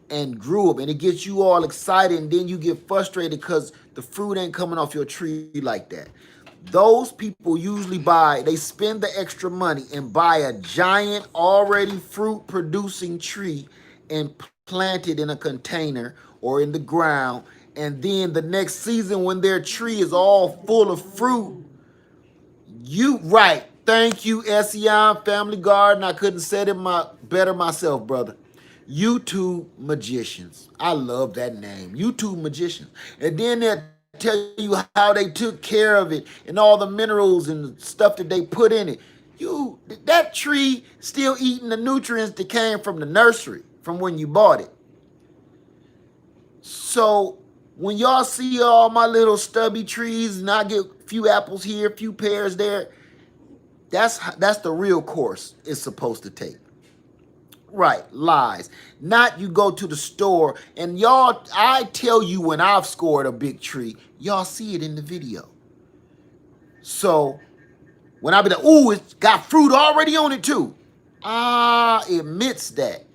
and grew them. And it gets you all excited, and then you get frustrated because the fruit ain't coming off your tree like that. Those people usually they spend the extra money and buy a giant already fruit producing tree and plant it in a container or in the ground. And then the next season when their tree is all full of fruit, right. Thank you, Ession Family Garden. I couldn't say it better myself, brother. YouTube magicians. I love that name. YouTube magicians. And then they'll tell you how they took care of it and all the minerals and the stuff that they put in it. That tree still eating the nutrients that came from the nursery, from when you bought it. So when y'all see all my little stubby trees and I get a few apples here, a few pears there, that's the real course it's supposed to take. Right, lies. Not you go to the store and y'all, I tell you when I've scored a big tree, y'all see it in the video. So when I be like, ooh, it's got fruit already on it too. It admits that.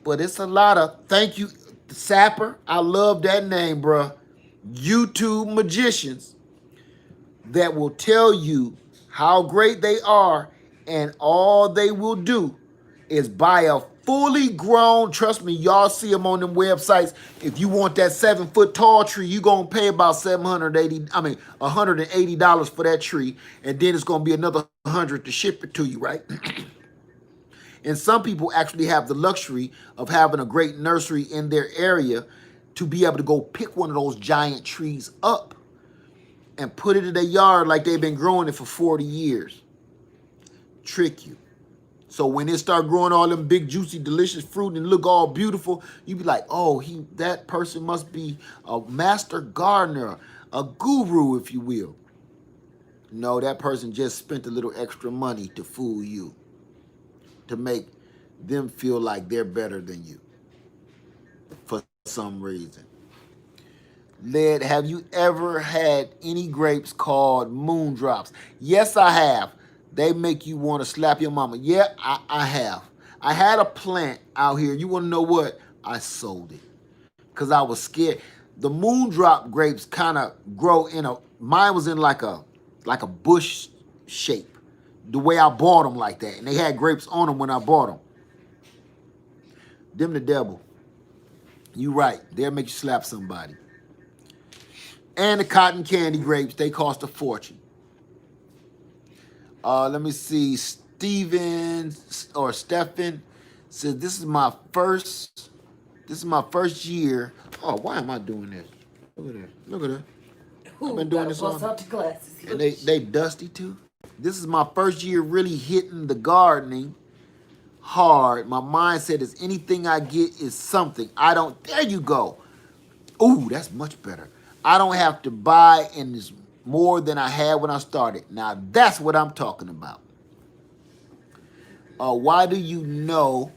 But it's a lot of, thank you, Sapper. I love that name, bruh. YouTube magicians that will tell you how great they are, and all they will do is buy a fully grown, trust me, y'all see them on them websites. If you want that 7-foot tall tree, you're going to pay about $180 for that tree. And then it's going to be another $100 to ship it to you, right? And some people actually have the luxury of having a great nursery in their area to be able to go pick one of those giant trees up and put it in their yard like they've been growing it for 40 years. Trick you. So when it start growing all them big, juicy, delicious fruit and look all beautiful, you be like, oh, that person must be a master gardener, a guru, if you will. No, that person just spent a little extra money to fool you, to make them feel like they're better than you for some reason. Led, have you ever had any grapes called moondrops? Yes, I have. They make you want to slap your mama. Yeah, I have. I had a plant out here. You want to know what? I sold it because I was scared. The moondrop grapes kind of grow mine was in like a bush shape. The way I bought them like that. And they had grapes on them when I bought them. Them the devil. You right. They'll make you slap somebody. And the cotton candy grapes, they cost a fortune. Let me see. Stephen says this is my first year. Oh, why am I doing this? Look at that. I've been doing this all. Out the glasses. And they dusty too. This is my first year really hitting the gardening hard. My mindset is anything I get is something. There you go. Ooh, that's much better. I don't have to buy, and it's more than I had when I started. Now, that's what I'm talking about. Why do you know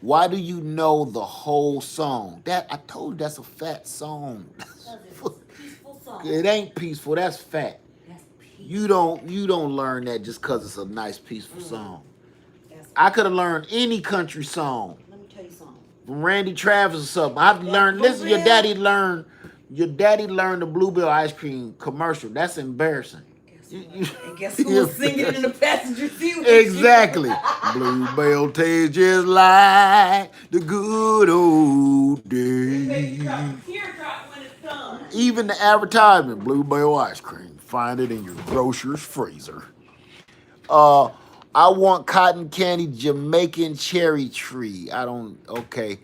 the whole song? I told you that's a fat song. Peaceful song. It ain't peaceful, that's fat. That's peaceful. You don't learn that just because it's a nice, peaceful song. I could have learned any country song. Let me tell you something. From Randy Travis or something. I've learned, listen, your daddy learned the Bluebell ice cream commercial. That's embarrassing. And guess who was singing in the passenger seat? Exactly. Bluebell tastes just like the good old days. Teardrop when it's done. Even the advertisement, Bluebell ice cream. Find it in your grocer's freezer. I want cotton candy Jamaican cherry tree. Okay.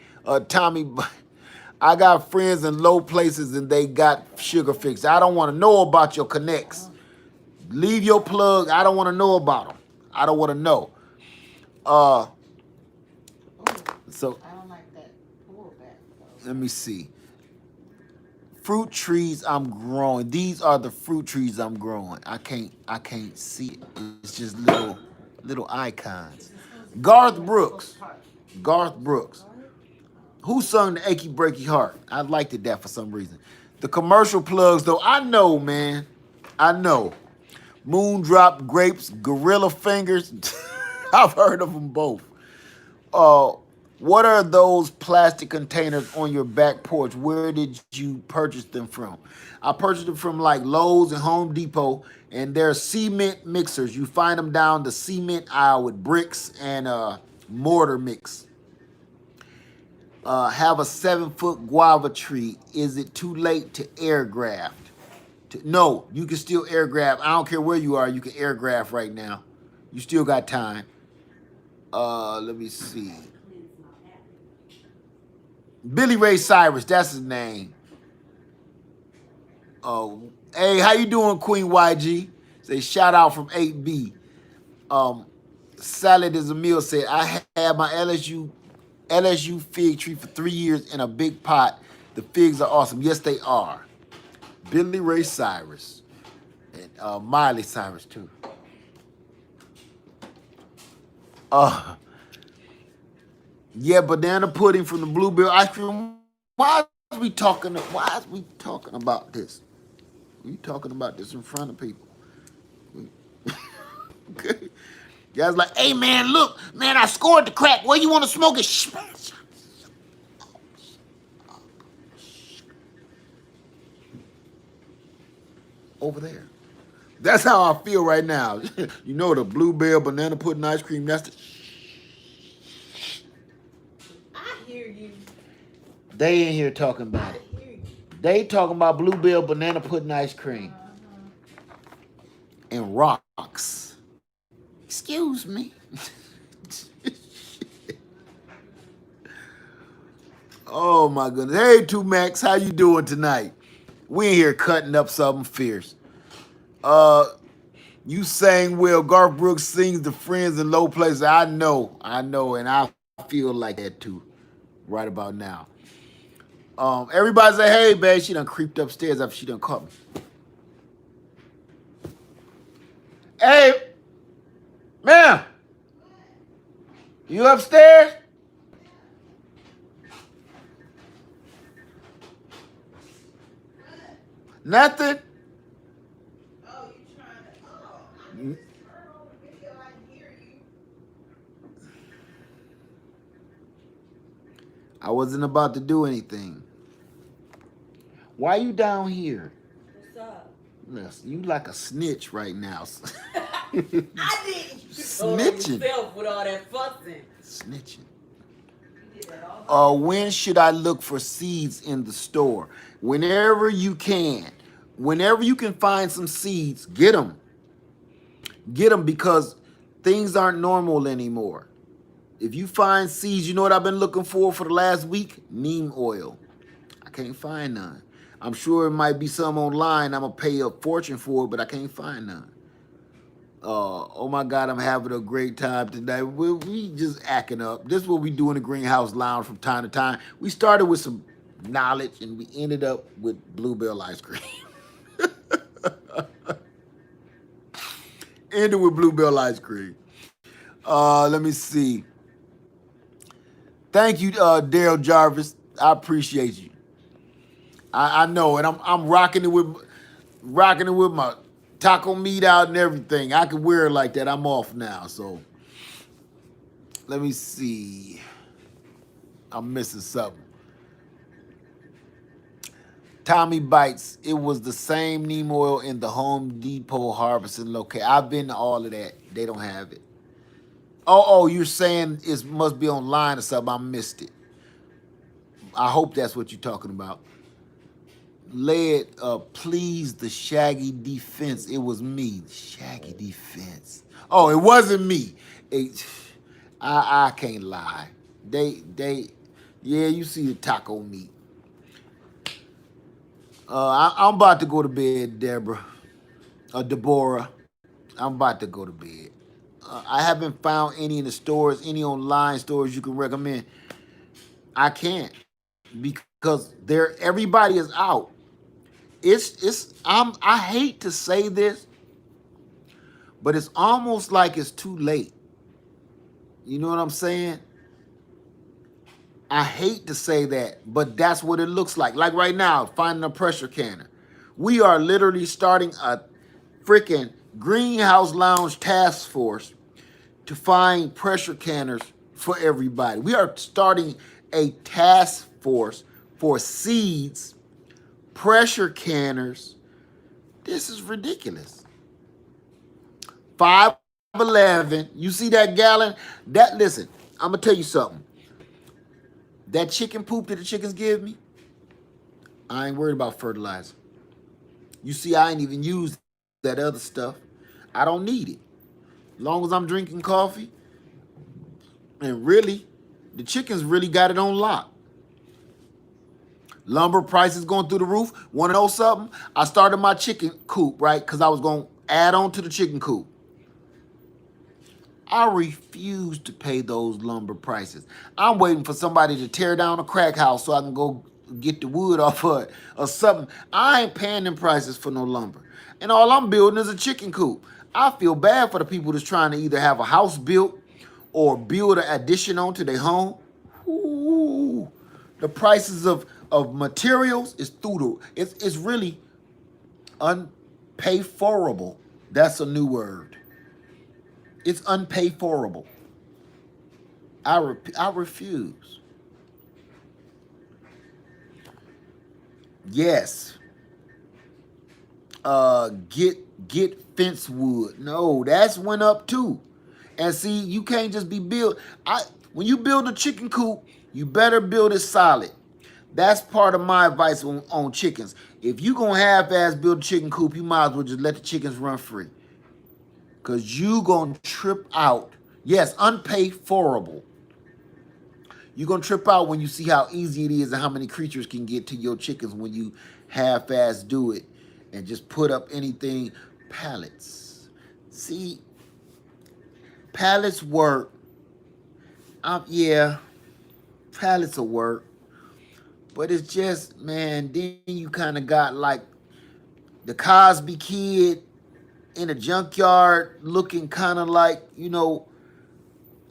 Tommy, I got friends in low places and they got sugar fix. I don't want to know about your connects. Leave your plug. I don't want to know about them. I don't want to know. Uh, Oh, so I don't like that pullback though. let me see. Fruit trees I'm growing. These are the fruit trees I'm growing. I can't see it. It's just little icons. Garth Brooks. Garth Brooks. Who sung the Achy Breaky Heart? I liked it that for some reason. The commercial plugs though, I know, man. I know. Moondrop Grapes, Gorilla Fingers. I've heard of them both. Uh, what are those plastic containers on your back porch? Where did you purchase them from? I purchased them from like Lowe's and Home Depot, and they're cement mixers. You find them down the cement aisle with bricks and mortar mix. Have a 7-foot guava tree. Is it too late to air graft? No, you can still air graft. I don't care where you are. You can air graft right now. You still got time. Let me see. Billy Ray Cyrus, that's his name. Oh, hey, how you doing, Queen YG? Say shout out from 8B. Salad is a meal said, I had my LSU fig tree for 3 years in a big pot. The figs are awesome. Yes, they are. Billy Ray Cyrus and Miley Cyrus too. Yeah, banana pudding from the Bluebell ice cream. Why is we talking about this? We talking about this in front of people. Okay. Guys like, hey man, look, man, I scored the crack. Where you want to smoke it? Over there. That's how I feel right now. You know the Bluebell banana pudding ice cream. That's the. I hear you. They in here talking about I it. hear you. They talking about Bluebell banana pudding ice cream and rocks. Excuse me. Oh my goodness. Hey, 2Max, how you doing tonight? We in here cutting up something fierce. You sang well. Garth Brooks sings the friends in low places. I know, and I feel like that too, right about now. Everybody say, hey, babe, she done creeped upstairs after she done caught me. Hey, ma'am, you upstairs? Nothing? Oh, you trying to? Oh, I can turn on the video. I can hear you. I wasn't about to do anything. Why you down here? What's up? Listen, you like a snitch right now. I didn't. Snitching. Yourself with all that fussing. Snitching. You did that all by When should I look for seeds in the store? Whenever you can. Whenever you can find some seeds, get them. Get them because things aren't normal anymore. If you find seeds, you know what I've been looking for the last week? Neem oil. I can't find none. I'm sure it might be some online. I'm going to pay a fortune for it, but I can't find none. Oh my God, I'm having a great time today. We just acting up. This is what we do in the Greenhouse Lounge from time to time. We started with some knowledge and we ended up with Bluebell ice cream. Ended with Bluebell ice cream. Let me see. Thank you, Daryl Jarvis. I appreciate you. I know, and I'm rocking it with my taco meat out and everything. I can wear it like that. I'm off now, so let me see. I'm missing something. Tommy Bites. It was the same neem oil in the Home Depot harvesting location. I've been to all of that. They don't have it. Oh, you're saying it must be online or something. I missed it. I hope that's what you're talking about. Led, please, the Shaggy Defense. It was me. Shaggy Defense. Oh, it wasn't me. I can't lie. Yeah, you see the taco meat. I'm about to go to bed, Deborah. Deborah. I'm about to go to bed. I haven't found any in the stores, any online stores you can recommend. I can't because everybody is out. I hate to say this, but it's almost like it's too late. You know what I'm saying? I hate to say that, but that's what it looks like. Like right now, finding a pressure canner. We are literally starting a freaking greenhouse lounge task force to find pressure canners for everybody. We are starting a task force for seeds, pressure canners. This is ridiculous. 511. You see that gallon? That listen, I'm gonna tell you something. That chicken poop that the chickens give me, I ain't worried about fertilizer. You see, I ain't even used that other stuff. I don't need it. As long as I'm drinking coffee, and really, the chickens really got it on lock. Lumber prices going through the roof. Want to know something? I started my chicken coop, right? Because I was going to add on to the chicken coop. I refuse to pay those lumber prices. I'm waiting for somebody to tear down a crack house so I can go get the wood off of it or something. I ain't paying them prices for no lumber. And all I'm building is a chicken coop. I feel bad for the people that's trying to either have a house built or build an addition onto their home. Ooh, the prices of materials is through the it's really unpayforable. That's a new word. It's unpayforable. I refuse. Yes. Get fence wood. No, that's went up too. And see, you can't just be built. When you build a chicken coop, you better build it solid. That's part of my advice on chickens. If you gonna half-ass build a chicken coop, you might as well just let the chickens run free. Cause you gonna trip out. Yes, unpayforable. You're gonna trip out when you see how easy it is and how many creatures can get to your chickens when you half-ass do it and just put up anything. Pallets. See, pallets work. Yeah, pallets will work. But it's just, man, then you kind of got like the Cosby Kid in a junkyard looking kind of like,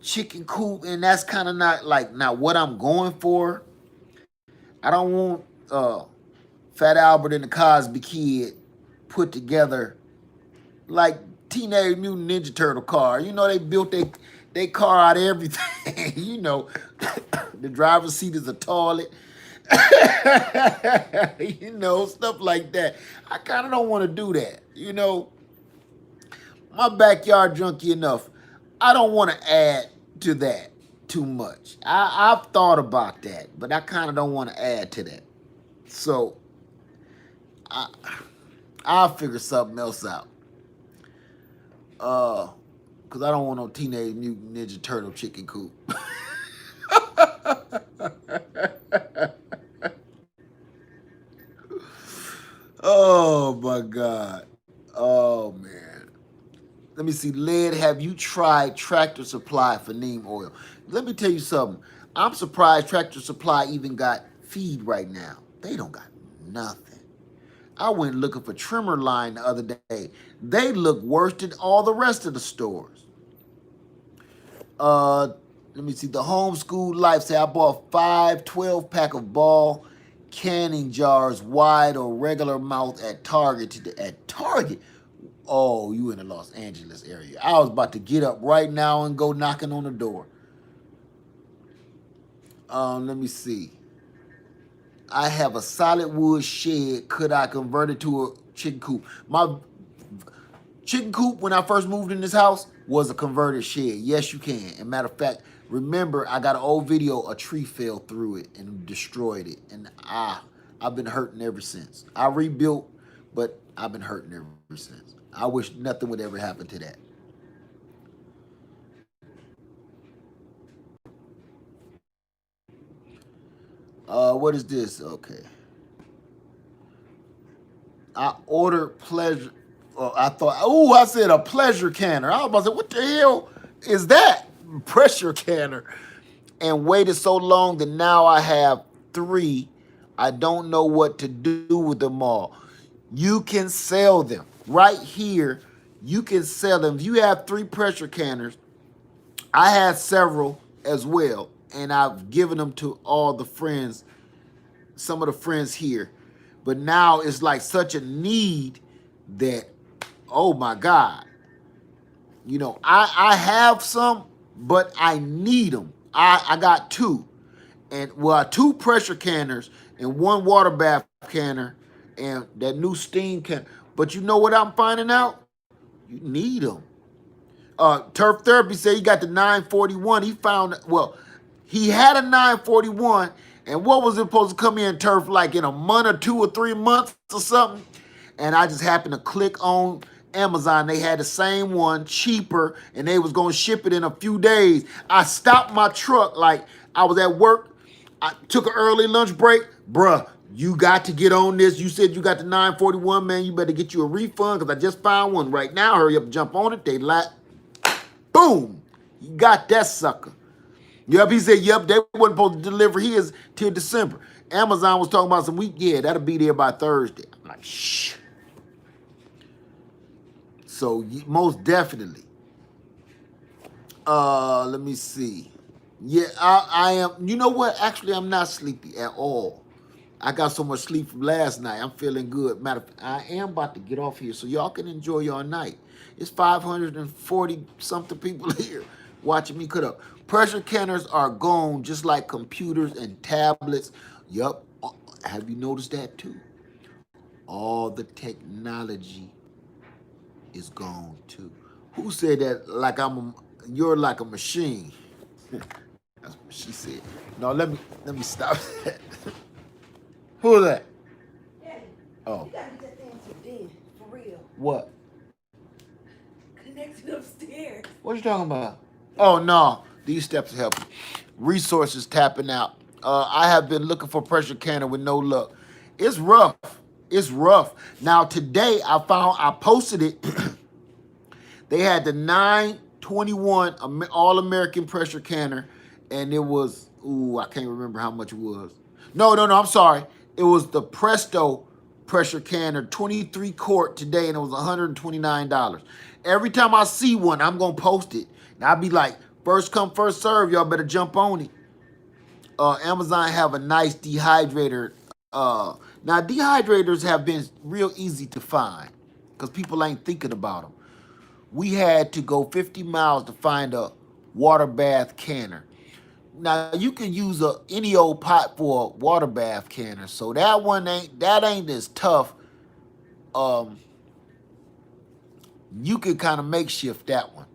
chicken coop, and that's kind of not what I'm going for. I don't want Fat Albert and the Cosby Kid put together like Teenage Mutant Ninja Turtle car. They built they car out of everything. The driver's seat is a toilet. Stuff like that. I kind of don't want to do that. My backyard junky enough. I don't want to add to that too much. I've thought about that, but I kind of don't want to add to that. So I, I'll figure something else out. Cause I don't want no Teenage Mutant Ninja Turtle chicken coop. Oh my God. Oh man. Let me see. Led, have you tried Tractor Supply for neem oil? Let me tell you something. I'm surprised Tractor Supply even got feed right now. They don't got nothing. I went looking for trimmer line the other day. They look worse than all the rest of the stores. Uh, Let me see. The homeschool life say I bought 5 12-pack of ball canning jars, wide or regular mouth at Target. At Target. Oh, you in the Los Angeles area. I was about to get up right now and go knocking on the door. Let me see. I have a solid wood shed. Could I convert it to a chicken coop? My chicken coop, when I first moved in this house, was a converted shed. Yes, you can. And matter of fact, remember, I got an old video, a tree fell through it and destroyed it. And I've been hurting ever since. I rebuilt, but I've been hurting ever since. I wish nothing would ever happen to that. What is this? Okay. I ordered pleasure. I thought, oh, I said a pleasure canner. I was about to say, what the hell is that? Pressure canner. And waited so long that now I have 3. I don't know what to do with them all. You can sell them right here. You can sell them. If you have 3 pressure canners, I had several as well, and I've given them to all the friends, some of the friends here. But now it's like such a need that, oh my God, I have some, but I need them. I got 2, and well, 2 pressure canners and 1 water bath canner, and that new steam can. But you know what I'm finding out? You need them. Turf Therapy said he got the 941. He found, well, he had a 941, and what was it supposed to come in, Turf, like in a month or 2 or 3 months or something? And I just happened to click on Amazon. They had the same one, cheaper, and they was gonna ship it in a few days. I stopped my truck, like I was at work. I took an early lunch break. Bruh, you got to get on this. You said you got the 941, man. You better get you a refund because I just found one right now. Hurry up, jump on it. They like, boom, you got that sucker. Yep, he said, yep, they wasn't supposed to deliver his till December. Amazon was talking about some week. Yeah, that'll be there by Thursday. I'm like, shh. So most definitely. Let me see. Yeah, I am. You know what? Actually, I'm not sleepy at all. I got so much sleep from last night. I'm feeling good. Matter of fact, I am about to get off here so y'all can enjoy your night. It's 540 something people here watching me cut up. Pressure canners are gone just like computers and tablets. Yup. Have you noticed that too? All the technology is gone too. Who said that? Like you're like a machine. That's what she said. No, let me stop that. Who is that? Daddy, Oh. you gotta get that thing to bed, for real. What? Connected upstairs. What you talking about? Oh no, these steps help. Resources tapping out. I have been looking for pressure canner with no luck. It's rough. It's rough. Now today I posted it. They had the 921 All American pressure canner, and it was, I can't remember how much it was. No, I'm sorry. It was the Presto pressure canner, 23 quart today, and it was $129. Every time I see one, I'm gonna post it. And I'll be like, first come, first serve, y'all better jump on it. Amazon have a nice dehydrator. Now dehydrators have been real easy to find because people ain't thinking about them. We had to go 50 miles to find a water bath canner. Now you can use any old pot for a water bath canner, so that ain't as tough. You can kind of makeshift that one.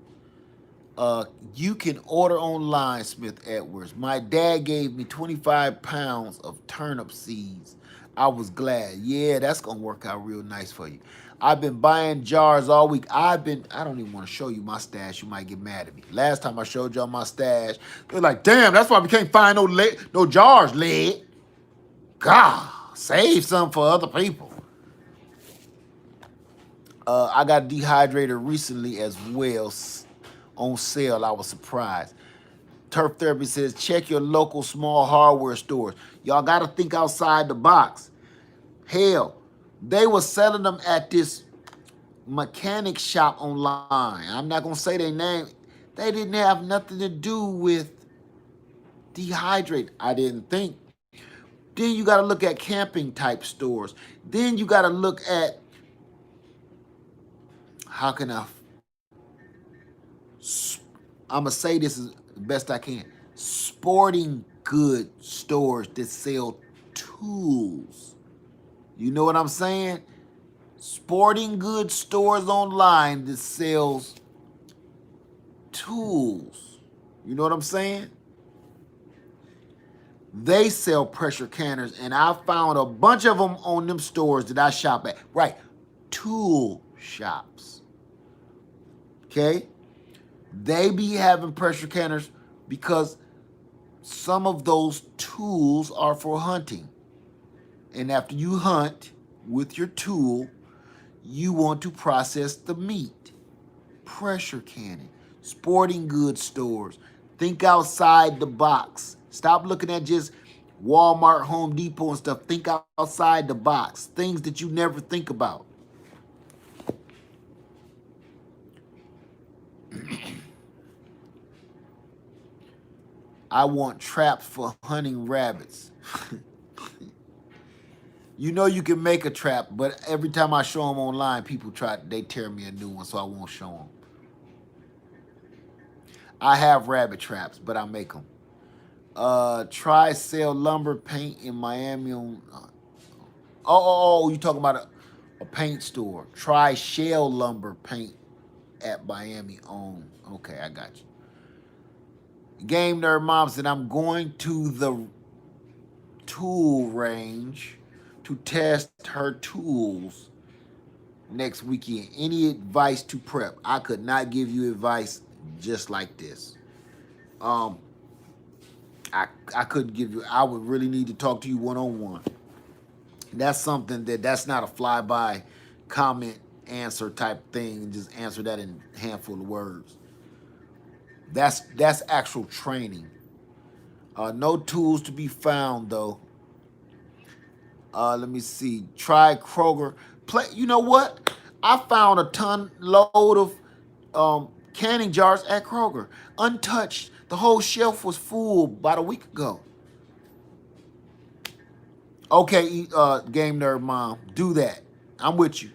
You can order online, Smith Edwards. My dad gave me 25 pounds of turnip seeds. I was glad. Yeah, that's gonna work out real nice for you. I've been buying jars all week. I don't even want to show you my stash. You might get mad at me. Last time I showed y'all my stash, they're like, damn, that's why we can't find no jars, lad. God, save some for other people. I got a dehydrator recently as well on sale. I was surprised. Turf Therapy says, check your local small hardware stores. Y'all got to think outside the box. Hell, they were selling them at this mechanic shop online. I'm not going to say their name. They didn't have nothing to do with dehydrate. I didn't think. Then you got to look at camping type stores. Then you got to look at, how can I'm going to say this as best I can. Sporting good stores that sell tools. You know what I'm saying? Sporting goods stores online that sells tools. You know what I'm saying? They sell pressure canners, and I found a bunch of them on them stores that I shop at. Right, tool shops. Okay? They be having pressure canners because some of those tools are for hunting. And after you hunt, with your tool, you want to process the meat. Pressure canning, sporting goods stores. Think outside the box. Stop looking at just Walmart, Home Depot, and stuff. Think outside the box. Things that you never think about. I want traps for hunting rabbits. You know you can make a trap, but every time I show them online, they tear me a new one, so I won't show them. I have rabbit traps, but I make them. Try sell lumber paint in Miami on. You talking about a paint store? Try shell lumber paint at Miami on. Okay, I got you. Game Nerd Mom said I'm going to the tool range to test her tools next weekend. Any advice to prep? I could not give you advice just like this. I couldn't give you. I would really need to talk to you one-on-one. That's something that's not a flyby comment answer type thing. Just answer that in a handful of words. That's actual training. No tools to be found though. Let me see. Try Kroger. You know what? I found a ton load of canning jars at Kroger, untouched. The whole shelf was full about a week ago. Okay, Game Nerd Mom, do that. I'm with you.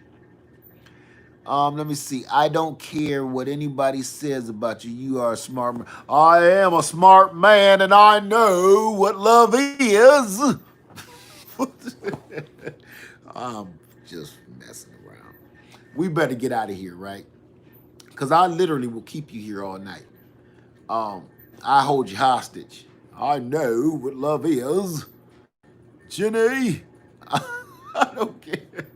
Let me see. I don't care what anybody says about you. You are a smart man. I am a smart man, and I know what love is. I'm just messing around. We better get out of here, right? Because I literally will keep you here all night. I hold you hostage. I know what love is. Jenny, I don't care.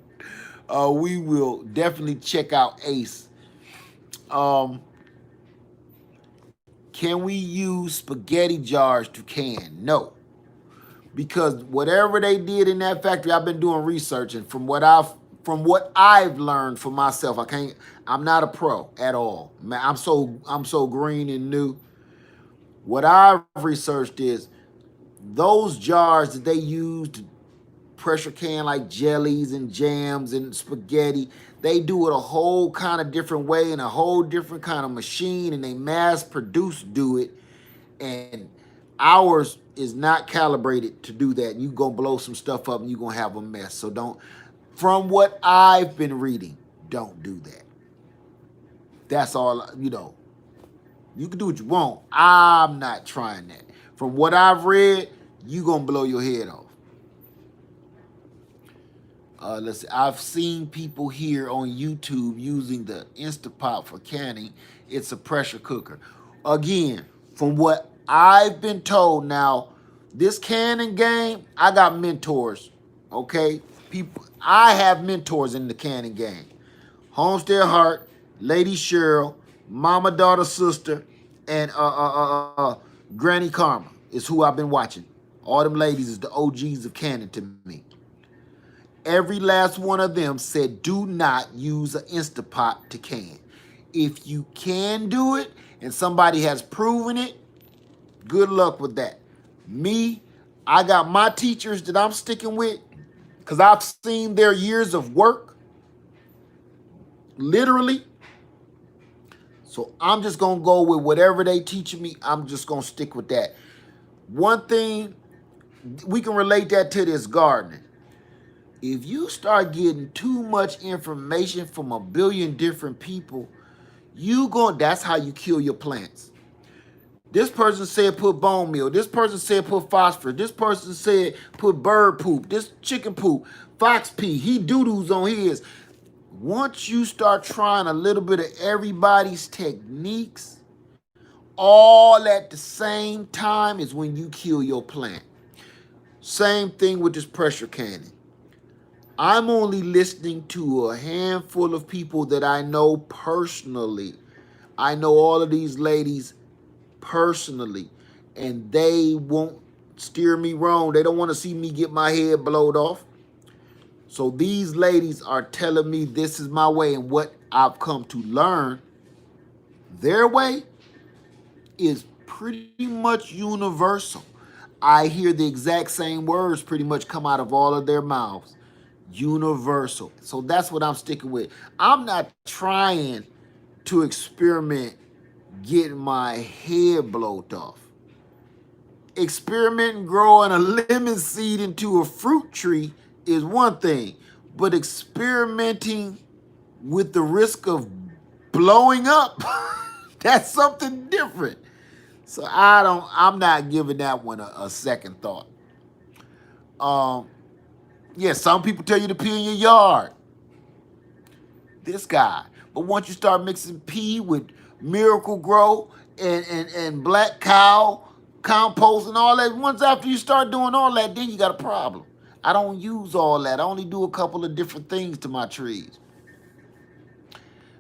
We will definitely check out Ace. Can we use spaghetti jars to can? No. Because whatever they did in that factory, I've been doing research, and from what I've learned for myself, I'm not a pro at all. Man, I'm so green and new. What I've researched is those jars that they use to pressure can like jellies and jams and spaghetti, they do it a whole kind of different way in a whole different kind of machine, and they mass do it. And ours is not calibrated to do that. You gonna blow some stuff up and you gonna have a mess. So don't, from what I've been reading, don't do that. That's all, you can do what you want. I'm not trying that. From what I've read, you gonna blow your head off. Let's see. I've seen people here on YouTube using the Instapot for canning. It's a pressure cooker. Again, from what I've been told, now this canning game, I got mentors. Okay, I have mentors in the canning game. Homestead Heart, Lady Cheryl, Mama Daughter Sister, and Granny Karma is who I've been watching. All them ladies is the OGs of canning to me. Every last one of them said, do not use an Instapot to can. If you can do it and somebody has proven it, good luck with that. Me, I got my teachers that I'm sticking with because I've seen their years of work, literally. So I'm just going to go with whatever they teach me. I'm just going to stick with that. One thing, we can relate that to this gardening. If you start getting too much information from a billion different people, that's how you kill your plants. This person said put bone meal. This person said put phosphorus. This person said put bird poop. This chicken poop, fox pee. He doo-doos on his. Once you start trying a little bit of everybody's techniques, all at the same time is when you kill your plant. Same thing with this pressure canning. I'm only listening to a handful of people that I know personally. I know all of these ladies personally, and they won't steer me wrong. They don't want to see me get my head blowed off. So these ladies are telling me this is my way, and what I've come to learn, their way is pretty much universal. I hear the exact same words pretty much come out of all of their mouths. Universal. So that's what I'm sticking with. I'm not trying to experiment getting my head blowed off. Experimenting growing a lemon seed into a fruit tree is one thing, but experimenting with the risk of blowing up, that's something different. So I'm not giving that one a second thought. Um, yeah, some people tell you to pee in your yard. This guy. But once you start mixing pee with Miracle Grow and Black Cow compost and all that, once after you start doing all that, then you got a problem. I don't use all that. I only do a couple of different things to my trees.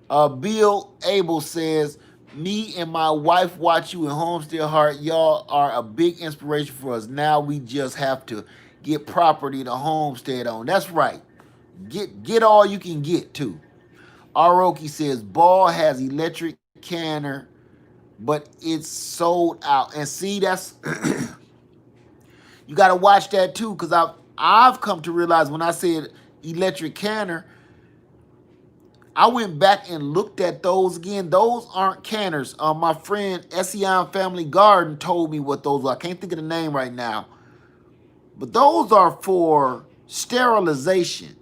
Bill Abel says, me and my wife watch you in Homestead Heart. Y'all are a big inspiration for us. Now we just have to get property to homestead on. That's right. Get all you can get too. Aroki says, Ball has electric canner, but it's sold out. And see, that's you got to watch that too, because I've come to realize when I said electric canner, I went back and looked at those again. Those aren't canners. My friend Ession Family Garden told me what those were. I can't think of the name right now. But those are for sterilization.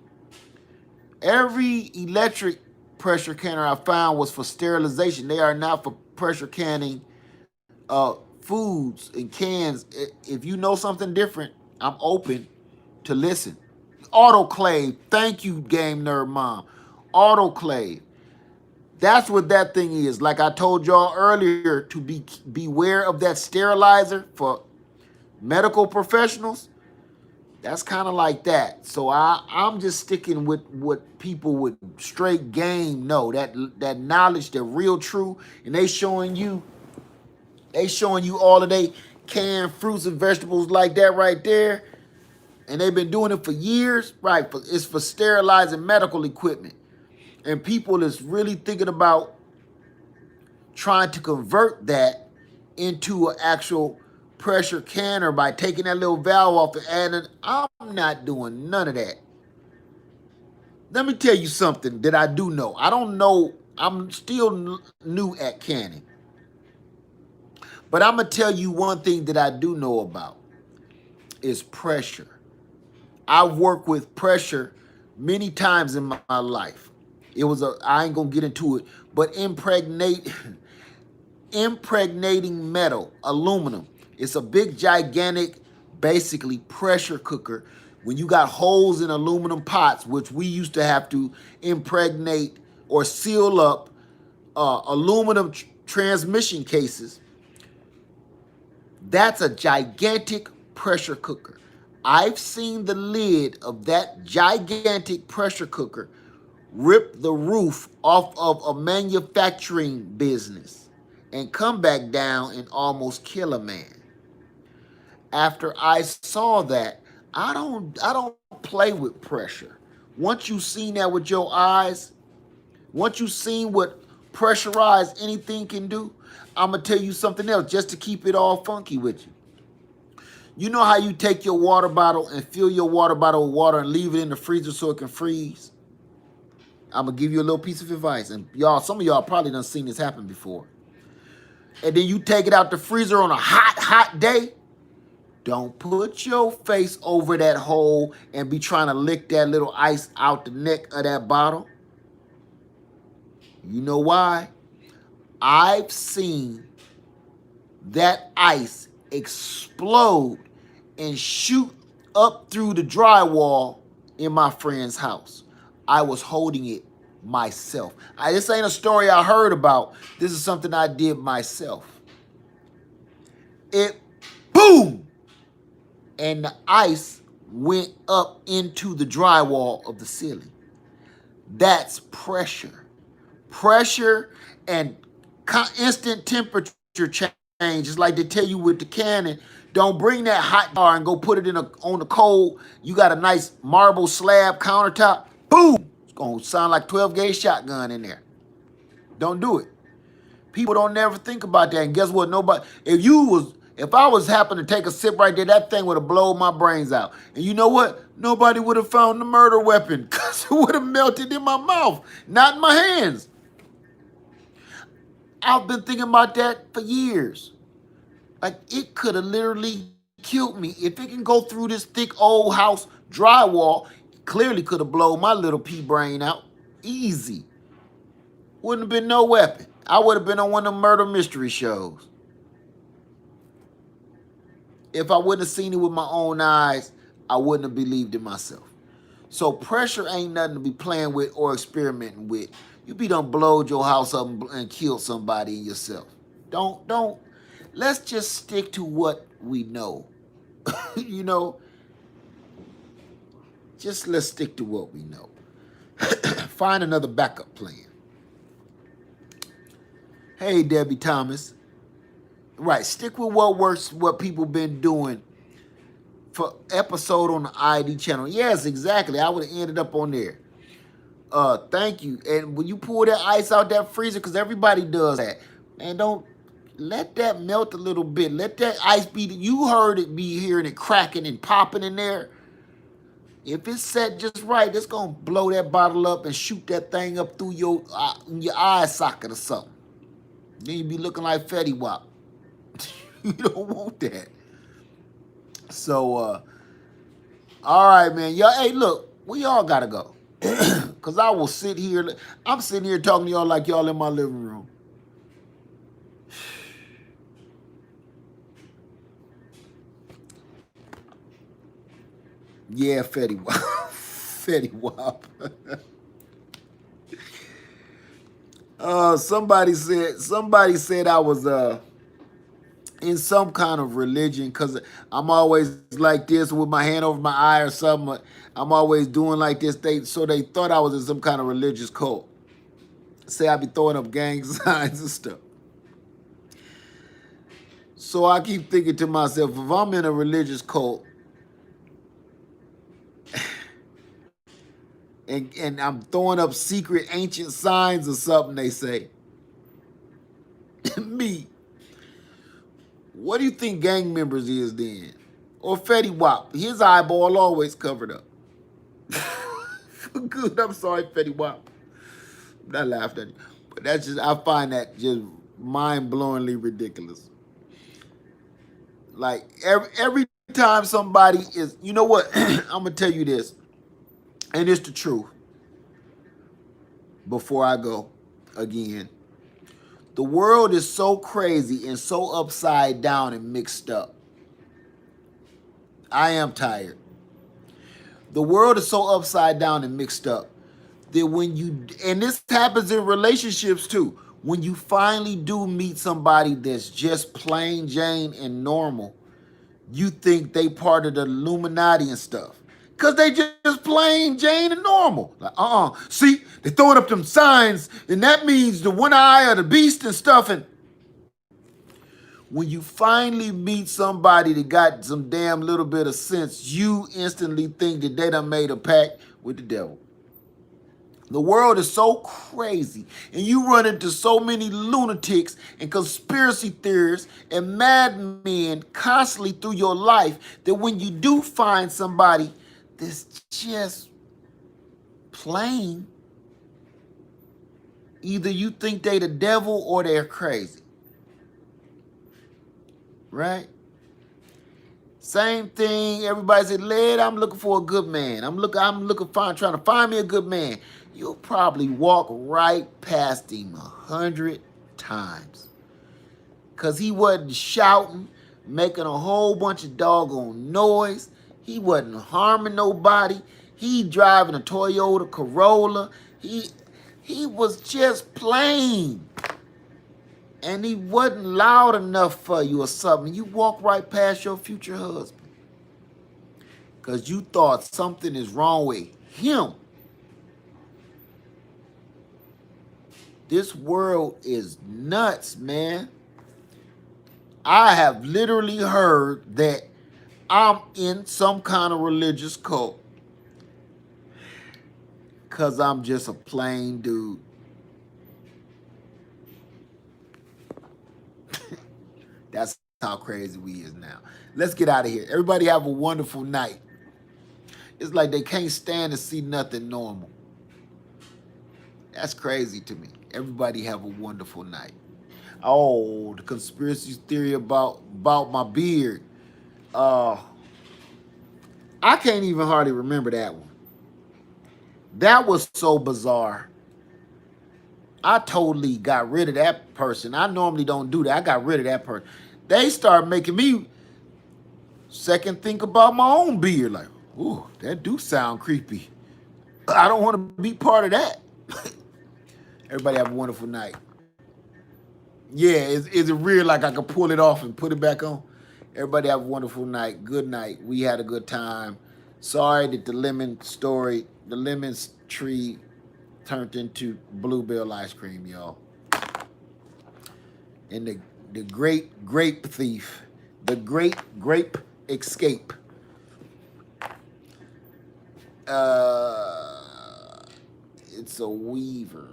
Every electric pressure canner I found was for sterilization. They are not for pressure canning foods and cans. If you know something different, I'm open to listen. Autoclave. Thank you, Game Nerd Mom. Autoclave. That's what that thing is. Like I told y'all earlier, to beware of that sterilizer for medical professionals. That's kind of like that. So I'm just sticking with what people with straight game know. That knowledge, that real true, and they showing you all of they canned fruits and vegetables like that right there. And they've been doing it for years, right? It's for sterilizing medical equipment. And people is really thinking about trying to convert that into an actual pressure canner by taking that little valve off and adding. I'm not doing none of that. Let me tell you something that I do know. I don't know. I'm still new at canning. But I'm going to tell you one thing that I do know about is pressure. I've worked with pressure many times in my life. I ain't going to get into it, but impregnating metal, aluminum. It's a big, gigantic, basically pressure cooker. When you got holes in aluminum pots, which we used to have to impregnate or seal up aluminum transmission cases, that's a gigantic pressure cooker. I've seen the lid of that gigantic pressure cooker rip the roof off of a manufacturing business and come back down and almost kill a man. After I saw that, I don't play with pressure. Once you've seen that with your eyes, once you've seen what pressurized anything can do, I'm going to tell you something else just to keep it all funky with you. You know how you take your water bottle and fill your water bottle with water and leave it in the freezer so it can freeze? I'm going to give you a little piece of advice. And some of y'all probably done seen this happen before. And then you take it out the freezer on a hot day. Don't put your face over that hole and be trying to lick that little ice out the neck of that bottle. You know why? I've seen that ice explode and shoot up through the drywall in my friend's house. I was holding it myself. This ain't a story I heard about. This is something I did myself. It boom! And the ice went up into the drywall of the ceiling. That's pressure. Pressure and instant temperature change. It's like they tell you with the cannon, Don't bring that hot jar and go put it on the cold. You got a nice marble slab countertop. Boom! It's gonna sound like 12 gauge shotgun in there. Don't do it. People don't never think about that. And guess what? Nobody. If I was happen to take a sip right there, that thing would have blown my brains out. And you know what? Nobody would have found the murder weapon because it would have melted in my mouth, not in my hands. I've been thinking about that for years. Like, it could have literally killed me. If it can go through this thick old house drywall, it clearly could have blown my little pea brain out. Easy. Wouldn't have been no weapon. I would have been on one of them murder mystery shows. If I wouldn't have seen it with my own eyes, I wouldn't have believed in myself. So pressure ain't nothing to be playing with or experimenting with. You be done blowed your house up and killed somebody and yourself. Don't. Let's just stick to what we know. You know, just let's stick to what we know. Find another backup plan. Hey, Debbie Thomas. Right, stick with what works, what people been doing for episode on the ID channel. Yes, exactly. I would have ended up on there. Thank you. And when you pull that ice out that freezer, because everybody does that, man, don't let that melt a little bit. Let that ice be, you heard it be hearing it cracking and popping in there. If it's set just right, it's going to blow that bottle up and shoot that thing up through your eye socket or something. Then you be looking like Fetty Wap. You don't want that. So, all right, man. Y'all, hey, look, we all got to go. Because I will sit here. I'm sitting here talking to y'all like y'all in my living room. Yeah, Fetty Wap. Fetty Wap. Somebody said I was in some kind of religion because I'm always like this with my hand over my eye or something. I'm always doing like this. So they thought I was in some kind of religious cult. Say I be throwing up gang signs and stuff. So I keep thinking to myself, if I'm in a religious cult and I'm throwing up secret ancient signs or something, they say, me, what do you think gang members is then? Or Fetty Wap, his eyeball always covered up. Good, I'm sorry, Fetty Wap. I'm not laughing at you. But that's just, I find that just mind-blowingly ridiculous. Like, every time somebody is, you know what? I'm going to tell you this, and it's the truth. Before I go again, the world is so crazy and so upside down and mixed up. I am tired. The world is so upside down and mixed up that when you, and this happens in relationships too, when you finally do meet somebody that's just plain Jane and normal, you think they part of the Illuminati and stuff. Because they just plain Jane and normal. Like, see, they throwing up them signs, and that means the one eye of the beast and stuff. And when you finally meet somebody that got some damn little bit of sense, you instantly think that they done made a pact with the devil. The world is so crazy, and you run into so many lunatics and conspiracy theorists and madmen constantly through your life that when you do find somebody that's just plain, either you think they the devil or they're crazy. Right? Same thing. Everybody said, "Led, I'm looking for a good man. I'm looking trying to find me a good man." You'll probably walk right past him 100 times. Because he wasn't shouting, making a whole bunch of doggone noise. He wasn't harming nobody. He driving a Toyota Corolla. He was just plain. And he wasn't loud enough for you or something. You walk right past your future husband. Because you thought something is wrong with him. This world is nuts, man. I have literally heard that I'm in some kind of religious cult because I'm just a plain dude. That's how crazy we is now. Let's get out of here. Everybody have a wonderful night. It's like they can't stand to see nothing normal. That's crazy to me. Everybody have a wonderful night. Oh, the conspiracy theory about my beard. Uh, I can't even hardly remember that one. That was so bizarre. I totally got rid of that person. I normally don't do that. I got rid of that person. They started making me second think about my own beard. Like, ooh, that do sound creepy. I don't want to be part of that. Everybody have a wonderful night. Yeah, is it real like I can pull it off and put it back on? Everybody have a wonderful night. Good night. We had a good time. Sorry that the lemon tree turned into bluebell ice cream, y'all. And the great grape thief, the great grape escape. It's a weaver.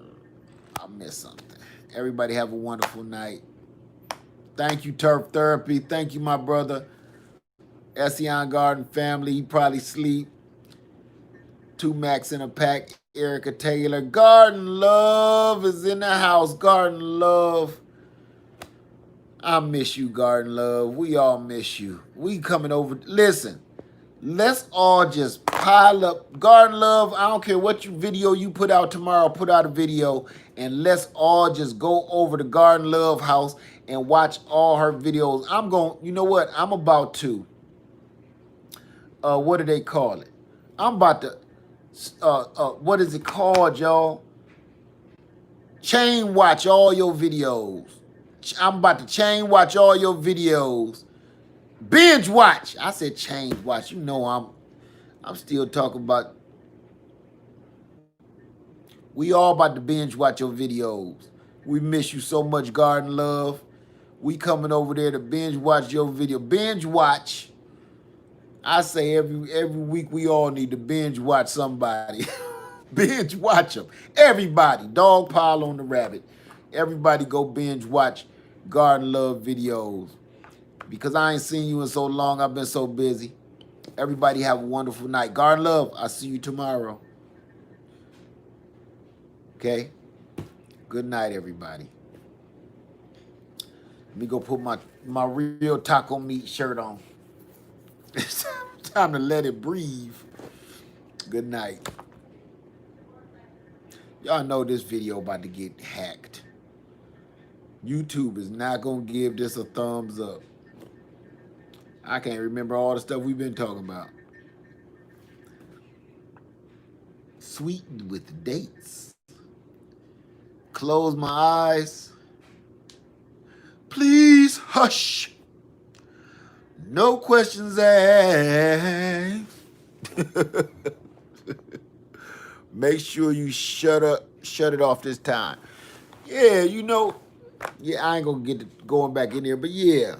I missed something. Everybody have a wonderful night. Thank you, Turf Therapy. Thank you, my brother. Ession Garden family. He probably sleep. 2 Max in a pack. Erica Taylor. Garden Love is in the house. Garden Love. I miss you, Garden Love. We all miss you. We coming over. Listen, let's all just pile up. Garden Love, I don't care what video you put out tomorrow, put out a video, and let's all just go over to Garden Love house and watch all her videos. You know what? I'm about to, what do they call it? I'm about to, what is it called, y'all? Chain watch all your videos. I'm about to chain watch all your videos. Binge watch. I said chain watch. You know I'm still talking about. We all about to binge watch your videos. We miss you so much, Garden Love. We coming over there to binge watch your video. Binge watch. I say every week we all need to binge watch somebody. Binge watch them. Everybody. Dog pile on the rabbit. Everybody go binge watch Garden Love videos. Because I ain't seen you in so long. I've been so busy. Everybody have a wonderful night. Garden Love, I'll see you tomorrow. Okay? Good night, everybody. Let me go put my real taco meat shirt on. It's time to let it breathe. Good night. Y'all know this video about to get hacked. YouTube is not going to give this a thumbs up. I can't remember all the stuff we've been talking about. Sweetened with dates. Close my eyes. Please hush. No questions asked. Make sure you shut it off this time. Yeah, you know, I ain't gonna get to going back in there, but yeah.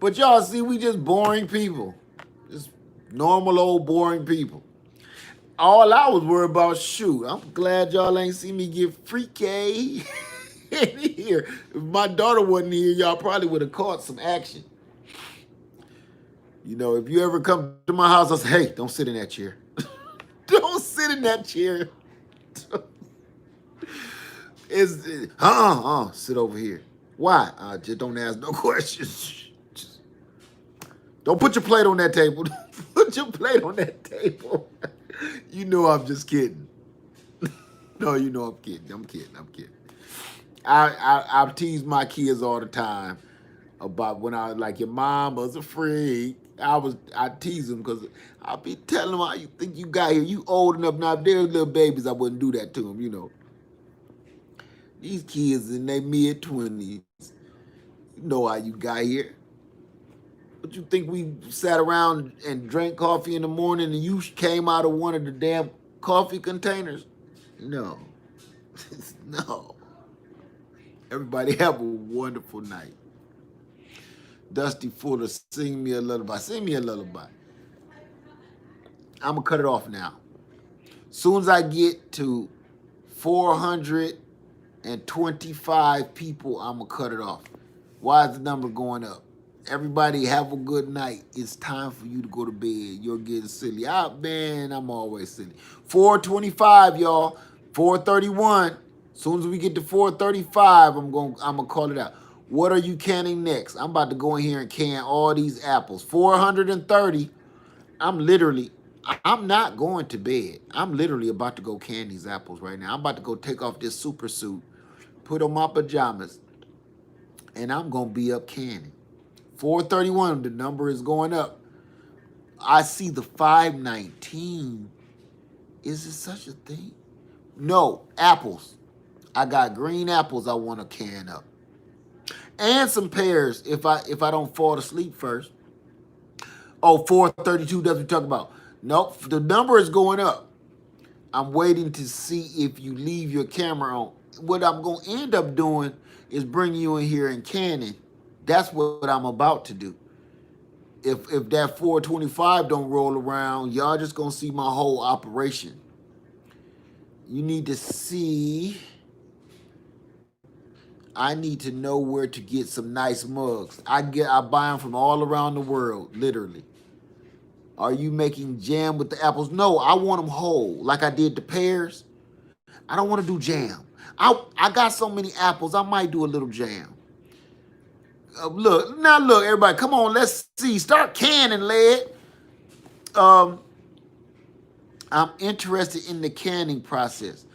But y'all see, we just boring people. Just normal old boring people. All I was worried about, shoot, I'm glad y'all ain't see me get freaky in here. If my daughter wasn't here, y'all probably would have caught some action. You know, if you ever come to my house, I say, hey, don't sit in that chair. Don't sit in that chair. Sit over here. Why? Just don't ask no questions. Don't put your plate on that table. Don't put your plate on that table. You know I'm just kidding. No, you know I'm kidding. I'm kidding. I tease my kids all the time about when I was like, your mom was a freak. I tease them because I'll be telling them how you think you got here. You old enough now. If they're little babies, I wouldn't do that to them, you know. These kids in their mid-20s, you know how you got here. But you think we sat around and drank coffee in the morning and you came out of one of the damn coffee containers? No. No. Everybody have a wonderful night. Dusty Fuller, sing me a lullaby. Sing me a lullaby. I'm gonna cut it off now. Soon as I get to 425 people, I'm gonna cut it off. Why is the number going up? Everybody have a good night. It's time for you to go to bed. You're getting silly. Man, I'm always silly. 425, y'all. 431. Soon as we get to 435, I'm gonna call it out. What are you canning next? I'm about to go in here and can all these apples. 430. I'm not going to bed. I'm literally about to go can these apples right now. I'm about to go take off this super suit, put on my pajamas, and I'm gonna be up canning. 431, the number is going up. I see the 519. Is it such a thing? No, apples. I got green apples I want to can up. And some pears if I don't fall asleep first. Oh, 432, that's what we're talking about. Nope, the number is going up. I'm waiting to see if you leave your camera on. What I'm going to end up doing is bringing you in here and canning. That's what I'm about to do. If that 425 don't roll around, y'all just going to see my whole operation. You need to see. I need to know where to get some nice mugs. I buy them from all around the world, literally. Are you making jam with the apples? No, I want them whole, like I did the pears. I don't want to do jam. I got so many apples, I might do a little jam. Look, everybody, come on, let's see. Start canning, lead. I'm interested in the canning process.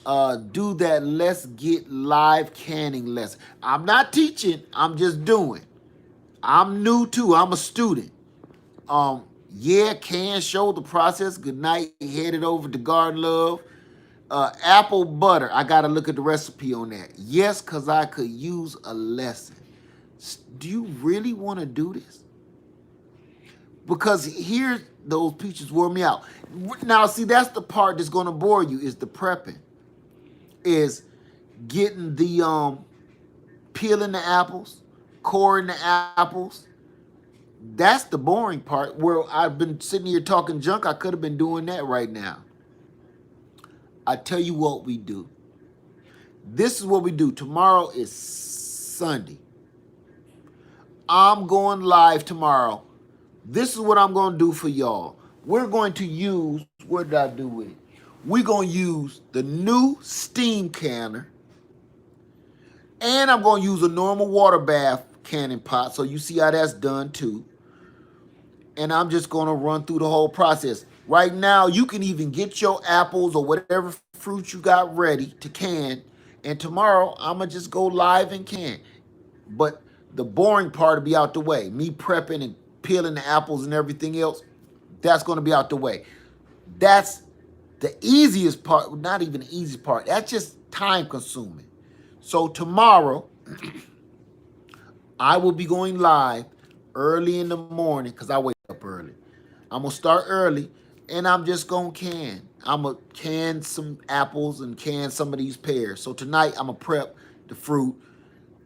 Do that. Let's get live canning lesson. I'm not teaching. I'm just doing. I'm new too. I'm a student. Yeah, can show the process. Good night. Headed over to Garden Love. Apple butter. I got to look at the recipe on that. Yes, because I could use a lesson. Do you really want to do this? Because here, those peaches wore me out. Now, see, that's the part that's going to bore you is the prepping. Is getting the peeling the apples, coring the apples. That's the boring part where I've been sitting here talking junk. I could have been doing that right now. I tell you what we do. This is what we do. Tomorrow is Sunday. I'm going live tomorrow. This is what I'm going to do for y'all. We're going to use, what did I do with it? We're going to use the new steam canner. And I'm going to use a normal water bath canning pot. So you see how that's done too. And I'm just going to run through the whole process. Right now, you can even get your apples or whatever fruit you got ready to can. And tomorrow, I'm going to just go live and can. But the boring part will be out the way. Me prepping and peeling the apples and everything else, that's going to be out the way. That's the easiest part, not even the easiest part. That's just time consuming. So tomorrow, I will be going live early in the morning because I wake up early. I'm going to start early and I'm just going to can. I'm going to can some apples and can some of these pears. So tonight, I'm going to prep the fruit.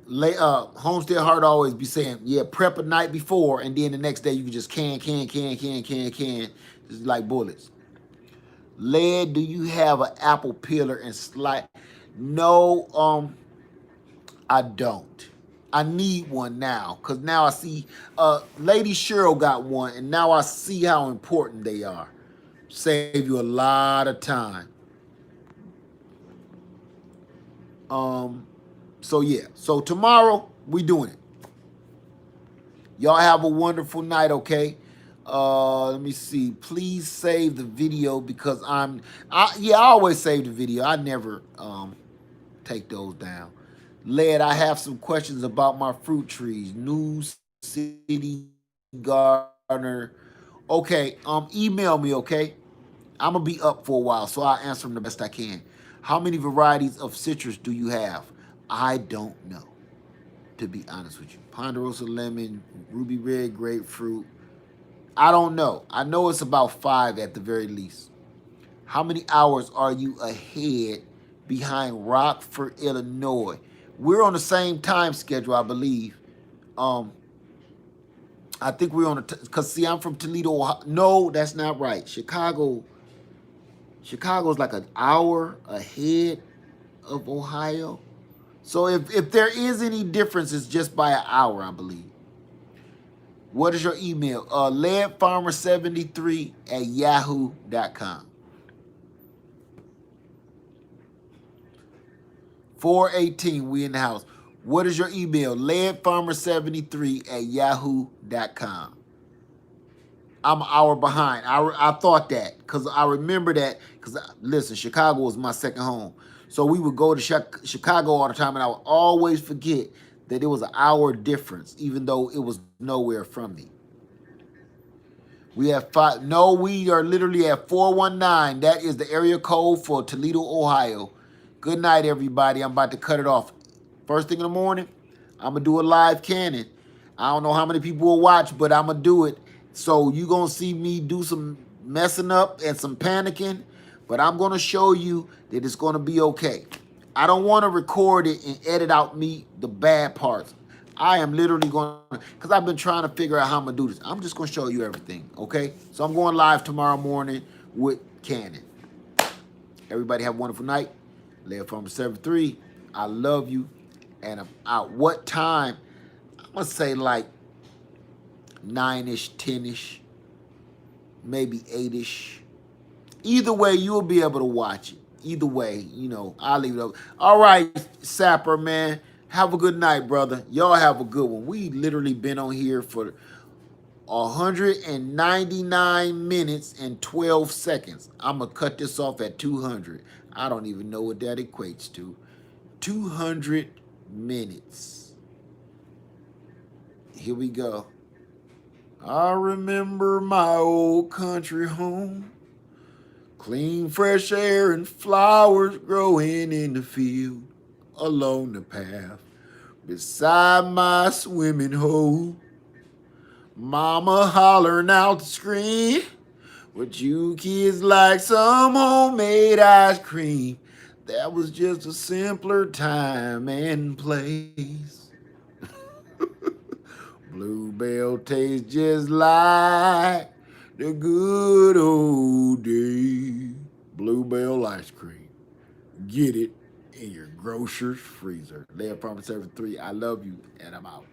Homestead Heart always be saying, yeah, prep a night before, and then the next day you can just can, just like bullets. Lead, do you have an apple peeler and slide? No, I don't. I need one now, because now I see, Lady Cheryl got one, and now I see how important they are. Save you a lot of time. So yeah, so tomorrow we doing it. Y'all have a wonderful night, okay? Let me see. Please save the video because I always save the video. I never take those down. Led, I have some questions about my fruit trees. New City Gardener. Okay, email me, okay? I'm gonna be up for a while, so I'll answer them the best I can. How many varieties of citrus do you have? I don't know, to be honest with you. Ponderosa lemon, ruby red grapefruit. I don't know. I know it's about 5 at the very least. How many hours are you ahead behind Rockford, Illinois? We're on the same time schedule, I believe. I think we're on because see, I'm from Toledo, Ohio. No, that's not right. Chicago's like an hour ahead of Ohio. So if there is any difference, it's just by an hour, I believe. What is your email? Leadfarmer73@yahoo.com. 418, we in the house. What is your email? Leadfarmer73@yahoo.com. I'm an hour behind. I thought that because I remember that because listen, Chicago was my second home. So we would go to Chicago all the time, and I would always forget that it was an hour difference, even though it was nowhere from me. We have five. No, we are literally at 419. That is the area code for Toledo, Ohio. Good night, everybody. I'm about to cut it off. First thing in the morning, I'm going to do a live cannon. I don't know how many people will watch, but I'm going to do it. So you're going to see me do some messing up and some panicking, but I'm going to show you that it's going to be okay. I don't want to record it and edit out the bad parts. I am literally going to, because I've been trying to figure out how I'm going to do this. I'm just going to show you everything, okay? So I'm going live tomorrow morning with Cannon. Everybody have a wonderful night. Lead Farmer 73. I love you. And at what time? I'm going to say like 9-ish, 10-ish, maybe 8-ish. Either way, you'll be able to watch it. Either way, I'll leave it up. All right, Sapper, man. Have a good night, brother. Y'all have a good one. We literally been on here for 199 minutes and 12 seconds. I'm going to cut this off at 200. I don't even know what that equates to. 200 minutes. Here we go. I remember my old country home. Clean, fresh air and flowers growing in the field along the path beside my swimming hole. Mama hollering out the screen, would you kids like some homemade ice cream? That was just a simpler time and place. Bluebell tastes just like the good old days. Bluebell ice cream. Get it in your grocer's freezer. Lead Farmer 73. I love you, and I'm out.